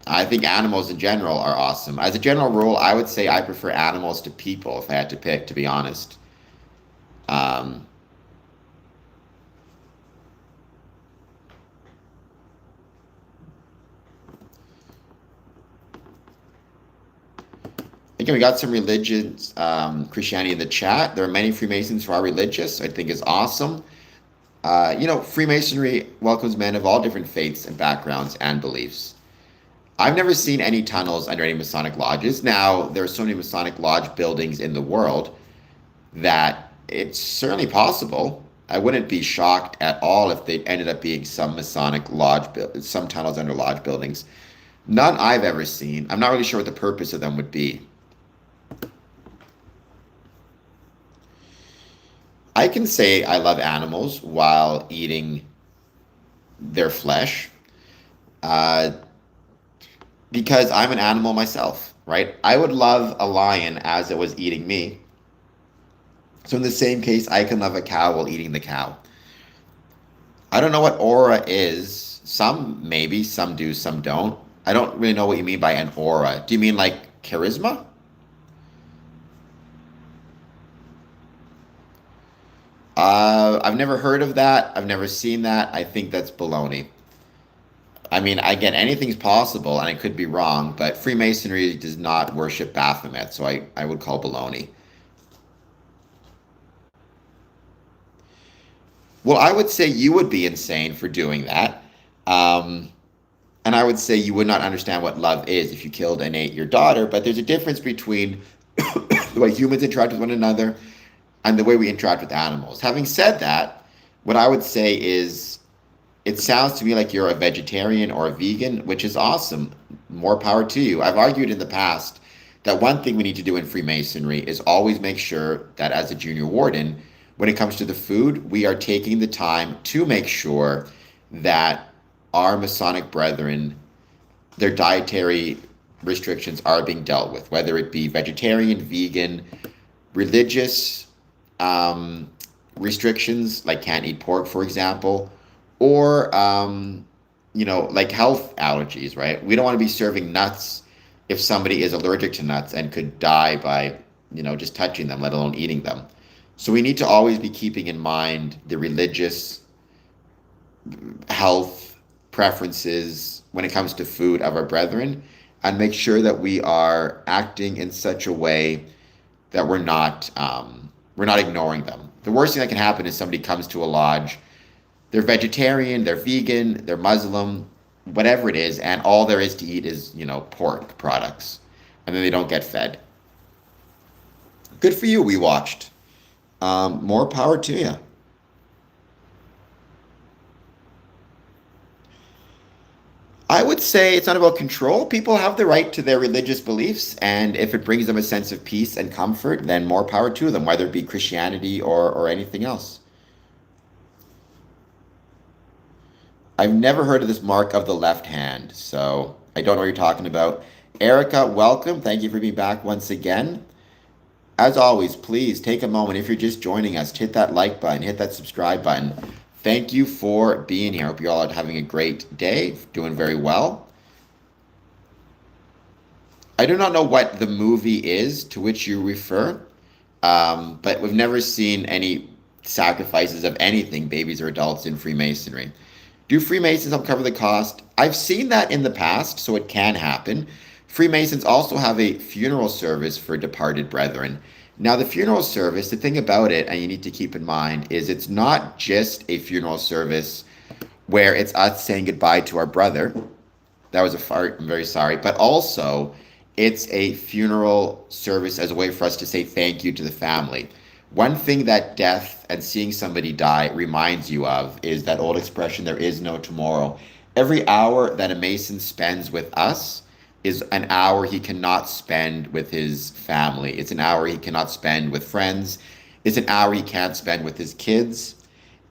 [SPEAKER 1] I think animals in general are awesome. As a general rule, I would say I prefer animals to people if I had to pick, to be honest. Um, Again, we got some religions, Christianity in the chat. There are many Freemasons who are religious. I think is awesome. Freemasonry welcomes men of all different faiths and backgrounds and beliefs. I've never seen any tunnels under any Masonic lodges. Now, there are so many Masonic lodge buildings in the world that it's certainly possible. I wouldn't be shocked at all if they ended up being some Masonic lodge, some tunnels under lodge buildings. None I've ever seen. I'm not really sure what the purpose of them would be. I can say I love animals while eating their flesh, uh, because I'm an animal myself, right? I would love a lion as it was eating me. So in the same case, I can love a cow while eating the cow. I don't know what aura is. Some maybe, some do, some don't. I don't really know what you mean by an aura. Do you mean like charisma? I've never heard of that. I've never seen that. I think that's baloney. I mean, again, anything's possible, and I could be wrong, but Freemasonry does not worship Baphomet, so I would call baloney. Well, I would say you would be insane for doing that. Um, and I would say you would not understand what love is if you killed and ate your daughter, but there's a difference between the way humans interact with one another and the way we interact with animals. Having said that, what I would say is it sounds to me like you're a vegetarian or a vegan, which is awesome. More power to you. I've argued in the past that one thing we need to do in Freemasonry is always make sure that as a junior warden, when it comes to the food, we are taking the time to make sure that our Masonic brethren, their dietary restrictions are being dealt with, whether it be vegetarian, vegan, religious um, restrictions, like can't eat pork, for example, or like health allergies, right? We don't want to be serving nuts if somebody is allergic to nuts and could die by, just touching them, let alone eating them. So we need to always be keeping in mind the religious health preferences when it comes to food of our brethren and make sure that we are acting in such a way that we're not We're not ignoring them. The worst thing that can happen is somebody comes to a lodge, they're vegetarian, they're vegan, they're Muslim, whatever it is, and all there is to eat is, pork products. And then they don't get fed. Good for you, we watched. More power to you. I would say it's not about control. People have the right to their religious beliefs, and if it brings them a sense of peace and comfort, then more power to them, whether it be Christianity or anything else. I've never heard of this mark of the left hand, so I don't know what you're talking about. Erica, welcome. Thank you for being back once again. As always, please take a moment. If you're just joining us, hit that like button, hit that subscribe button. Thank you for being here. I hope you all are having a great day, doing very well. I do not know what the movie is to which you refer, but we've never seen any sacrifices of anything, babies or adults, in Freemasonry. Do Freemasons help cover the cost? I've seen that in the past, so it can happen. Freemasons also have a funeral service for departed brethren. Now, the funeral service, the thing about it, and you need to keep in mind, is it's not just a funeral service where it's us saying goodbye to our brother. That was a fart, I'm very sorry. But also, it's a funeral service as a way for us to say thank you to the family. One thing that death and seeing somebody die reminds you of is that old expression, there is no tomorrow. Every hour that a Mason spends with us is an hour he cannot spend with his family. It's an hour he cannot spend with friends. It's an hour he can't spend with his kids.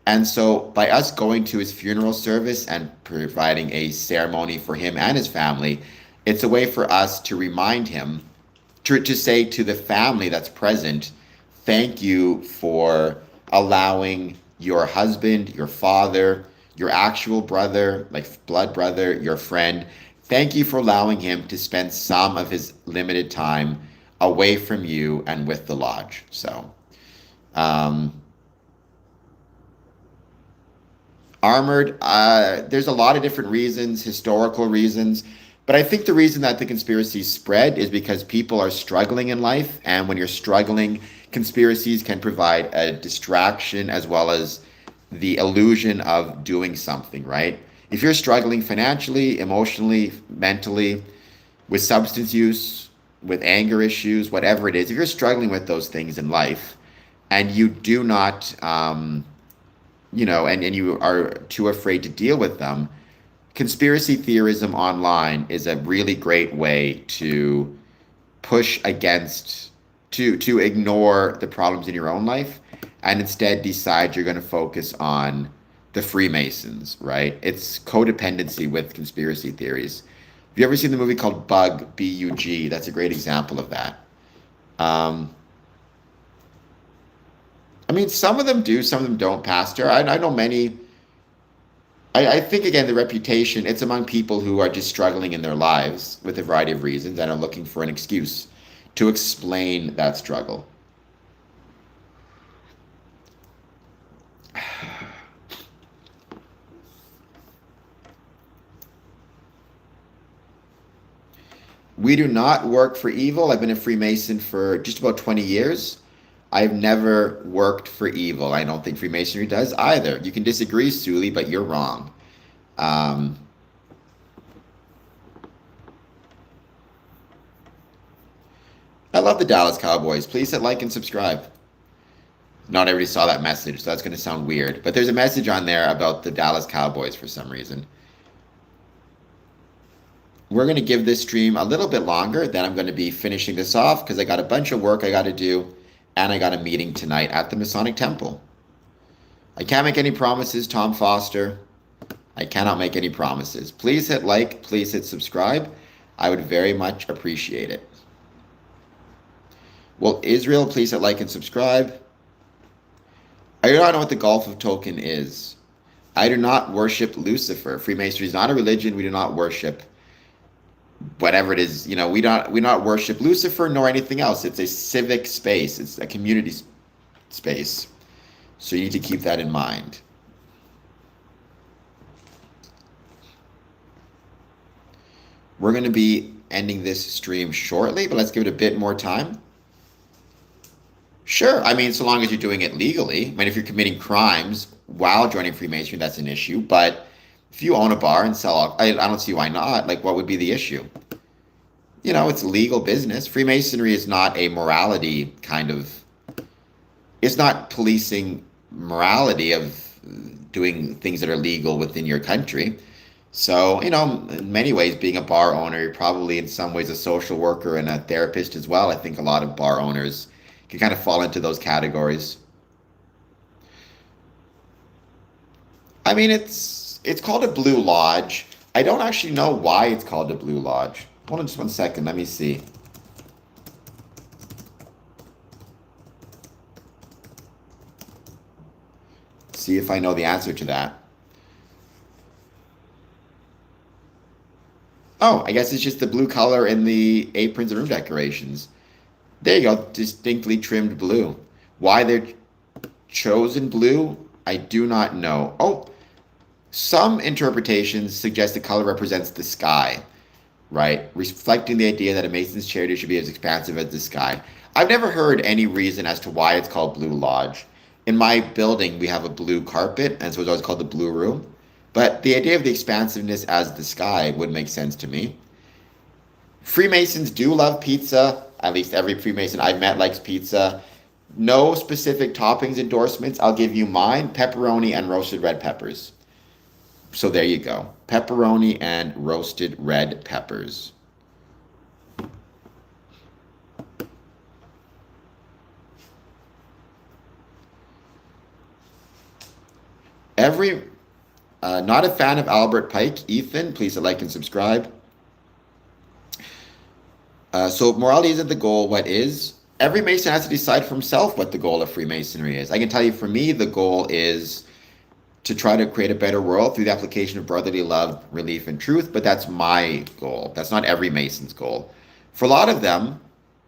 [SPEAKER 1] And so by us going to his funeral service and providing a ceremony for him and his family, it's a way for us to remind him, to say to the family that's present, thank you for allowing your husband, your father, your actual brother, like blood brother, your friend, thank you for allowing him to spend some of his limited time away from you and with the lodge. So, armored, there's a lot of different reasons, historical reasons, but I think the reason that the conspiracies spread is because people are struggling in life, and when you're struggling, conspiracies can provide a distraction as well as the illusion of doing something, right? If you're struggling financially, emotionally, mentally, with substance use, with anger issues, whatever it is, if you're struggling with those things in life and you do not, and you are too afraid to deal with them, conspiracy theorism online is a really great way to push against, to ignore the problems in your own life and instead decide you're going to focus on the Freemasons, right? It's codependency with conspiracy theories. Have you ever seen the movie called Bug, B-U-G? That's a great example of that. I mean, some of them do, some of them don't, Pastor. I know many. I think, again, the reputation, it's among people who are just struggling in their lives with a variety of reasons and are looking for an excuse to explain that struggle. We do not work for evil. I've been a Freemason for just about 20 years. I've never worked for evil. I don't think Freemasonry does either. You can disagree, Suli, but you're wrong. I love the Dallas Cowboys. Please hit like and subscribe. Not everybody saw that message, so that's going to sound weird. But there's a message on there about the Dallas Cowboys for some reason. We're going to give this stream a little bit longer. Then I'm going to be finishing this off because I got a bunch of work I got to do. And I got a meeting tonight at the Masonic Temple. I can't make any promises, Tom Foster. I cannot make any promises. Please hit like. Please hit subscribe. I would very much appreciate it. Well, Israel, please hit like and subscribe. I do not know what the Gulf of Token is. I do not worship Lucifer. Freemasonry is not a religion. We do not worship whatever it is. We not worship Lucifer nor anything else. It's a civic space. It's a community space. So you need to keep that in mind. We're going to be ending this stream shortly, but let's give it a bit more time. Sure. I mean, so long as you're doing it legally. I mean, if you're committing crimes while joining Freemasonry, that's an issue. But if you own a bar and sell, I don't see why not. Like, what would be the issue? It's legal business. Freemasonry is not a morality kind of, it's not policing morality of doing things that are legal within your country. So, in many ways, being a bar owner, you're probably in some ways a social worker and a therapist as well. I think a lot of bar owners can kind of fall into those categories. I mean, it's called a Blue Lodge. I don't actually know why it's called a Blue Lodge. Hold on just one second. Let me see. See if I know the answer to that. Oh, I guess it's just the blue color in the aprons and room decorations. There you go, distinctly trimmed blue. Why they're chosen blue, I do not know. Oh, some interpretations suggest the color represents the sky, right? Reflecting the idea that a Mason's charity should be as expansive as the sky. I've never heard any reason as to why it's called Blue Lodge. In my building, we have a blue carpet, and so it's always called the Blue Room. But the idea of the expansiveness as the sky would make sense to me. Freemasons do love pizza. At least every Freemason I've met likes pizza. No specific toppings endorsements. I'll give you mine, pepperoni and roasted red peppers. So there you go. Pepperoni and roasted red peppers. Not a fan of Albert Pike. Ethan, please like and subscribe. So morality isn't the goal. What is? Every Mason has to decide for himself what the goal of Freemasonry is. I can tell you, for me, the goal is to try to create a better world through the application of brotherly love, relief, and truth. But that's my goal. That's not every Mason's goal. For a lot of them,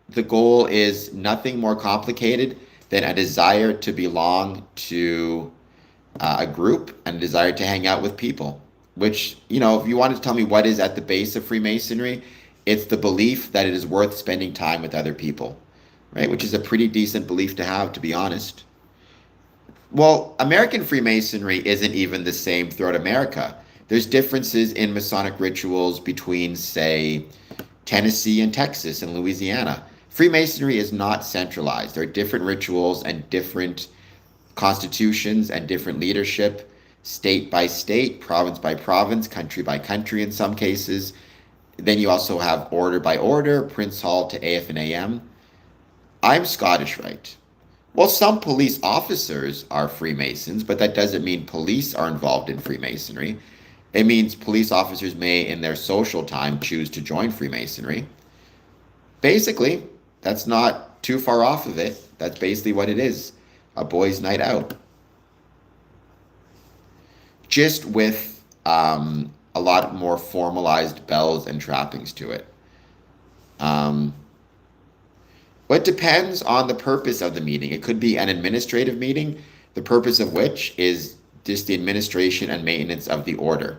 [SPEAKER 1] the goal is nothing more complicated than a desire to belong to a group and a desire to hang out with people. Which, if you wanted to tell me what is at the base of Freemasonry, it's the belief that it is worth spending time with other people, right? Which is a pretty decent belief to have, to be honest. Well, American Freemasonry isn't even the same throughout America. There's differences in Masonic rituals between, say, Tennessee and Texas and Louisiana. Freemasonry is not centralized. There are different rituals and different constitutions and different leadership, state by state, province by province, country by country in some cases. Then you also have order by order, Prince Hall to AF and AM. I'm Scottish Rite. Well, some police officers are Freemasons, but that doesn't mean police are involved in Freemasonry. It means police officers may, in their social time, choose to join Freemasonry. Basically, that's not too far off of it. That's basically what it is. A boys' night out. Just with a lot more formalized bells and trappings to it. But it depends on the purpose of the meeting. It could be an administrative meeting, the purpose of which is just the administration and maintenance of the order,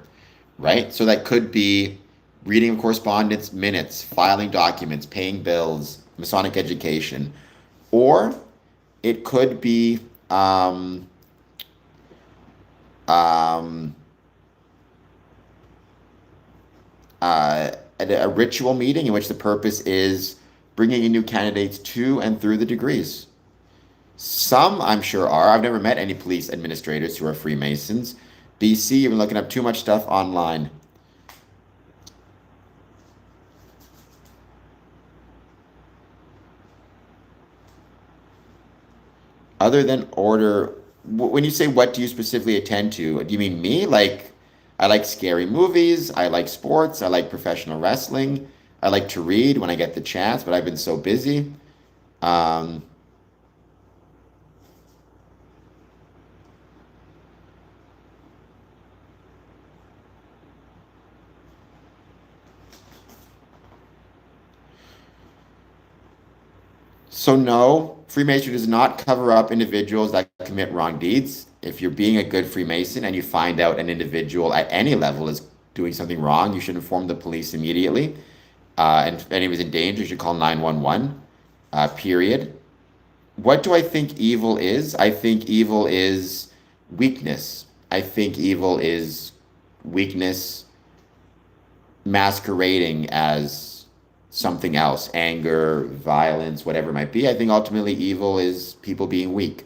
[SPEAKER 1] right? So that could be reading of correspondence, minutes, filing documents, paying bills, Masonic education, or it could be a ritual meeting in which the purpose is bringing in new candidates to and through the degrees. Some, I'm sure, are. I've never met any police administrators who are Freemasons. BC, you've been looking up too much stuff online. Other than order, when you say what do you specifically attend to, do you mean me? Like, I like scary movies, I like sports, I like professional wrestling, I like to read when I get the chance, but I've been so busy. Um, So no, Freemasonry does not cover up individuals that commit wrong deeds. If you're being a good Freemason and you find out an individual at any level is doing something wrong, you should inform the police immediately. And if anyone's in danger, you should call 911, period. What do I think evil is? I think evil is weakness. I think evil is weakness masquerading as something else, anger, violence, whatever it might be. I think ultimately evil is people being weak.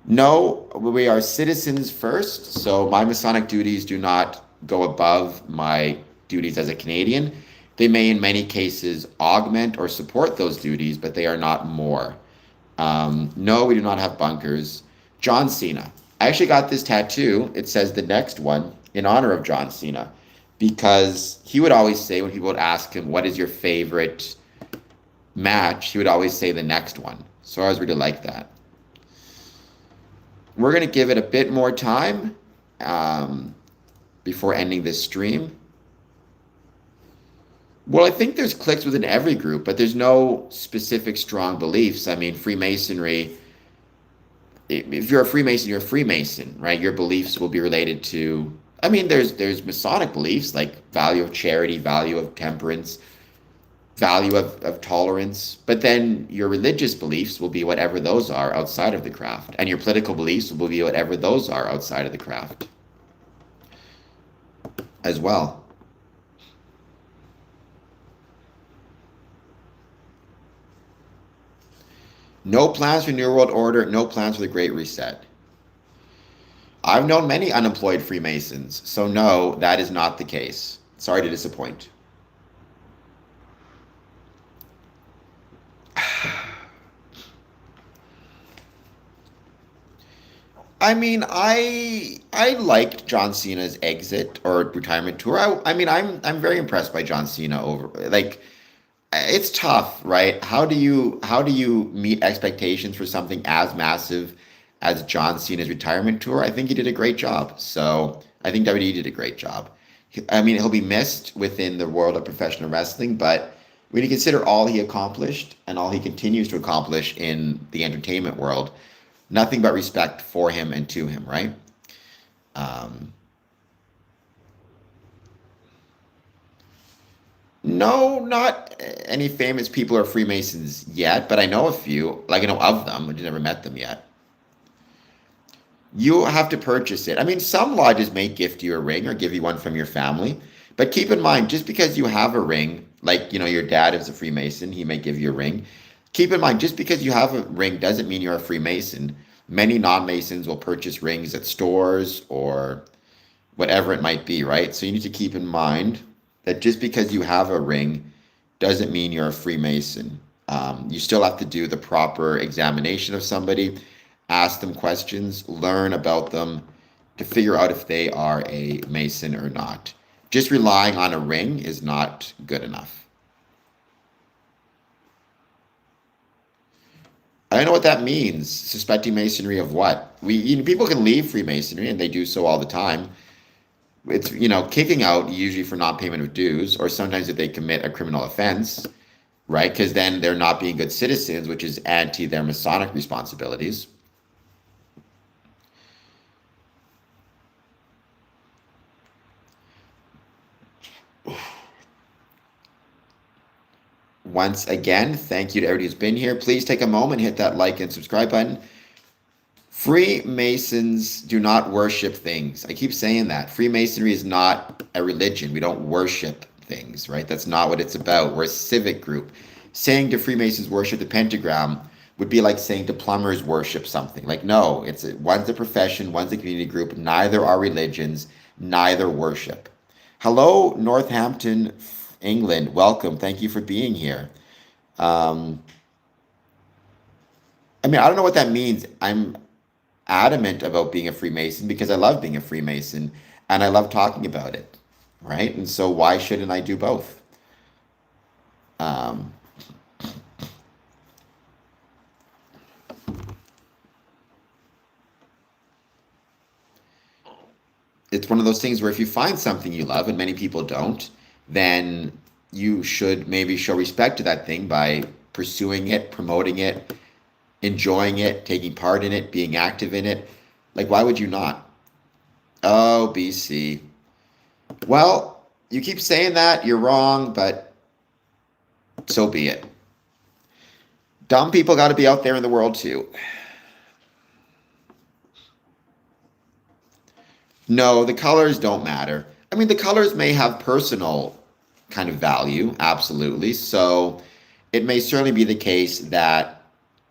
[SPEAKER 1] No, we are citizens first, so my Masonic duties do not go above my duties as a Canadian. They may, in many cases, augment or support those duties, but they are not more. No, we do not have bunkers. John Cena. I actually got this tattoo. It says the next one in honor of John Cena because he would always say when people would ask him, what is your favorite match? He would always say the next one. So I always really like that. We're going to give it a bit more time before ending this stream. Well, I think there's cliques within every group, but there's no specific strong beliefs. I mean, Freemasonry, if you're a Freemason, you're a Freemason, right? Your beliefs will be related to, I mean, there's Masonic beliefs like value of charity, value of temperance, value of tolerance, but then your religious beliefs will be whatever those are outside of the craft, and your political beliefs will be whatever those are outside of the craft as well. No plans for New World Order, no plans for the Great Reset. I've known many unemployed Freemasons, so no, that is not the case. Sorry to disappoint. I mean, I liked John Cena's exit or retirement tour. I mean, I'm very impressed by John Cena over like it's tough, right? How do you meet expectations for something as massive as John Cena's retirement tour? I think he did a great job. So I think WWE did a great job. I mean, he'll be missed within the world of professional wrestling, but when you consider all he accomplished and all he continues to accomplish in the entertainment world, nothing but respect for him and to him, right? Um, no, not any famous people or Freemasons yet, but I know a few. Like I know of them, but never met them yet. You have to purchase it. I mean, some lodges may gift you a ring or give you one from your family, but keep in mind, just because you have a ring, like your dad is a Freemason, he may give you a ring. Keep in mind, just because you have a ring doesn't mean you're a Freemason. Many non-Masons will purchase rings at stores or whatever it might be, right? So you need to keep in mind that just because you have a ring doesn't mean you're a Freemason. You still have to do the proper examination of somebody, ask them questions, learn about them to figure out if they are a Mason or not. Just relying on a ring is not good enough. I don't know what that means. Suspecting Masonry of what? People can leave Freemasonry and they do so all the time. It's kicking out usually for non-payment of dues, or sometimes if they commit a criminal offense, right? Because then they're not being good citizens, which is anti their Masonic responsibilities. Once again, thank you to everybody who's been here. Please take a moment, hit that like and subscribe button. Freemasons do not worship things. I keep saying that. Freemasonry is not a religion. We don't worship things, right? That's not what it's about. We're a civic group. Saying to Freemasons worship the pentagram would be like saying to plumbers worship something. Like, no, one's a profession, one's a community group. Neither are religions, neither worship. Hello, Northampton, England. Welcome. Thank you for being here. Um, I mean, I don't know what that means. I'm adamant about being a Freemason because I love being a Freemason and I love talking about it, right? And so why shouldn't I do both? Um, it's one of those things where if you find something you love, and many people don't, then you should maybe show respect to that thing by pursuing it, promoting it, enjoying it, taking part in it, being active in it. Like, why would you not? Oh, BC. Well, you keep saying that, you're wrong, but so be it. Dumb people got to be out there in the world too. No, the colors don't matter. I mean, the colors may have personal kind of value, absolutely. So it may certainly be the case that,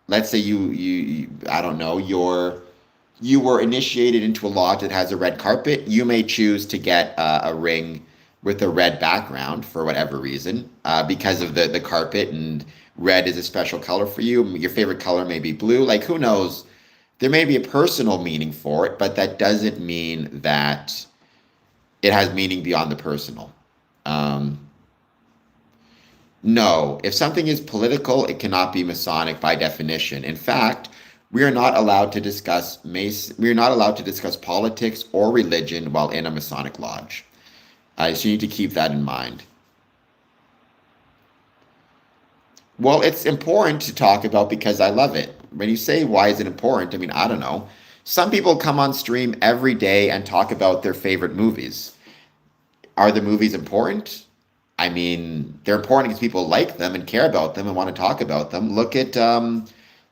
[SPEAKER 1] let's say I don't know, you were initiated into a lodge that has a red carpet. You may choose to get a ring with a red background for whatever reason, because of the carpet, and red is a special color for you. Your favorite color may be blue. Like, who knows? There may be a personal meaning for it, but that doesn't mean that it has meaning beyond the personal. Um, no, if something is political, it cannot be Masonic by definition. In fact, we are not allowed to discuss we are not allowed to discuss politics or religion while in a Masonic lodge. So you need to keep that in mind. Well, it's important to talk about because I love it. When you say why is it important, I mean, I don't know. Some people come on stream every day and talk about their favorite movies. Are the movies important? I mean, they're important because people like them and care about them and want to talk about them. Look at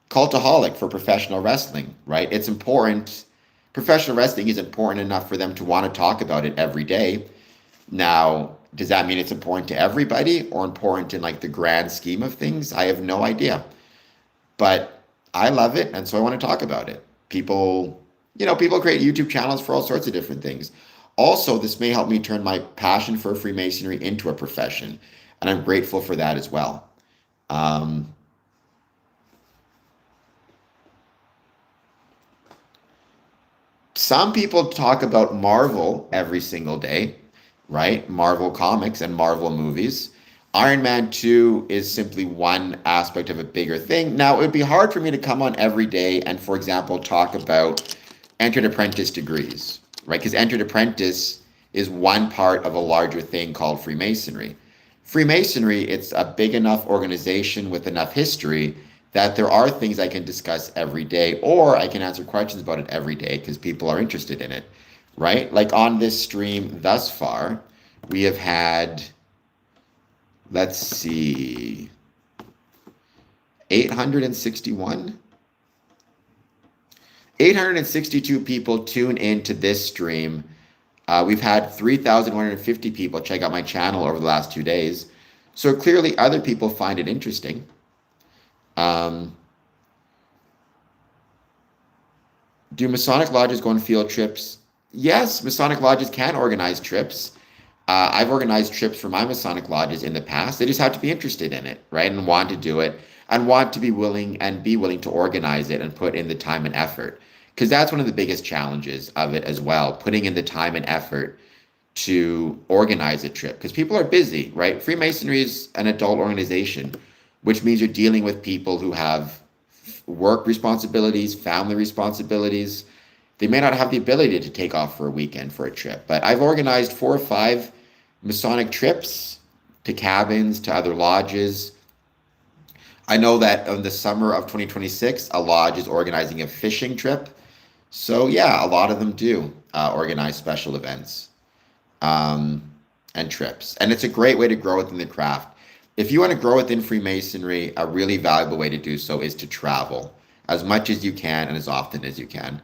[SPEAKER 1] Cultaholic for professional wrestling, right? It's important. Professional wrestling is important enough for them to want to talk about it every day. Now, does that mean it's important to everybody or important in like the grand scheme of things? I have no idea. But I love it, and so I want to talk about it. People create YouTube channels for all sorts of different things. Also, this may help me turn my passion for Freemasonry into a profession, and I'm grateful for that as well. Um, some people talk about Marvel every single day, right? Marvel comics and Marvel movies. Iron Man 2 is simply one aspect of a bigger thing. Now, it would be hard for me to come on every day and, for example, talk about entered apprentice degrees, right? Because entered apprentice is one part of a larger thing called Freemasonry. Freemasonry, it's a big enough organization with enough history that there are things I can discuss every day, or I can answer questions about it every day because people are interested in it, right? Like on this stream thus far, we have had, let's see, 861, 862 people tune into this stream. We've had 3,150 people check out my channel over the last 2 days. So clearly other people find it interesting. Do Masonic lodges go on field trips? Yes, Masonic lodges can organize trips. I've organized trips for my Masonic lodges in the past. They just have to be interested in it, right? And want to do it and want to be willing to organize it and put in the time and effort. Because that's one of the biggest challenges of it as well, putting in the time and effort to organize a trip. Because people are busy, right? Freemasonry is an adult organization, which means you're dealing with people who have work responsibilities, family responsibilities. They may not have the ability to take off for a weekend for a trip, but I've organized 4 or 5 Masonic trips to cabins, to other lodges. I know that in the summer of 2026, a lodge is organizing a fishing trip. So yeah, a lot of them do organize special events and trips. And it's a great way to grow within the craft. If you want to grow within Freemasonry, a really valuable way to do so is to travel as much as you can and as often as you can.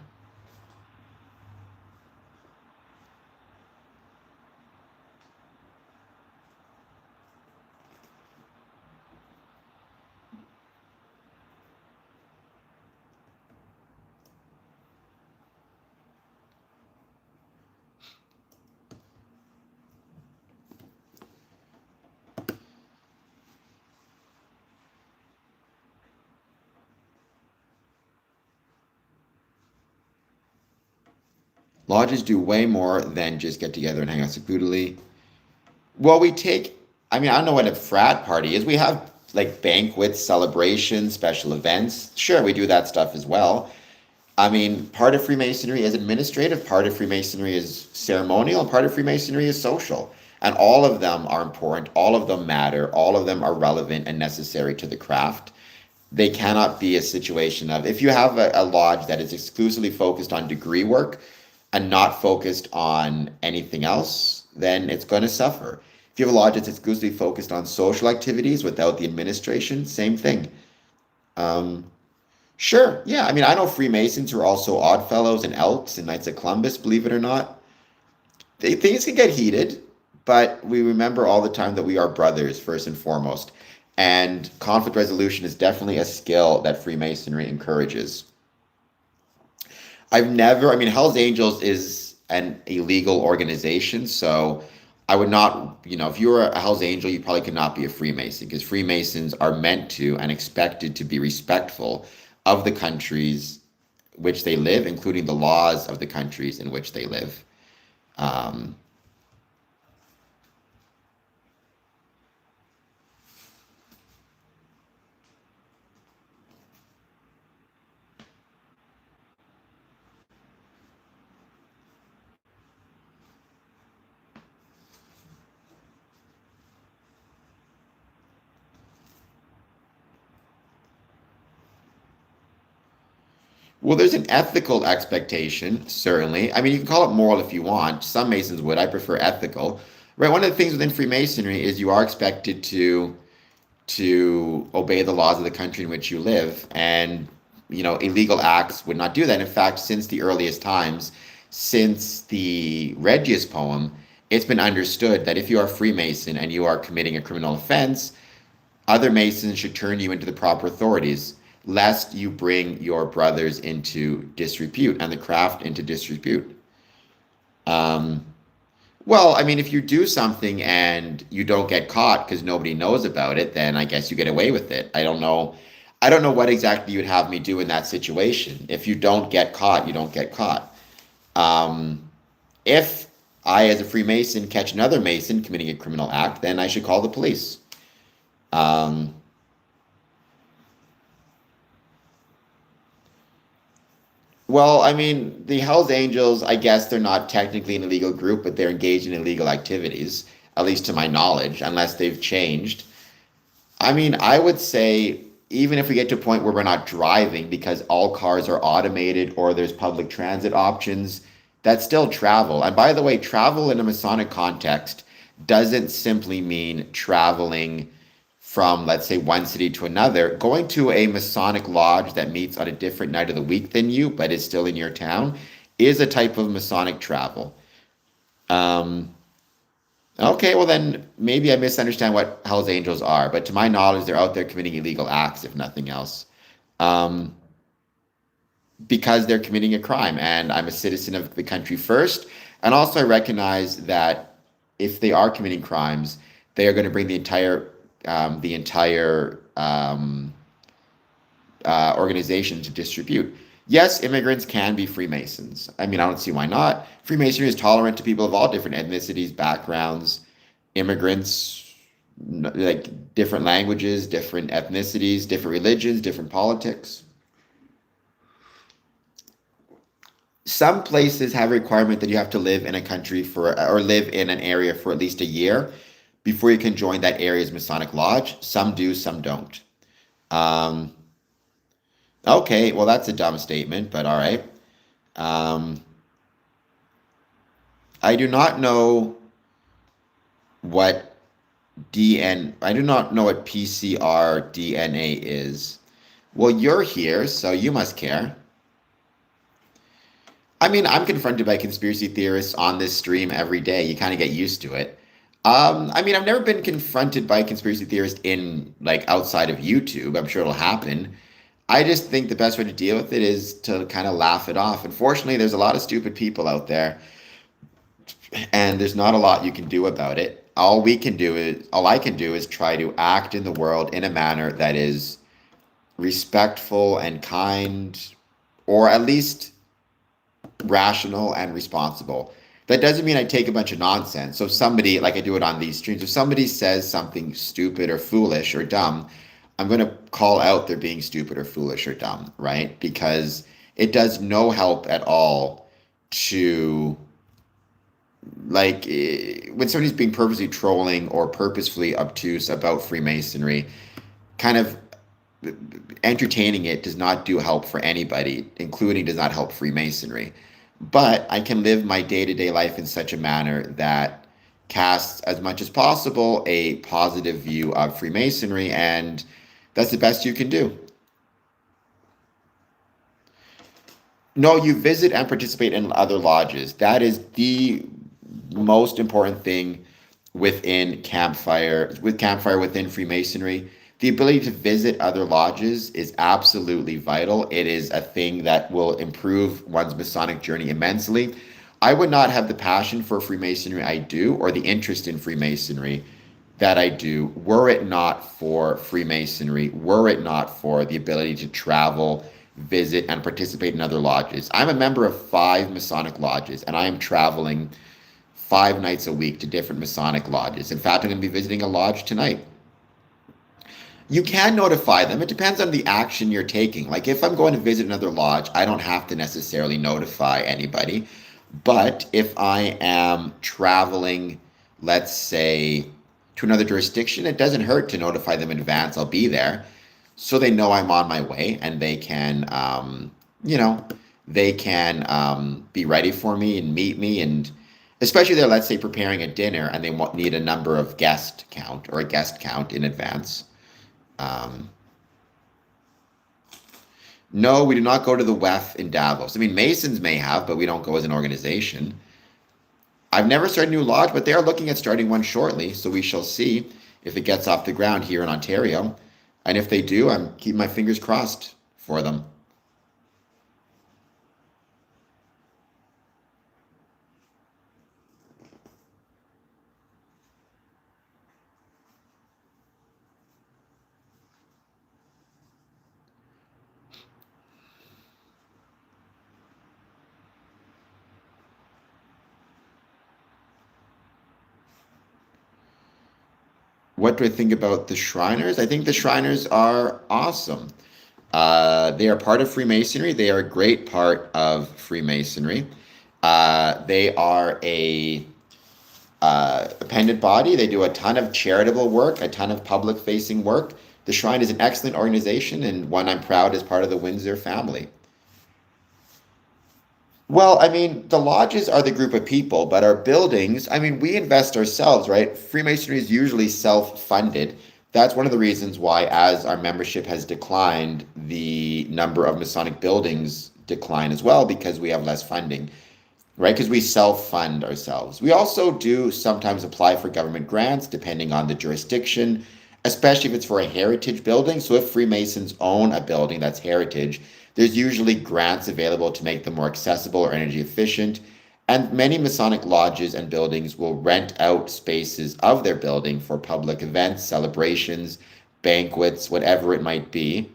[SPEAKER 1] Lodges do way more than just get together and hang out secludedly. Well, I mean, I don't know what a frat party is. We have like banquets, celebrations, special events. Sure, we do that stuff as well. I mean, part of Freemasonry is administrative, part of Freemasonry is ceremonial, and part of Freemasonry is social. And all of them are important, all of them matter, all of them are relevant and necessary to the craft. They cannot be a situation of, if you have a lodge that is exclusively focused on degree work and not focused on anything else, then it's going to suffer. If you have a lodge that's exclusively focused on social activities without the administration, same thing. Um, sure, yeah. I mean, I know Freemasons who are also Oddfellows and Elks and Knights of Columbus, believe it or not. Things can get heated, but we remember all the time that we are brothers first and foremost. And conflict resolution is definitely a skill that Freemasonry encourages. I mean, Hell's Angels is an illegal organization, so I would not, if you were a Hell's Angel, you probably could not be a Freemason because Freemasons are meant to and expected to be respectful of the countries which they live, including the laws of the countries in which they live. Um, Well, there's an ethical expectation, certainly. I mean, you can call it moral if you want. Some Masons would. I prefer ethical. Right. One of the things within Freemasonry is you are expected to obey the laws of the country in which you live, and illegal acts would not do that. In fact, since the earliest times, since the Regius poem, it's been understood that if you are a Freemason and you are committing a criminal offense, other Masons should turn you into the proper authorities, lest you bring your brothers into disrepute and the craft into disrepute. Um, well, I mean, if you do something and you don't get caught because nobody knows about it, then I guess you get away with it. I don't know. I don't know what exactly you'd have me do in that situation. If you don't get caught, you don't get caught. Um, if I, as a Freemason, catch another Mason committing a criminal act, then I should call the police. Um, Well, I mean, the Hells Angels, I guess they're not technically an illegal group, but they're engaged in illegal activities, at least to my knowledge, unless they've changed. I mean, I would say even if we get to a point where we're not driving because all cars are automated or there's public transit options, that's still travel. And by the way, travel in a Masonic context doesn't simply mean traveling from, let's say, one city to another. Going to a Masonic lodge that meets on a different night of the week than you, but is still in your town, is a type of Masonic travel. Um, Okay, well then maybe I misunderstand what Hell's Angels are, but to my knowledge, they're out there committing illegal acts, if nothing else, um, because they're committing a crime. And I'm a citizen of the country first, and also I recognize that if they are committing crimes, they are going to bring the entire organization to disrepute. Yes, immigrants can be Freemasons. I mean, I don't see why not. Freemasonry is tolerant to people of all different ethnicities, backgrounds, immigrants, like different languages, different ethnicities, different religions, different politics. Some places have a requirement that you have to live in a country for or live in an area for at least a year before you can join that area's Masonic lodge. Some do, some don't. Um, okay, well, that's a dumb statement, but all right. Um, I do not know what I do not know what PCR DNA is. Well, you're here, so you must care. I mean, I'm confronted by conspiracy theorists on this stream every day. You kind of get used to it. I mean, I've never been confronted by a conspiracy theorist in like outside of YouTube. I'm sure it'll happen. I just think the best way to deal with it is to kind of laugh it off. Unfortunately, there's a lot of stupid people out there, and there's not a lot you can do about it. All I can do is try to act in the world in a manner that is respectful and kind, or at least rational and responsible. That doesn't mean I take a bunch of nonsense. So if somebody, like I do it on these streams, if somebody says something stupid or foolish or dumb, I'm going to call out they're being stupid or foolish or dumb, right? Because it does no help at all to when somebody's being purposely trolling or purposefully obtuse about Freemasonry, kind of entertaining it does not do help for anybody, including does not help Freemasonry. But I can live my day-to-day life in such a manner that casts as much as possible a positive view of Freemasonry, and that's the best you can do. No, you visit and participate in other lodges. That is the most important thing with campfire within Freemasonry. The ability to visit other lodges is absolutely vital. It is a thing that will improve one's Masonic journey immensely. I would not have the passion for Freemasonry I do, or the interest in Freemasonry that I do, were it not for Freemasonry, were it not for the ability to travel, visit, and participate in other lodges. I'm a member of 5 Masonic lodges, and I am traveling 5 nights a week to different Masonic lodges. In fact, I'm going to be visiting a lodge tonight. You can notify them. It depends on the action you're taking. Like if I'm going to visit another lodge, I don't have to necessarily notify anybody. But if I am traveling, let's say, to another jurisdiction, it doesn't hurt to notify them in advance I'll be there, so they know I'm on my way, and they can, you know, they can be ready for me and meet me. And especially they're, let's say, preparing a dinner and they need a number of guest count or a guest count in advance. No, we do not go to the WEF in Davos. I mean, Masons may have, but we don't go as an organization. I've never started a new lodge, but they are looking at starting one shortly, so we shall see if it gets off the ground here in Ontario. And if they do, I'm keeping my fingers crossed for them. What do I think about the Shriners? I think the Shriners are awesome. They are part of Freemasonry. They are a great part of Freemasonry. They are a appended body. They do a ton of charitable work, a ton of public-facing work. The Shrine is an excellent organization and one I'm proud as part of the Windsor family. Well, I mean, the lodges are the group of people, but our buildings, I mean, we invest ourselves, right? Freemasonry is usually self-funded. That's one of the reasons why, as our membership has declined, the number of Masonic buildings decline as well, because we have less funding, right? Because we self-fund ourselves. We also do sometimes apply for government grants, depending on the jurisdiction, especially if it's for a heritage building. So if Freemasons own a building that's heritage, there's usually grants available to make them more accessible or energy efficient. And many Masonic lodges and buildings will rent out spaces of their building for public events, celebrations, banquets, whatever it might be,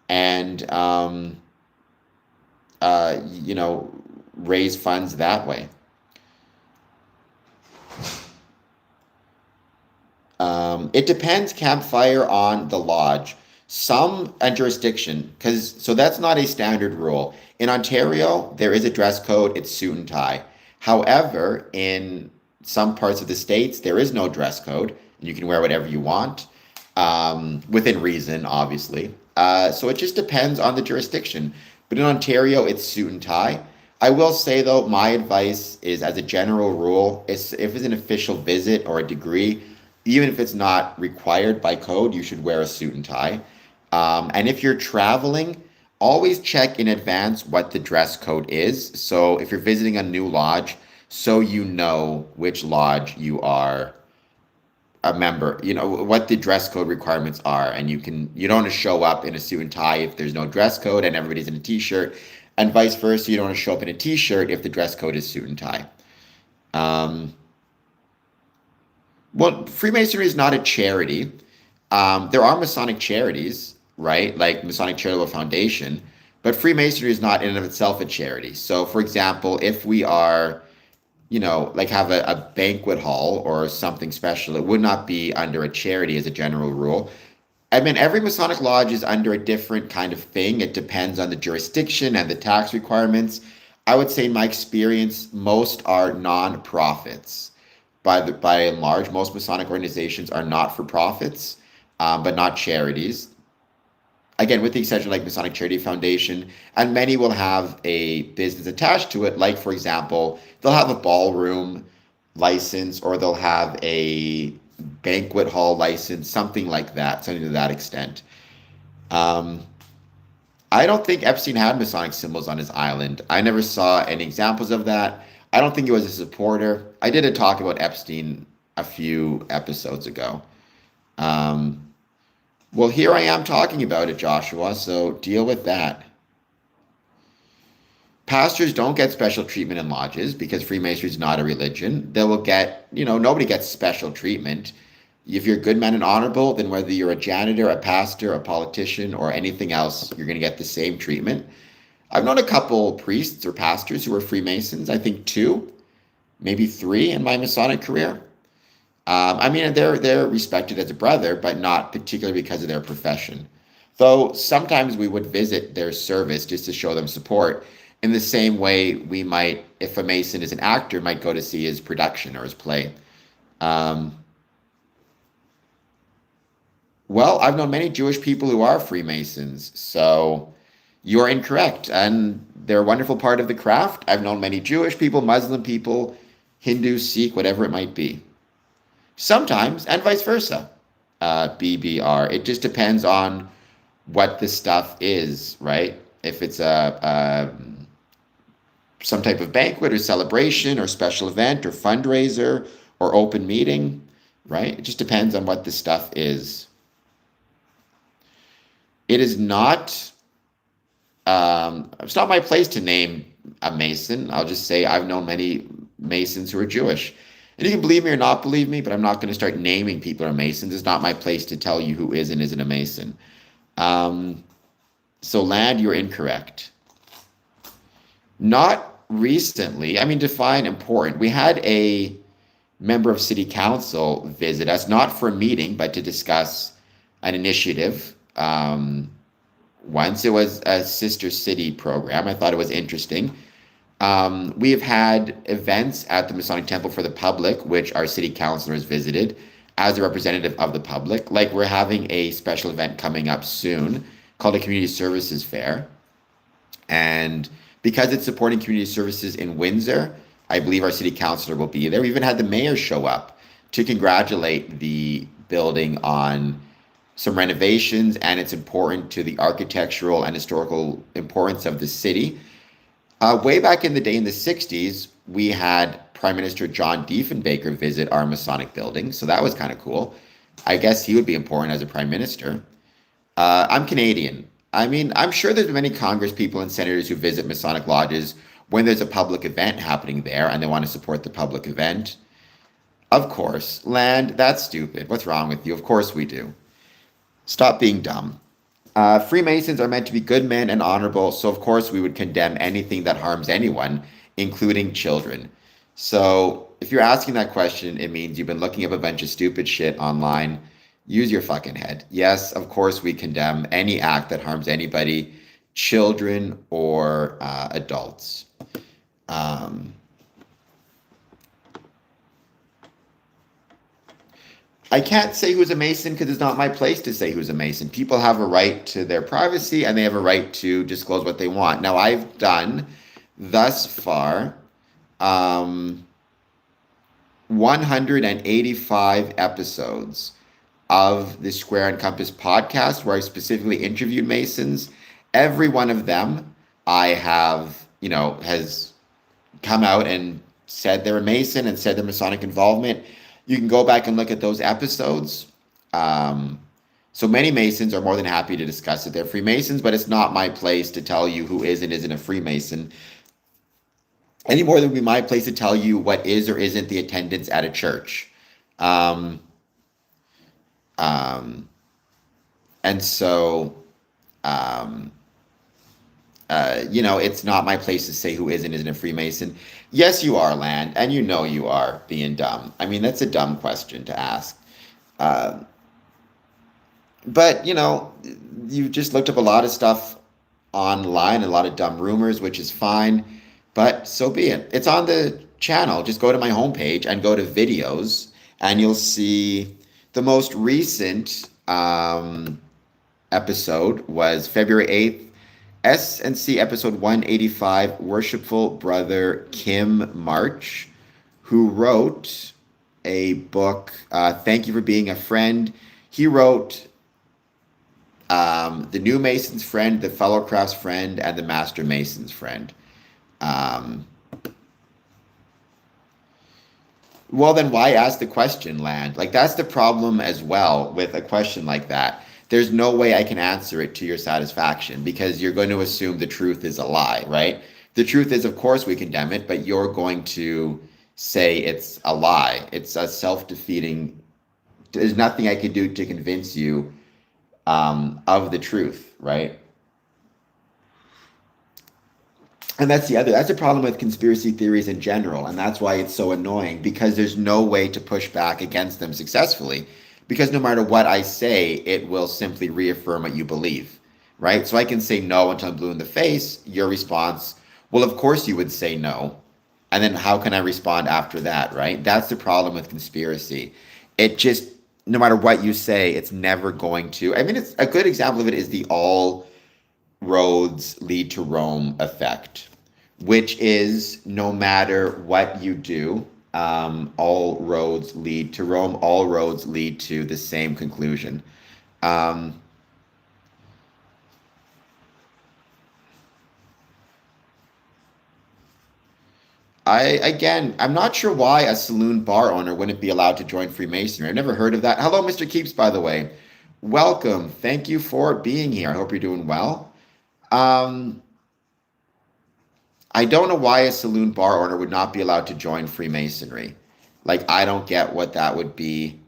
[SPEAKER 1] and you know, raise funds that way. It depends, campfire, on the lodge. Some and jurisdiction, because so that's not a standard rule. In Ontario, there is a dress code, it's suit and tie. However, in some parts of the states, there is no dress code, and you can wear whatever you want, within reason, obviously. So it just depends on the jurisdiction. But in Ontario, it's suit and tie. I will say, though, my advice is, as a general rule, is if it's an official visit or a degree, even if it's not required by code, you should wear a suit and tie. And if you're traveling, always check in advance what the dress code is. So if you're visiting a new lodge, so you know which lodge you are a member, you know what the dress code requirements are, and you don't want to show up in a suit and tie if there's no dress code and everybody's in a t-shirt, and vice versa. You don't want to show up in a t-shirt if the dress code is suit and tie. Um, well, Freemasonry is not a charity. There are Masonic charities, right? Like Masonic Charitable Foundation, but Freemasonry is not in and of itself a charity. So, for example, if we are, you know, like have a banquet hall or something special, it would not be under a charity as a general rule. I mean, every Masonic lodge is under a different kind of thing. It depends on the jurisdiction and the tax requirements. I would say, in my experience, most are non-profits. By and large, most Masonic organizations are not for profits, but not charities. Again, with the exception like Masonic Charity Foundation, and many will have a business attached to it. Like, for example, they'll have a ballroom license, or they'll have a banquet hall license, something like that, something to that extent. Um, I don't think Epstein had Masonic symbols on his island. I never saw any examples of that. I don't think he was a supporter. I did a talk about Epstein a few episodes ago. Um, well, here I am talking about it, Joshua, so deal with that. Pastors don't get special treatment in lodges because Freemasonry is not a religion. They will get, nobody gets special treatment. If you're a good man and honorable, then whether you're a janitor, a pastor, a politician, or anything else, you're going to get the same treatment. I've known a couple priests or pastors who were Freemasons, I think two, maybe three in my Masonic career. I mean, they're respected as a brother, but not particularly because of their profession. Though sometimes we would visit their service just to show them support, in the same way we might, if a Mason is an actor, might go to see his production or his play. Um, well, I've known many Jewish people who are Freemasons, so you're incorrect, and they're a wonderful part of the craft. I've known many Jewish people, Muslim people, Hindu, Sikh, whatever it might be. Sometimes, and vice versa. BBR. It just depends on what the stuff is, right? If it's some type of banquet or celebration or special event or fundraiser or open meeting, right? It just depends on what the stuff is. It is not. It's not my place to name a Mason. I'll just say I've known many Masons who are Jewish. And you can believe me or not believe me, but I'm not going to start naming people who are Masons. It's not my place to tell you who is and isn't a Mason. So, Land, you're incorrect. Not recently. I mean, define important. We had a member of City Council visit us, not for a meeting, but to discuss an initiative. Once it was a sister city program. I thought it was interesting. We have had events at the Masonic Temple for the public, which our city councilors visited as a representative of the public. Like we're having a special event coming up soon called a Community Services Fair. And because it's supporting community services in Windsor, I believe our city councilor will be there. We even had the mayor show up to congratulate the building on some renovations, and it's important to the architectural and historical importance of the city. Way back in the day in the 60s, we had Prime Minister John Diefenbaker visit our Masonic building, so that was kind of cool. I guess he would be important as a Prime Minister. I'm Canadian. I mean, I'm sure there's many Congress people and senators who visit Masonic lodges when there's a public event happening there and they want to support the public event. Of course. Land, that's stupid. What's wrong with you? Of course we do. Stop being dumb. Freemasons are meant to be good men and honorable, so of course we would condemn anything that harms anyone, including children. So if you're asking that question, it means you've been looking up a bunch of stupid shit online. Use your fucking head. Yes, of course we condemn any act that harms anybody, children or adults. I can't say who's a Mason because it's not my place to say who's a Mason. People have a right to their privacy and they have a right to disclose what they want. Now, I've done thus far 185 episodes of the Square and Compass podcast where I specifically interviewed Masons. Every one of them I have, has come out and said they're a Mason and said their Masonic involvement. You can go back and look at those episodes. So many Masons are more than happy to discuss it. They're Freemasons, but it's not my place to tell you who is and isn't a Freemason. Any more than it would be my place to tell you what is or isn't the attendance at a church. And so, it's not my place to say who is and isn't a Freemason. Yes, you are, Land, and you are being dumb. I mean, that's a dumb question to ask. But, you've just looked up a lot of stuff online, a lot of dumb rumors, which is fine, but so be it. It's on the channel. Just go to my homepage and go to videos, and you'll see the most recent episode was February 8th. S&C episode 185, Worshipful Brother Kim March, who wrote a book, Thank You for Being a Friend. He wrote The new Mason's friend, the fellow craft's friend, and the master Mason's friend. Um, well, then why ask the question, Land? Like, that's the problem as well with a question like that. There's no way I can answer it to your satisfaction because you're going to assume the truth is a lie, right? The truth is, of course, we condemn it, but you're going to say it's a lie. It's a self-defeating. There's nothing I could do to convince you of the truth, right? And that's the problem with conspiracy theories in general, and that's why it's so annoying because there's no way to push back against them successfully. Because no matter what I say, it will simply reaffirm what you believe, right? So I can say no until I'm blue in the face. Your response, well, of course you would say no. And then how can I respond after that, right? That's the problem with conspiracy. It just, no matter what you say, it's never going to. I mean, it's a good example of it is the all roads lead to Rome effect, which is no matter what you do, all roads lead to Rome, all roads lead to the same conclusion. Um, I'm not sure why a saloon bar owner wouldn't be allowed to join Freemasonry. I've never heard of that. Hello, Mr. Keeps, by the way. Welcome. Thank you for being here. I hope you're doing well. Um, I don't know why a saloon bar owner would not be allowed to join Freemasonry. Like, I don't get what that would be.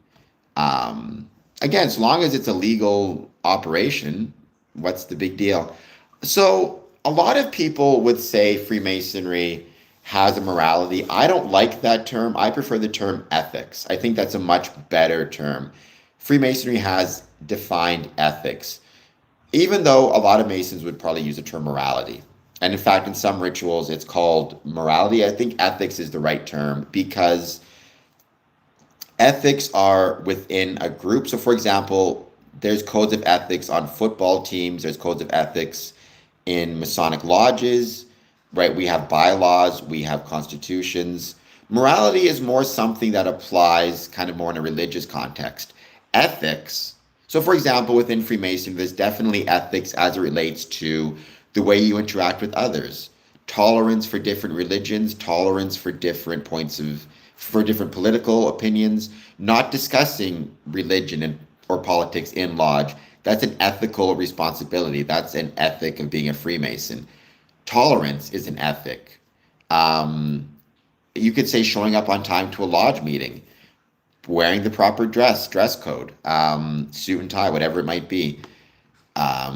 [SPEAKER 1] Again, as long as it's a legal operation, what's the big deal? So, a lot of people would say Freemasonry has a morality. I don't like that term. I prefer the term ethics. I think that's a much better term. Freemasonry has defined ethics, even though a lot of Masons would probably use the term morality. And in fact, in some rituals, it's called morality. I think ethics is the right term because ethics are within a group. So, for example, there's codes of ethics on football teams, there's codes of ethics in Masonic lodges, right? We have bylaws, we have constitutions. Morality is more something that applies kind of more in a religious context. Ethics, so for example, within Freemasonry, there's definitely ethics as it relates to the way you interact with others, tolerance for different religions, tolerance for different for different political opinions, not discussing religion or politics in lodge. That's an ethical responsibility. That's an ethic of being a Freemason. Tolerance is an ethic. Um, you could say showing up on time to a lodge meeting, wearing the proper dress code, suit and tie, whatever it might be.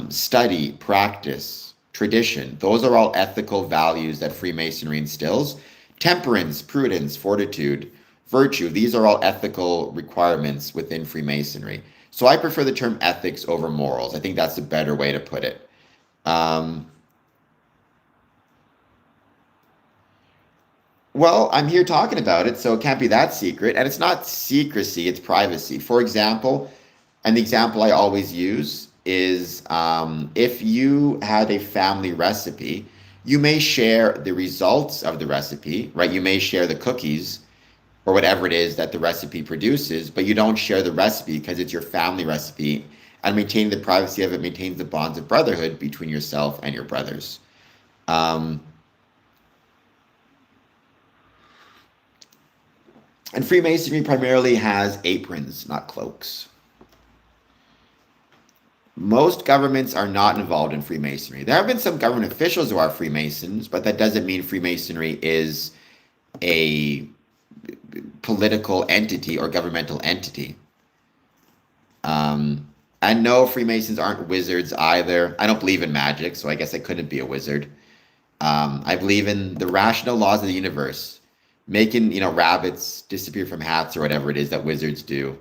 [SPEAKER 1] Study, practice, tradition. Those are all ethical values that Freemasonry instills. Temperance, prudence, fortitude, virtue. These are all ethical requirements within Freemasonry. So I prefer the term ethics over morals. I think that's a better way to put it. Um, well, I'm here talking about it, so it can't be that secret. And it's not secrecy, it's privacy. For example, and the example I always use is if you had a family recipe, you may share the results of the recipe, right? You may share the cookies or whatever it is that the recipe produces, but you don't share the recipe because it's your family recipe. And maintaining the privacy of it maintains the bonds of brotherhood between yourself and your brothers. Um, and Freemasonry primarily has aprons, not cloaks. Most governments are not involved in Freemasonry. There have been some government officials who are Freemasons, but that doesn't mean Freemasonry is a political entity or governmental entity. And no, Freemasons aren't wizards either. I don't believe in magic, so I guess I couldn't be a wizard. I believe in the rational laws of the universe, making rabbits disappear from hats or whatever it is that wizards do,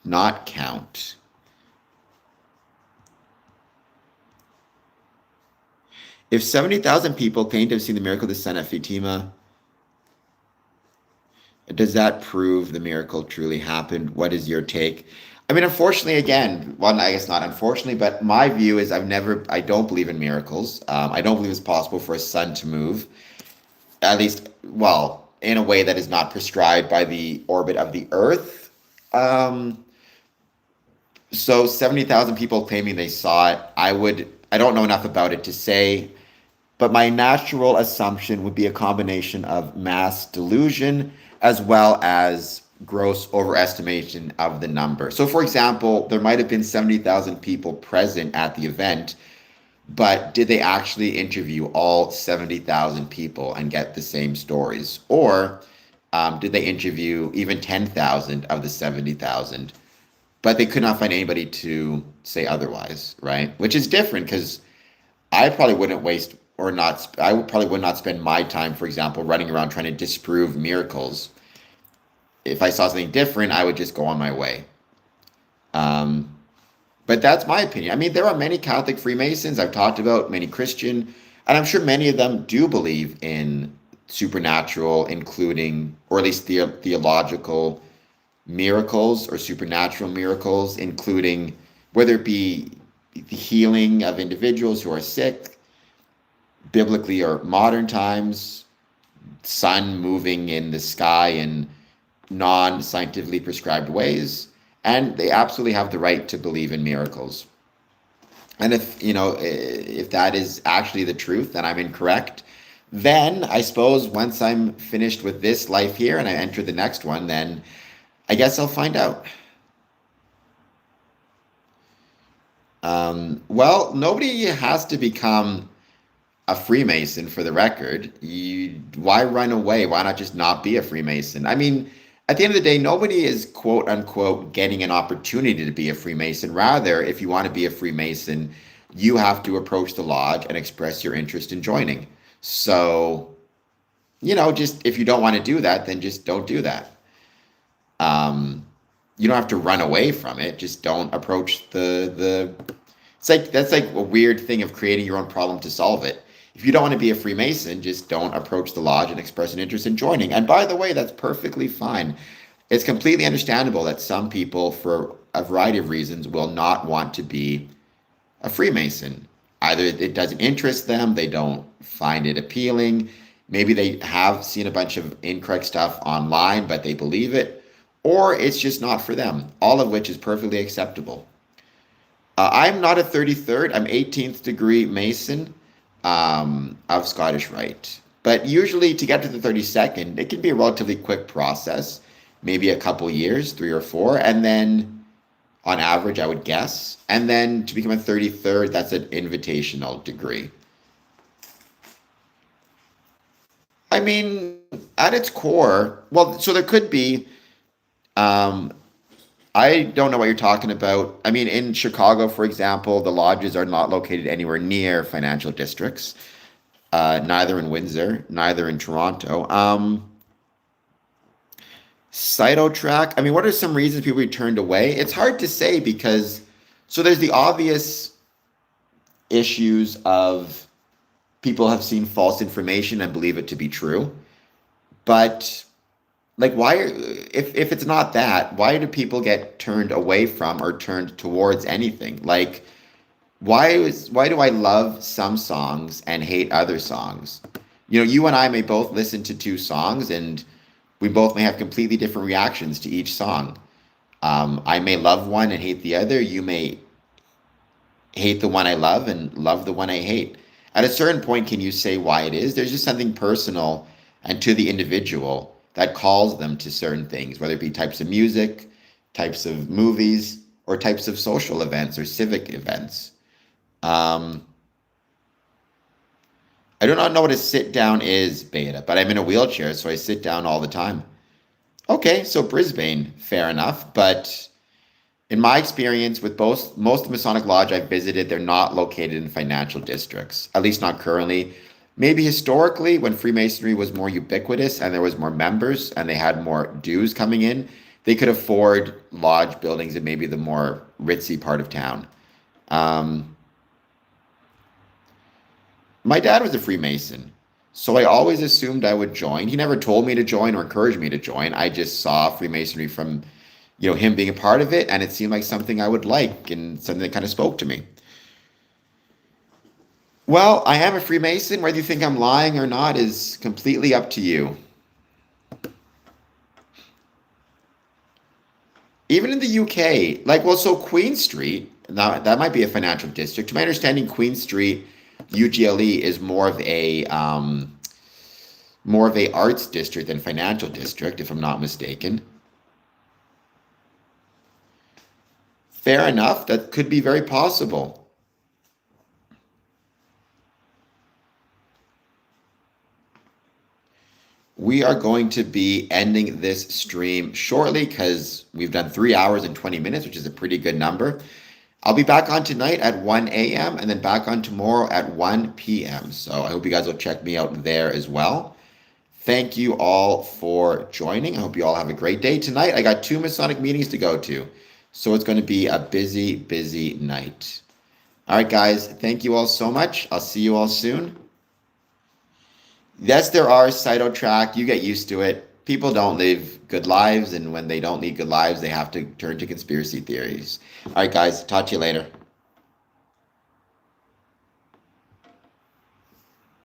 [SPEAKER 1] not count. If 70,000 people claim to have seen the miracle of the sun at Fatima, does that prove the miracle truly happened? What is your take? I mean, unfortunately, again, well, I guess not unfortunately, but my view is I don't believe in miracles. I don't believe it's possible for a sun to move, at least, well, in a way that is not prescribed by the orbit of the Earth. Um, So 70,000 people claiming they saw it. I don't know enough about it to say, but my natural assumption would be a combination of mass delusion as well as gross overestimation of the number. So, for example, there might have been 70,000 people present at the event, but did they actually interview all 70,000 people and get the same stories? Or did they interview even 10,000 of the 70,000? But they could not find anybody to say otherwise, right? Which is different because I probably wouldn't waste or not, I would probably would not spend my time, for example, running around trying to disprove miracles. If I saw something different, I would just go on my way. Um, but that's my opinion. I mean, there are many Catholic Freemasons I've talked about, many Christian, and I'm sure many of them do believe in supernatural, including, or at least theological miracles or supernatural miracles, including whether it be the healing of individuals who are sick, biblically or modern times, sun moving in the sky in non-scientifically prescribed ways, and they absolutely have the right to believe in miracles. And if, if that is actually the truth and I'm incorrect, then I suppose once I'm finished with this life here and I enter the next one, then I guess I'll find out. Well, nobody has to become a Freemason for the record. Why run away? Why not just not be a Freemason? I mean, at the end of the day, nobody is quote unquote getting an opportunity to be a Freemason. Rather, if you want to be a Freemason, you have to approach the lodge and express your interest in joining. So, just if you don't want to do that, then just don't do that. You don't have to run away from it. Just don't approach the. It's like that's like a weird thing of creating your own problem to solve it. If you don't want to be a Freemason, just don't approach the lodge and express an interest in joining. And by the way, that's perfectly fine. It's completely understandable that some people, for a variety of reasons, will not want to be a Freemason. Either it doesn't interest them, they don't find it appealing. Maybe they have seen a bunch of incorrect stuff online, but they believe it, or it's just not for them, all of which is perfectly acceptable. I'm not a 33rd, I'm 18th degree Mason of Scottish Rite. But usually to get to the 32nd, it can be a relatively quick process, maybe a couple years, 3 or 4, and then on average, I would guess. And then to become a 33rd, that's an invitational degree. I mean, at its core, well, so there could be, um, I don't know what you're talking about. I mean, in Chicago, for example, the lodges are not located anywhere near financial districts, neither in Windsor, neither in Toronto. Cytotrack, I mean, what are some reasons people be turned away? It's hard to say because, so there's the obvious issues of people have seen false information and believe it to be true. But like if it's not that, why do people get turned away from or turned towards anything? Like why do I love some songs and hate other songs? You and I may both listen to two songs and we both may have completely different reactions to each song. I may love one and hate the other. You may hate the one I love and love the one I hate. At a certain point, can you say why it is? There's just something personal and to the individual that calls them to certain things, whether it be types of music, types of movies, or types of social events or civic events. Um, I do not know what a sit down is, Beta, but I'm in a wheelchair, so I sit down all the time. Okay, so Brisbane, fair enough, but in my experience with most Masonic Lodge I've visited, they're not located in financial districts, at least not currently. Maybe historically, when Freemasonry was more ubiquitous and there was more members and they had more dues coming in, they could afford lodge buildings in maybe the more ritzy part of town. Um, my dad was a Freemason, so I always assumed I would join. He never told me to join or encouraged me to join. I just saw Freemasonry from him being a part of it, and it seemed like something I would like and something that kind of spoke to me. Well, I am a Freemason. Whether you think I'm lying or not is completely up to you. Even in the UK, like, well, so Queen Street, now that might be a financial district. To my understanding, Queen Street, UGLE is more of a arts district than financial district, if I'm not mistaken. Fair enough. That could be very possible. We are going to be ending this stream shortly because we've done 3 hours and 20 minutes, which is a pretty good number. I'll be back on tonight at 1 a.m. and then back on tomorrow at 1 p.m. So I hope you guys will check me out there as well. Thank you all for joining. I hope you all have a great day. Tonight, I got 2 Masonic meetings to go to. So it's going to be a busy, busy night. All right, guys. Thank you all so much. I'll see you all soon. Yes, there are cytotrack. You get used to it. People don't live good lives, and when they don't lead good lives, they have to turn to conspiracy theories. All right, guys. Talk to you later.